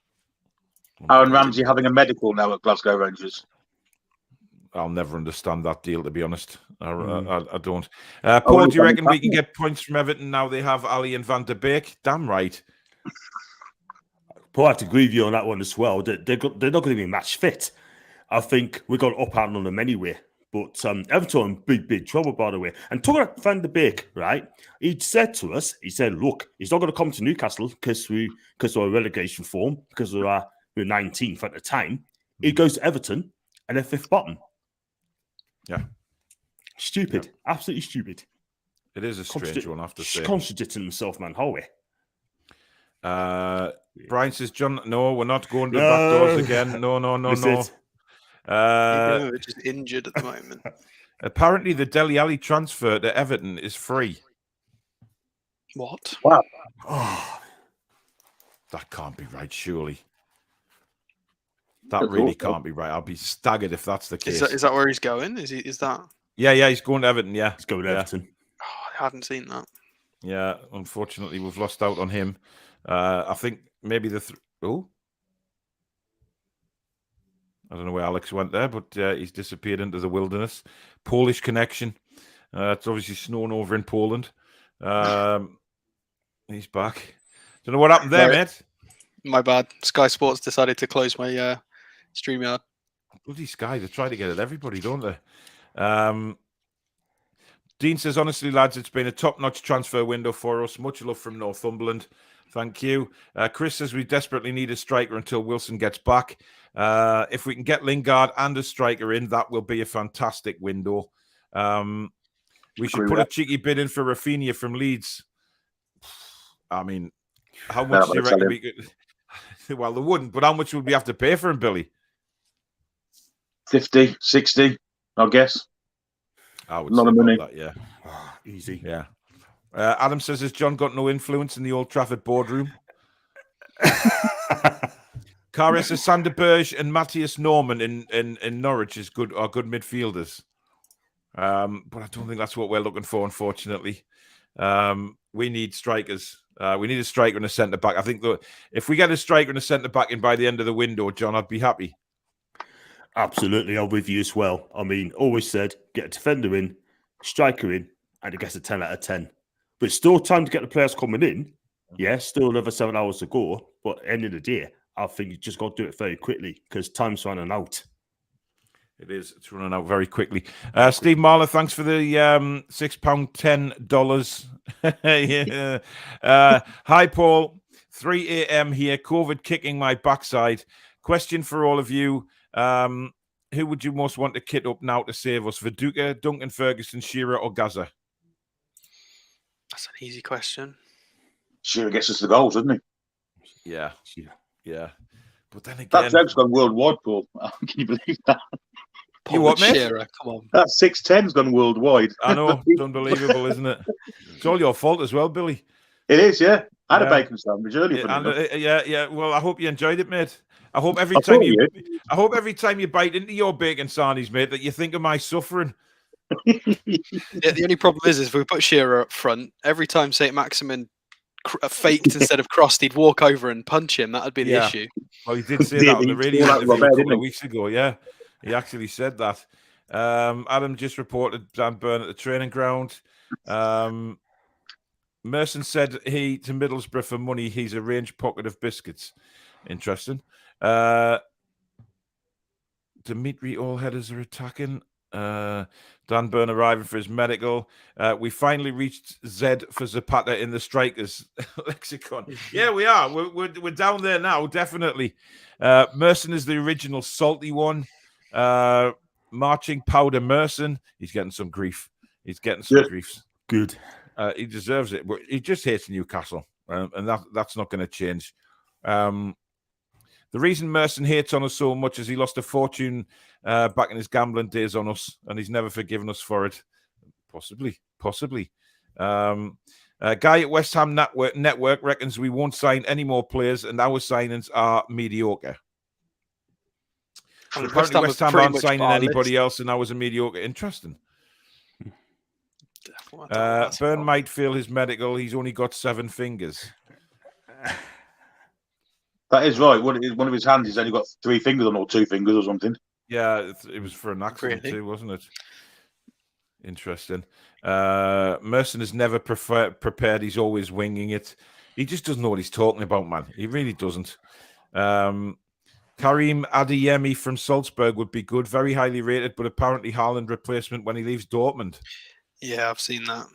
Aaron Ramsey having a medical now at Glasgow Rangers. I'll never understand that deal, to be honest. I don't. Paul, do you reckon we can get points from Everton now they have Alli and Van der Beek? Damn right. Paul, I have to agree with you on that one as well. They're not going to be match fit. I think we're going to up hand on them anyway. But Everton in big trouble, by the way. And talking about Van der Beek, right? He said to us, look, he's not going to come to Newcastle because of our relegation form, because we're 19th at the time. He goes to Everton and they're 5th bottom. Yeah. Stupid. Yeah. Absolutely stupid. It is a strange one, I have to say. Contradicting himself, man. Howie. Brian says, John, no, we're not going to the back doors again. No. Ibrahimovic is injured at the moment. Apparently, the Dele Alli transfer to Everton is free. What? Wow. Oh, that can't be right, surely. That really can't be right. I'll be staggered if that's the case. Is that where he's going? Is that? Yeah, he's going to Everton, yeah. He's going to Everton. Oh, I hadn't seen that. Yeah, unfortunately, we've lost out on him. I think maybe I don't know where Alex went there, but he's disappeared into the wilderness. Polish connection. It's obviously snowing over in Poland. He's back. Don't know what happened there, mate. My bad. Sky Sports decided to close my StreamYard. Bloody Sky, they try to get at everybody, don't they? Dean says, honestly, lads, it's been a top-notch transfer window for us. Much love from Northumberland. Thank you. Chris says we desperately need a striker until Wilson gets back. If we can get Lingard and a striker in, that will be a fantastic window. We should put a cheeky bid in for Rafinha from Leeds. I mean, how much do you reckon we could... Well, they wouldn't, but how much would we have to pay for him, Billy? 50, 60, I guess. I would Not say a money. that, yeah. Easy. Yeah. Adam says, has John got no influence in the Old Trafford boardroom? Cara says, Sander Berge and Matthias Norman in Norwich are good midfielders. But I don't think that's what we're looking for, unfortunately. We need strikers. We need a striker and a centre back. I think that if we get a striker and a centre back in by the end of the window, John, I'd be happy. Absolutely, I'm with you as well. I mean, always said, get a defender in, striker in, and it gets a 10 out of 10. But it's still time to get the players coming in. Yeah, still another 7 hours to go. But at the end of the day, I think you just got to do it very quickly because time's running out. It is. It's running out very quickly. Steve Marler, thanks for the £6.10. Yeah. Hi, Paul. 3 a.m. here. COVID kicking my backside. Question for all of you. Who would you most want to kit up now to save us? Viduka, Duncan Ferguson, Shearer, or Gaza? That's an easy question. Shearer gets us the goals, doesn't he? Yeah. But then again, that joke's gone worldwide, Paul. Can you believe that? You what, mate? Shearer, come on. That 6'10's gone worldwide. I know. It's unbelievable, isn't it? It's all your fault as well, Billy. It is, yeah. I had a bacon sandwich earlier. Yeah. Well, I hope you enjoyed it, mate. I hope every time you bite into your bacon sandwich, mate, that you think of my suffering. Yeah, the only problem is if we put Shearer up front, every time St. Maximin faked instead of crossed, he'd walk over and punch him. That would be the issue. Well, he did say that on the radio interview a couple of weeks ago. Yeah, he actually said that. Adam just reported Dan Burn at the training ground. Merson said to Middlesbrough for money, he's arranged pocket of biscuits. Interesting. Dimitri Allheaders are attacking. Dan Burn arriving for his medical. We finally reached Z for Zapata in the strikers lexicon. Yeah, we are. We're down there now, definitely. Merson is the original salty one. Marching powder Merson. He's getting some grief. Griefs. Good. He deserves it. He just hates Newcastle, and that's not going to change. The reason Merson hates on us so much is he lost a fortune back in his gambling days on us, and he's never forgiven us for it. Possibly. A guy at West Ham Network reckons we won't sign any more players, and our signings are mediocre. So apparently West Ham aren't signing anybody else, and that was a mediocre. Interesting. Burn might fail his medical. He's only got 7 fingers. That is right. One of his hands, he's only got 3 fingers on, or 2 fingers or something. Yeah, it was for an accident too, wasn't it? Interesting. Merson has never prepared. He's always winging it. He just doesn't know what he's talking about, man. He really doesn't. Karim Adeyemi from Salzburg would be good. Very highly rated, but apparently Haaland replacement when he leaves Dortmund. Yeah, I've seen that.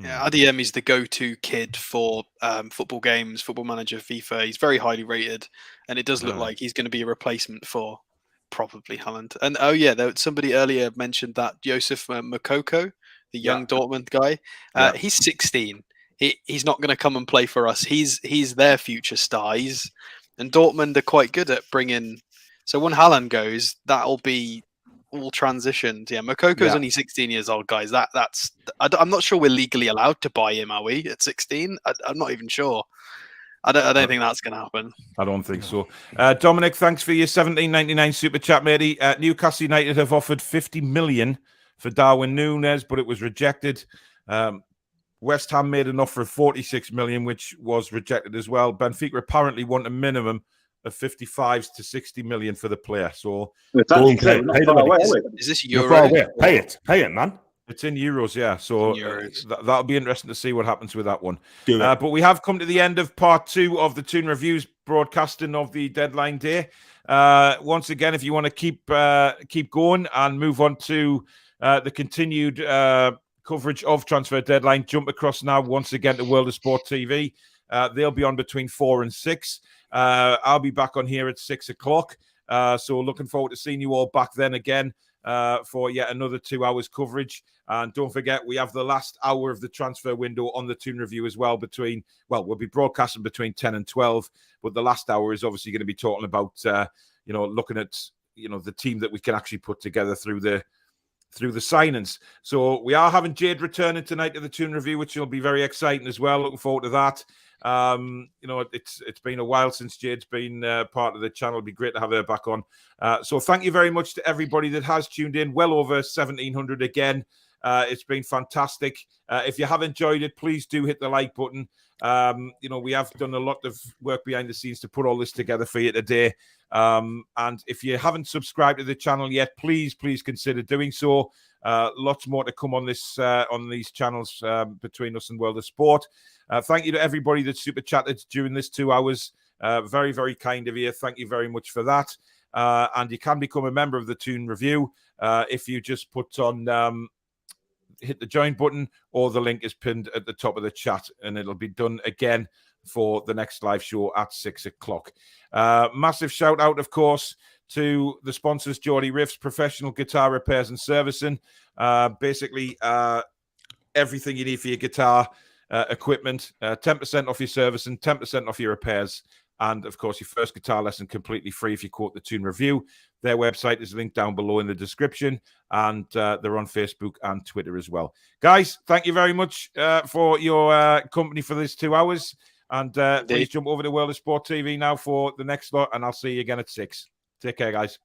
Yeah, Adeyemi's the go-to kid for football games, Football Manager, FIFA. He's very highly rated, and it does look like he's going to be a replacement for probably Haaland. And somebody earlier mentioned that Josef Mokoko, the young Dortmund guy, he's 16. He's not going to come and play for us. He's their future star. And Dortmund are quite good at bringing. So when Haaland goes, that'll be all transitioned. Yeah, Mokoko's only 16 years old, guys. I'm not sure we're legally allowed to buy him, are we, at 16? I'm not even sure. I don't think that's going to happen. I don't think so. Dominic, thanks for your $17.99 super chat, matey. Newcastle United have offered 50 million for Darwin Núñez, but it was rejected. West Ham made an offer of 46 million, which was rejected as well. Benfica apparently want a minimum of 55 to 60 million for the player. So is this euro? Pay it, man. It's in euros, yeah. So that'll be interesting to see what happens with that one. But we have come to the end of part 2 of the Toon Reviews broadcasting of the deadline day. Once again, if you want to keep going and move on to the continued coverage of transfer deadline, jump across now once again to World of Sport TV. They'll be on between 4 and 6. I'll be back on here at 6 o'clock. So looking forward to seeing you all back then again for yet another 2 hours coverage. And don't forget, we have the last hour of the transfer window on the Toon Review as well. We'll be broadcasting between 10 and 12, but the last hour is obviously going to be talking about, looking at, the team that we can actually put together through the signings. So we are having Jade returning tonight to the Toon Review, which will be very exciting as well. Looking forward to that. It's been a while since Jade's been part of the channel. It'd be great to have her back on. So thank you very much to everybody that has tuned in. Well over 1,700 again. It's been fantastic. If you have enjoyed it, please do hit the like button. We have done a lot of work behind the scenes to put all this together for you today. And if you haven't subscribed to the channel yet, please consider doing so. Lots more to come on this on these channels between us and World of Sport. Thank you to everybody that super chatted during this 2 hours. Very, very kind of you. Thank you very much for that. And you can become a member of the Toon Review if you just put on hit the join button, or the link is pinned at the top of the chat, and it'll be done again for the next live show at 6 o'clock. Massive shout out, of course, to the sponsors, Geordie Riffs, professional guitar repairs and servicing. Basically, everything you need for your guitar equipment, 10% off your servicing, 10% off your repairs, and of course, your first guitar lesson completely free if you quote the Toon Review. Their website is linked down below in the description, and they're on Facebook and Twitter as well. Guys, thank you very much for your company for this 2 hours. And please jump over to World of Sport TV now for the next lot, and I'll see you again at 6. Take care, guys.